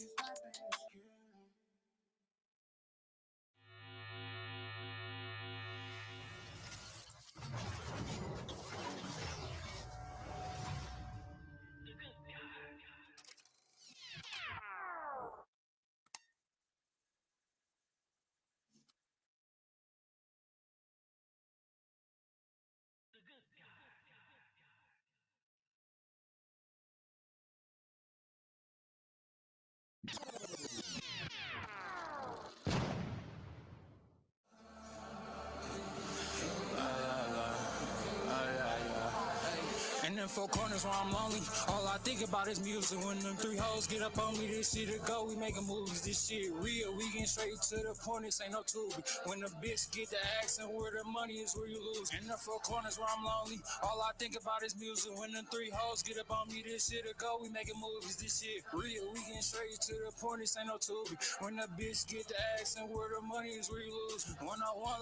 In them four corners where I'm lonely, all I think about is music. When them three hoes get up on me, this shit to go, we making movies. This shit real, we getting straight to the point, this ain't no Tubi. When the bitch get the accent, where the money is where you lose. In the four corners where I'm lonely, all I think about is music. When them three hoes get up on me, this shit to go, we making movies. This shit real, we getting straight to the point, this ain't no Tubi. When the bitch get the accent, where the money is where you lose. 101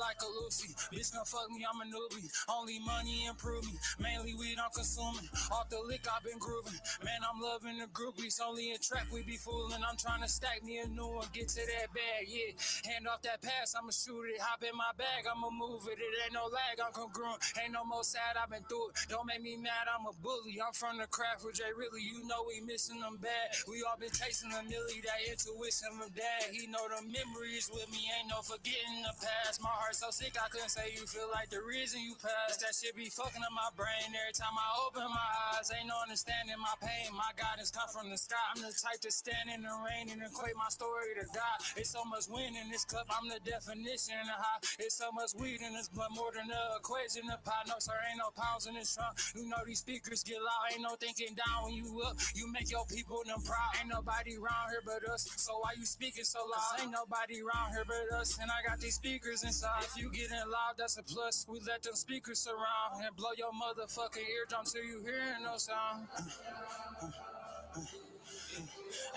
like a Lucy, bitch gon' fuck me, I'm a newbie. Only money improve me, mainly weed I'm consuming. Off the lick, I've been grooving. Man, I'm loving the groupies. Only in trap, we be fooling. I'm trying to stack me a new one. Get to that bag, yeah. Hand off that pass, I'ma shoot it. Hop in my bag, I'ma move it. It ain't no lag, I'm congruent. Ain't no more sad, I've been through it. Don't make me mad, I'm a bully. I'm from the craft with Jay Really. You know we missing them bad. We all been chasing a milli, that intuition from dad. He know the memories with me, ain't no forgetting the past. My heart so sick, I couldn't say you feel like the reason you passed. That shit be fucking up my brain every time I open my eyes. Ain't no understanding my pain. My guidance come from the sky. I'm the type to stand in the rain and equate my story to God. It's so much wind in this cup. I'm the definition of high. It's so much weed in this blood, more than the equation of pot. No, sir, ain't no pounds in this trunk. You know these speakers get loud. Ain't no thinking down when you up. You make your people them proud. Ain't nobody around here but us. So why you speaking so loud? Ain't nobody around here but us. And I got these speakers inside. If you getting loud, that's a plus. We let them speakers surround and blow your motherfucking eardrum till you hearing no sound.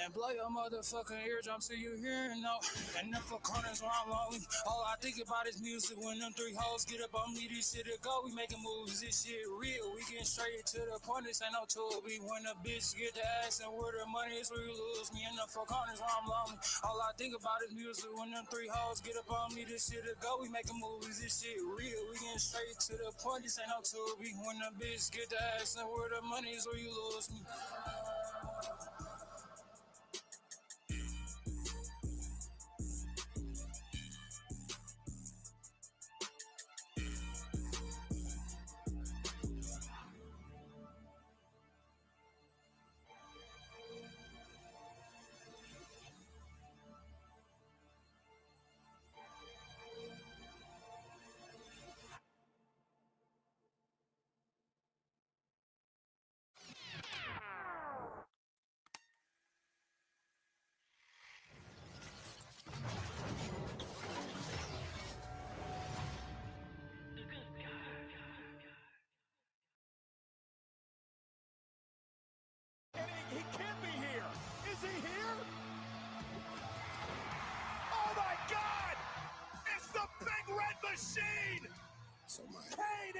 And blow your motherfucking eardrum till you hearing no. And the four corners where I'm lonely, all I think about is music. When them three hoes get up on me, this shit to go, we making moves. This shit real, we getting straight to the point. This ain't no Tubi. When the bitch get the ass and where the money is, where you lose me. In the four corners where I'm lonely, all I think about is music. When them three hoes get up on me, this shit to go, we making movies. This shit real, we getting straight to the point. This ain't no Tubi. When the bitch get the ass and where the money is, where you lose me.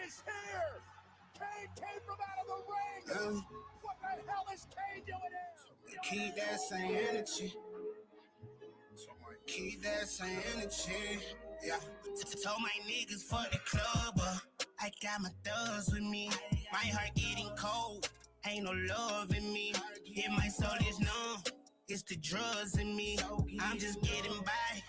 is here. Kane came from out of the ring. What the hell is Kane doing here? Keep that same energy. Keep that same energy. Yeah. Told my niggas fuck the club up. I got my thugs with me. My heart getting cold. Ain't no love in me. If my soul is numb, it's the drugs in me. I'm just getting by.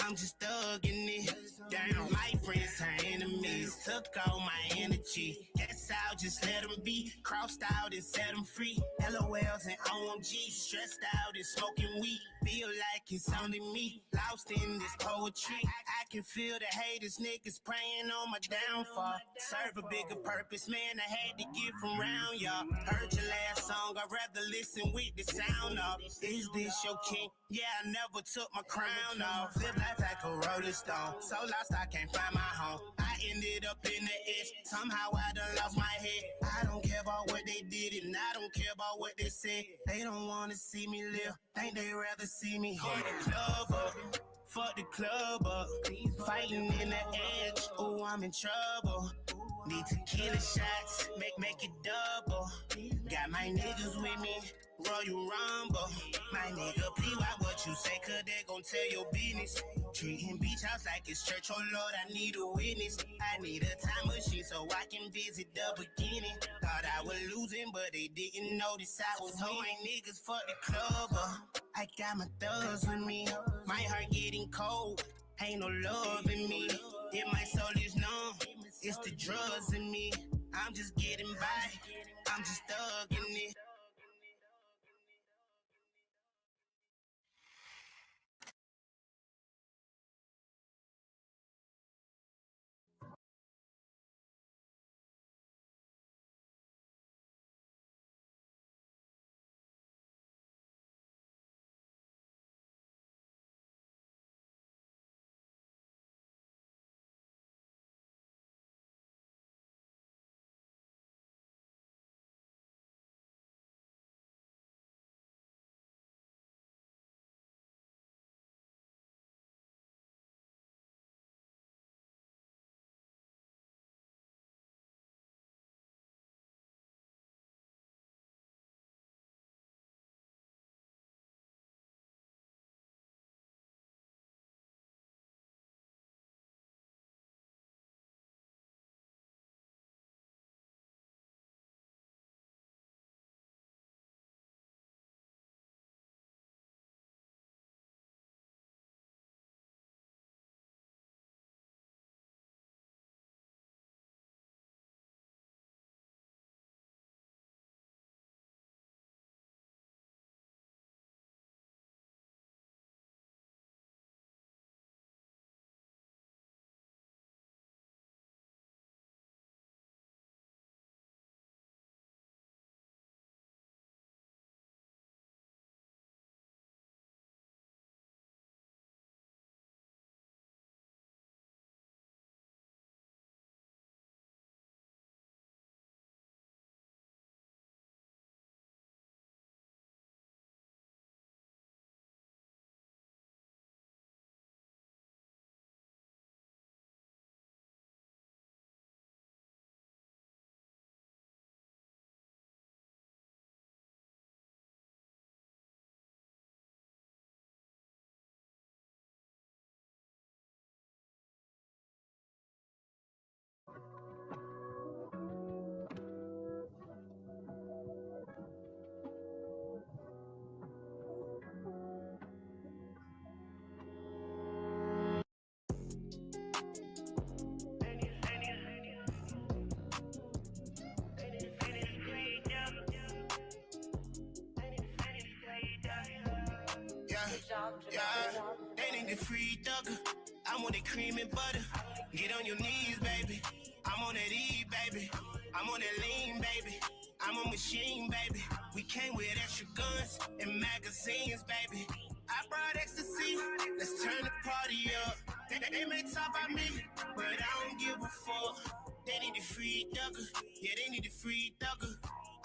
I'm just thugging it. Damn, my friends are enemies. Took all my energy. Guess I'll just let them be. Crossed out and set them free. LOLs and OMG. Stressed out and smoking weed. Feel like it's only me. Lost in this poetry. I can feel the haters, niggas praying on my downfall. Serve a bigger purpose, man. I had to get from round y'all. Heard your last song. I'd rather listen with the sound off. Is this your king? Yeah, I never took my crown off. Live life like a rolling stone. So lost I can't find my home. I ended up in the edge. Somehow I done lost my head. I don't care about what they did and I don't care about what they said. They don't wanna see me live. Think they rather see me hit the club up. Fuck the club up. Fighting in the edge. Oh, I'm in trouble. Need tequila shots. Make it double. Got my niggas with me. Royal Rumble. My nigga, please why what you say, cause they gon' tell your business. Treating beach house like it's church, oh Lord, I need a witness. I need a time machine so I can visit the beginning. Thought I was losing, but they didn't notice I was winning. My niggas fuck the club up. I got my thugs with me. My heart getting cold. Ain't no love in me. If my soul is numb, it's the drugs in me. I'm just getting by. I'm just thugging it. Yeah, they need the free thugger. I'm on the cream and butter. Get on your knees, baby. I'm on that E, baby. I'm on that lean, baby. I'm a machine, baby. We came with extra guns and magazines, baby. I brought ecstasy. Let's turn the party up. They may talk about me, but I don't give a fuck. They need the free thugger. Yeah, they need the free thugger.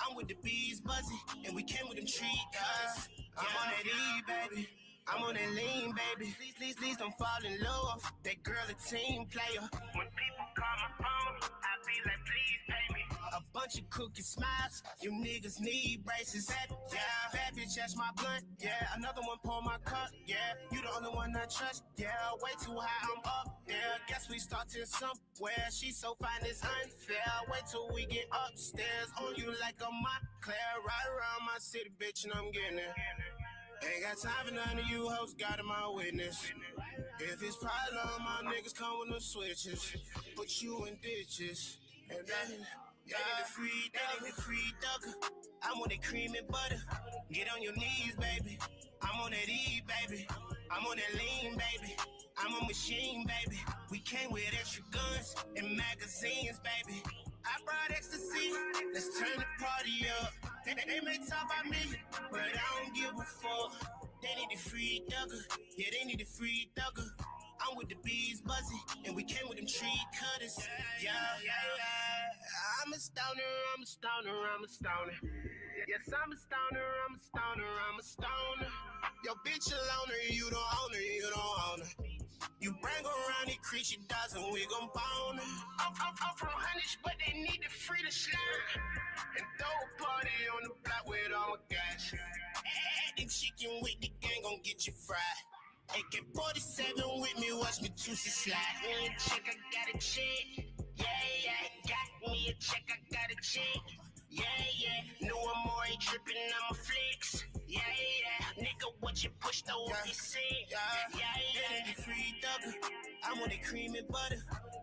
I'm with the bees buzzing, and we came with them tree cutters. I'm on that E, baby. I'm on that lean, baby. Please don't fall in love. That girl a team player. When people call my phone, I be like, please pay me. A bunch of cookie smiles. You niggas need braces. Bad bitch, that's my blunt. Yeah, another one pour my cup. Yeah, you the only one I trust. Yeah, way too high, I'm up. Yeah, guess we started somewhere. She's so fine, it's unfair. Wait till we get upstairs. On you like a Montclair. Ride around my city, bitch, and I'm getting it. Ain't got time for none of you hoes, got in my witness. If it's problem, my niggas come with no switches. Put you in ditches. And then, they need the free ducker. I'm on that cream and butter. Get on your knees, baby. I'm on that E, baby. I'm on that lean, baby. I'm a machine, baby. We came with extra guns and magazines, baby. I brought ecstasy. Let's turn the party up. They may talk about me, but I don't give a fuck. They need the free thugger. Yeah, they need the free thugger. I'm with the bees buzzing, and we came with them tree cutters. Yeah. I'm a stoner, I'm a stoner, I'm a stoner. Yes, I'm a stoner, I'm a stoner, I'm a stoner. Yo, bitch, a loner, you don't own her, you don't own her. You bring around these creature dogs and we gon' bone her. I'm from Hunnish, but they need to free the slime. And throw a party on the block with all my guys. Acting chicken with the gang gon' get you fried. AK-47 with me, watch me juicy slide. Me a check, I got a check. Yeah, got me a check, I got a check. Yeah, no more ain't trippin', I'm a flex. Yeah, nigga, what you pushed over your seat. Yeah, free thugger. I'm on that cream and butter.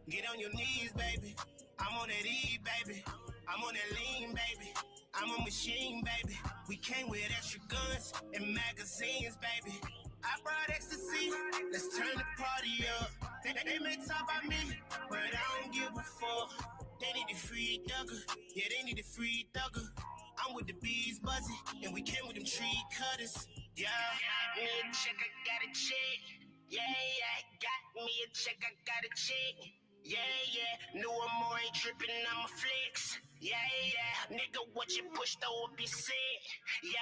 Get on your knees, baby. I'm on that E, baby. I'm on that lean, baby. I'm a machine, baby. We came with extra guns and magazines, baby. I brought ecstasy. Let's turn the party up. They may talk about me, but I don't give a fuck. They need the free thugger. Yeah, they need the free thugger. I'm with the bees buzzing, and we came with them tree cutters. Yeah. Me a check, I got a check. Yeah, got me a check, I got a check. Yeah, no more ain't trippin', I'm a flex. Yeah, nigga, what you pushed over be sick. Yeah.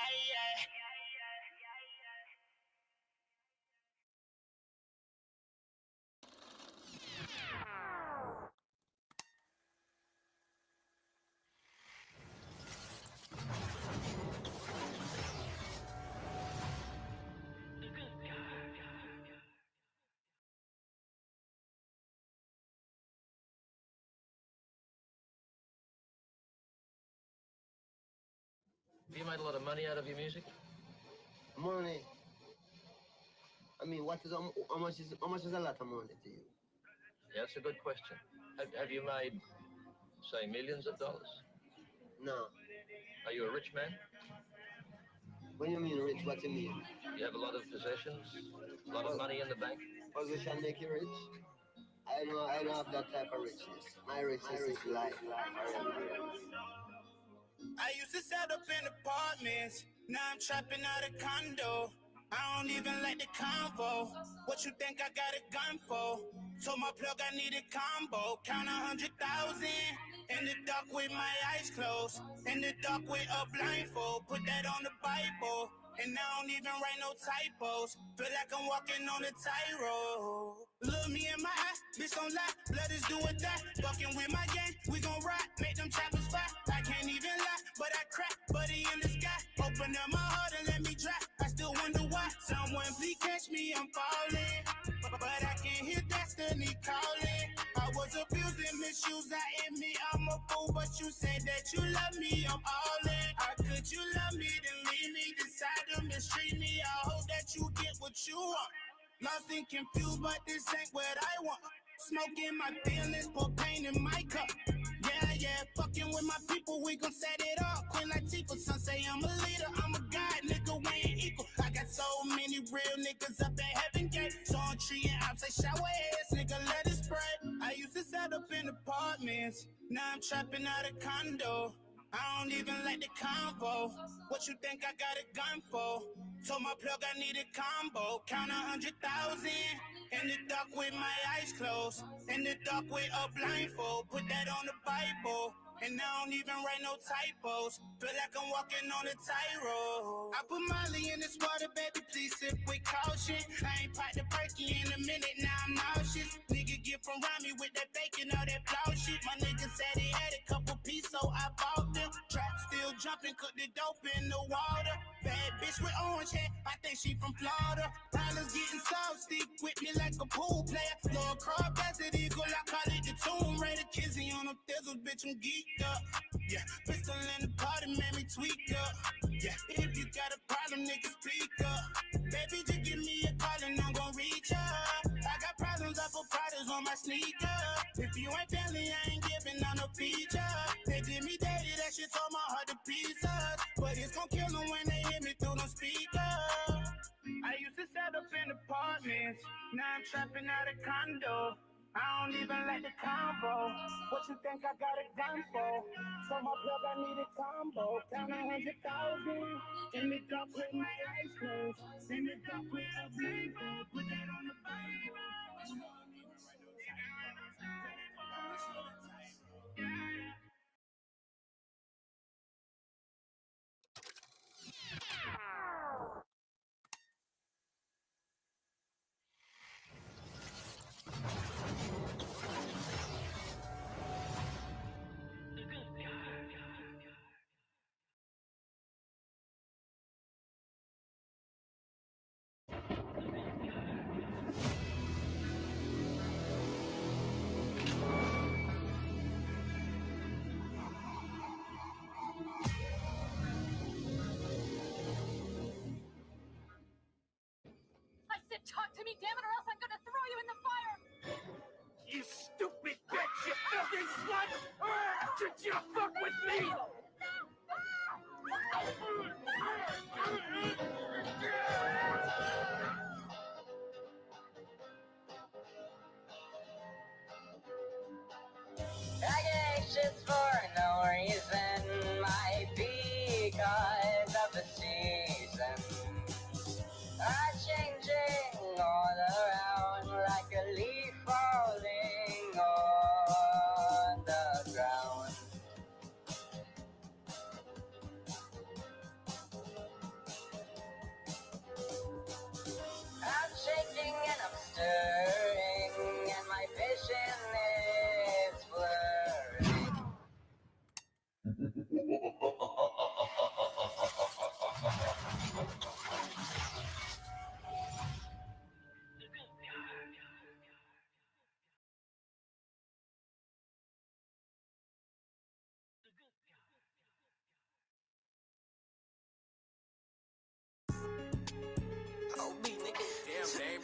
Have you made a lot of money out of your music? Money. I mean, how much is a lot of money to you? Yeah, that's a good question. Have you made, say, millions of dollars? No. Are you a rich man? When you mean rich, what you mean? You have a lot of possessions, a lot of money in the bank. Position make you rich? I don't have that type of richness. My richness is life. I used to set up in apartments. Now I'm trapping out a condo. I don't even like the convo. What you think I got a gun for? Told my plug I need a combo. Count 100,000 in the dark with my eyes closed. In the dark with a blindfold. Put that on the Bible. And I don't even write no typos. Feel like I'm walking on a tightrope. Look me in my eye, bitch don't lie. Blood is do or die. Fucking with my gang, we gon' ride. Make them choppers fly. I can't even lie, but I crack. Buddy in the sky. Open up my heart and let me dry. I still wonder why. Someone please catch me, I'm falling. But I can hear destiny calling. I was abused and misused. I admit I'm a fool, but you said that you love me. I'm all in. How could you love me then leave me? Decide to mistreat me. I hope that you get what you want. Lost and confused, but this ain't what I want. Smoking my feelings, pour pain in my cup. Yeah, fucking with my people, we gon' set it up. Queen Latifah, some say I'm a leader, I'm a god, nigga, we ain't equal. I got so many real niggas up at heaven gate. So I'm treating ops like shower heads, nigga, let it spread. I used to set up in apartments, now I'm trapping out a condo. I don't even like the convo. What you think I got a gun for? Told my plug I need a combo. Count 100,000 in the dark with my eyes closed. In the dark with a blindfold. Put that on the Bible. And I don't even write no typos. Feel like I'm walking on a tightrope. I put Molly in this water, baby, please sip with caution. I ain't popped the perky in a minute, now I'm nauseous. Nigga get from around me with that bacon or that plow shit. My nigga said he had a couple pieces, so I bought them. Trap still jumping, cook the dope in the water. Bad bitch with orange hair, I think she from Florida. Tyler's getting soft, stick with me like a pool player. Lord Crab, that's it, eagle, I call it the Tomb Raider. Kizzy on them thizzles, bitch, I'm geeked up. Yeah, pistol in the party made me tweak up. Yeah, if you got a problem, nigga, speak up. Baby, just give me a call and I'm gon' reach up. I got problems, I put products on my sneaker. If you ain't family, I ain't giving on no feature. They did me dirty, that shit tore my heart to pieces. But it's gon' kill them when they hear me through them speakers. I used to set up in apartments, now I'm trapping out a condo. I don't even like the combo. What you think I got it done for? So my plug, I need a combo. Count 100,000 in the cup with my ice cream. In the cup with a blanket. Put that on the Bible. I said talk to me, damn it, or else I'm gonna throw you in the fire! You stupid bitch, you filthy slut! Did you fuck with me? I get anxious for no reason, might be because of the seasons are changing all around like a leaf falling on the ground. I'm shaking and I'm stirring and my vision is blurring. Oh, B, nigga. Damn, babe.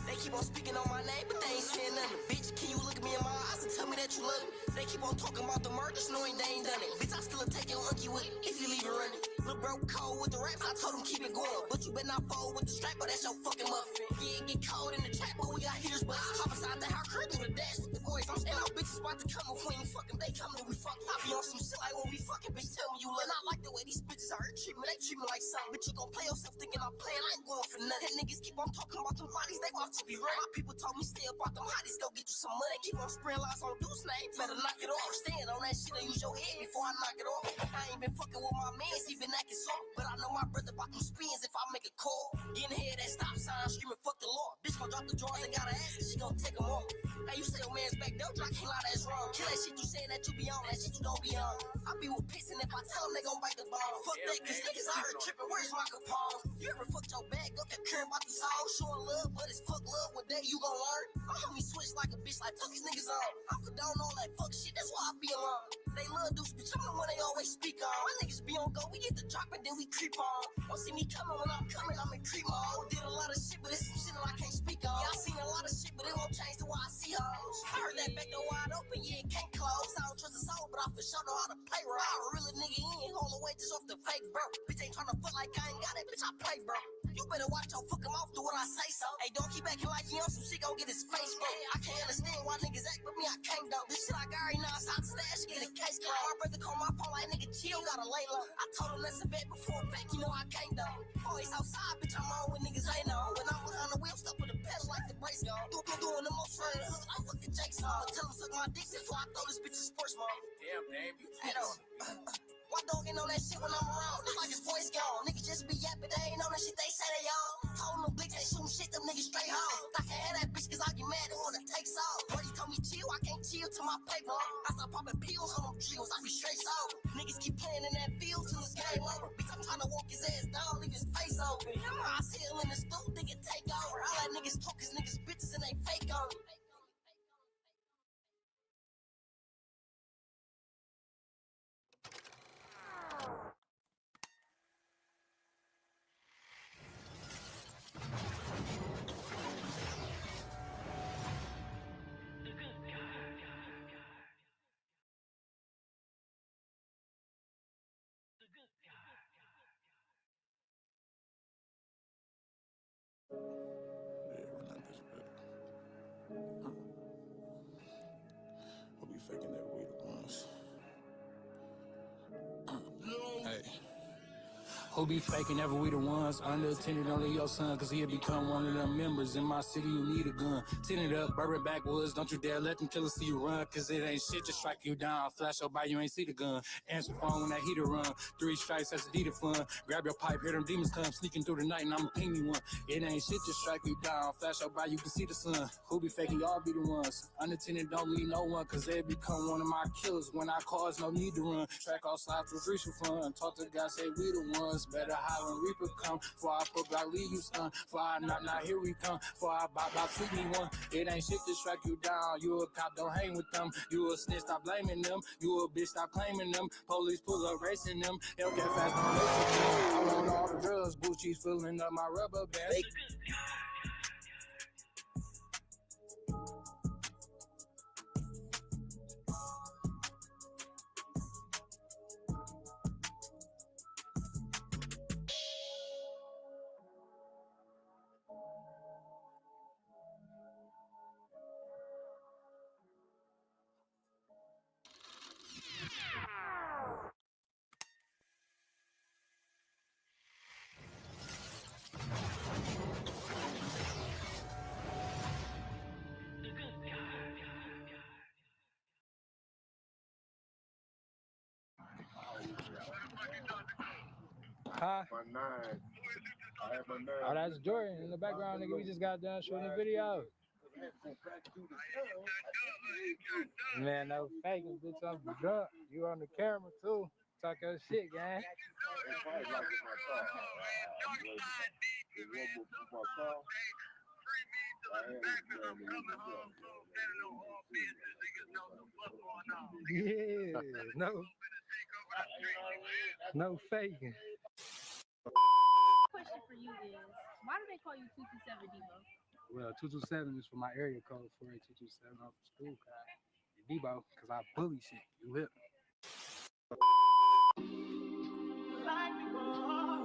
They keep on speaking on my name, but they ain't saying nothing. Bitch, can you look at me in my eyes and tell me that you love me? They keep on talking about the murders, knowing they ain't done it. Bitch, I still take your unky with it if you leave it running. Lil' bro cold with the raps, I told him keep it going. But you better not fold with the strap, but that's your fucking muffin. Yeah, it get cold in the trap, but we got heaters, but hop inside the house, crib through the dash with the boys. I'm saying, our bitches about to come if we ain't fucking. They come to we fucking. I be on some shit like when we fucking, bitch, tell me you love. And I like the way these bitches are treat me. They treat me like something. Bitch, you gon' play yourself thinking I'm playing. I ain't going for nothing. And niggas keep on talking about them bodies, they want to be right. My people told me stay about them hotties, go get you some money. Keep on spreading lies on Deuce names. Better knock it off. Stand on that shit and use your head before I knock it off. I ain't been fucking with my mans, he been acting soft. But I know my brother about them spins if I make a call. Getting ahead that stop sign, screaming fuck the law. Bitch gon' drop the drawers and gotta ask if she gon' take them off. Hey, you say your man's back there, I can't lie, that's wrong. Kill that shit you saying that you be on, that shit you don't be on. I be with pissing if I tell them they gon' bite the ball. Fuck that, cause niggas out here tripping, where's my Capone? You ever fucked your bag up and caring about the soul? Showing love, but it's fuck love, what day you gon' learn? My homie switch like a bitch, like fuck these niggas on. I condone all that fuck shit, that's why I be alone. They love Deuce, bitch, I'm the one they always speak on. My niggas be on go, we get the drop and then we creep on. Don't see me coming when I'm coming, I'm in creep mode. Did a lot of shit, but it's some shit that I can't speak on. Yeah, I seen a lot of shit, but it won't change the way I see hoes. I heard that back door wide open, yeah, it can't close. I don't trust a soul, but I for sure know how to play right. I real a nigga in, all the way just off the fake, bro. Bitch ain't tryna fuck like I ain't got it, bitch, I play, bro. You better watch your fucking mouth, do what I say so. Hey, don't keep acting like he on some shit, gon' get his face broke. I can't understand why niggas act, but me, I can't though. This shit I got right now, inside the stash, get a case closed. My brother call my phone like, nigga, chill, gotta lay low. I told him that's a bet before a back, you know I can't though. Always outside, bitch, I'm on with niggas ain't on. When I'm behind the wheel, stuck with the pedal like the brake price gone. Doing the most running hood. I fuck the Jake's on. Tell him suck my dick before I throw this bitch in sports mode. Damn, baby. Hey, though. Why don't get on that shit when I'm around? It's like his voice gone. Niggas just be yapping, they ain't on that shit they say they on. Told them bitch, they shooting shit, them niggas straight home. I can't have that bitch cause I get mad and wanna take off. Brody told me chill, I can't chill to my paper. I start popping pills on them drills, I be straight sober. Niggas keep playing in that field till this game over. Bitch, I'm trying to walk his ass down, leave his face open. I see him in the stool, nigga take over. I let niggas talk cause niggas bitches and they fake on me. We'll be faking that we the ones. Hey. Who be faking ever we the ones? Underattended only your son, cause he'll become one of them members. In my city, you need a gun. Tin it up, bourbon backwoods. Don't you dare let them killers see you run, cause it ain't shit to strike you down. Flash your by, you ain't see the gun. Answer phone when that heater run. 3 strikes, that's a D to fun. Grab your pipe, hear them demons come. Sneaking through the night, and I'ma ping you one. It ain't shit to strike you down. Flash your by, you can see the sun. Who be faking, y'all be the ones. Unattended don't need no one, cause they become one of my killers. When I cause, no need to run. Track all slides for free for fun. Talk to God, say we the ones. Better hide when Reaper come. Before I put Black leave you son. Before I not here we come. Before I bop sweep me one. It ain't shit to strike you down. You a cop, don't hang with them. You a snitch, stop blaming them. You a bitch, stop claiming them. Police pull up racing them. Hellcat fast, don't race with them. I want all the drugs. Gucci's filling up my rubber band. Huh? My 9. I have my 9. Oh, that's Jordan in the background, nigga. We just got done shooting the video. Man, no faking, bitch. I'm drunk. You on the camera too. Talk your shit, gang. Yeah, no faking. Question for you is, why do they call you 227 Debo? Well, 227 is for my area code, 48227 off the school card. Debo, because I bully shit. You hip.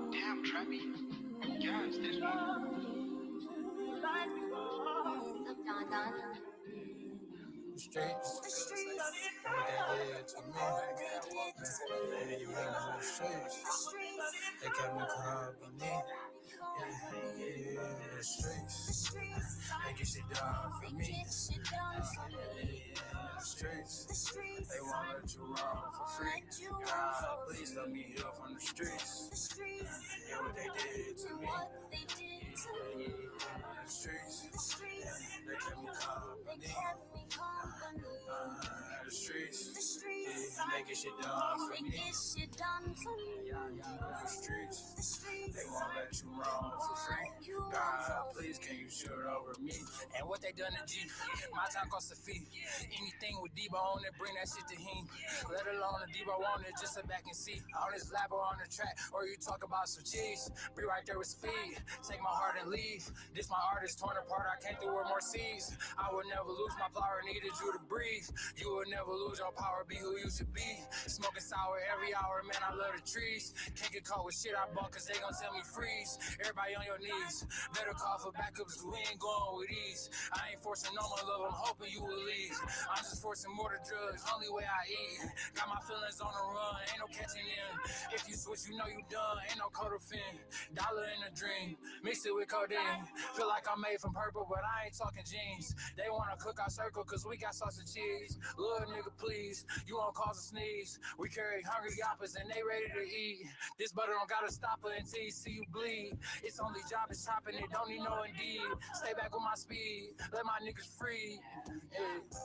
Damn, Trappy. Guys, there's one. The streets, what they did to me. Yeah, you ran on the streets. They kept me company. Yeah, the streets. They get shit done for me. The streets. They won't let you run for free. God, please let me heal from the streets. Yeah, what they did to me. The streets. They kept me company. The streets. They get shit done for me. The streets. They won't let you run for free. God, please can you shoot over me? And what they done to G? My time costs a fee. Anything with Debo on it, bring that shit to him. Let alone the Debo on it, just sit back and see. On this lab or on the track, or you talk about some cheese. Be right there with speed. Take my heart and leave. This my art is torn apart. I came through with more seas. I would never lose my power, needed you to breathe. You will never lose your power, be who you should be. Smoking sour every hour, man, I love the trees. Can't get caught with shit I bought cause they gon' tell me freeze. Everybody on your knees, better call for backups cause we ain't going with ease. I ain't forcing no more love, I'm hoping you will leave. I'm just forcing more to drugs, only way I eat. Got my feelings on the run, ain't no catching them. If you switch, you know you done, ain't no Codafin. Dollar in a dream, mix it with codeine. Feel like I'm made from purple, but I ain't talking jeans. They wanna cook our circle cause we got sausage cheese. Little nigga, please, you won't cause a sneeze. We carry hungry yappers and they ready to eat. This butter don't gotta stop her until you see you bleed. It's only job is chopping it, don't need no indeed. Stay back with my speed, let my niggas free. Yeah.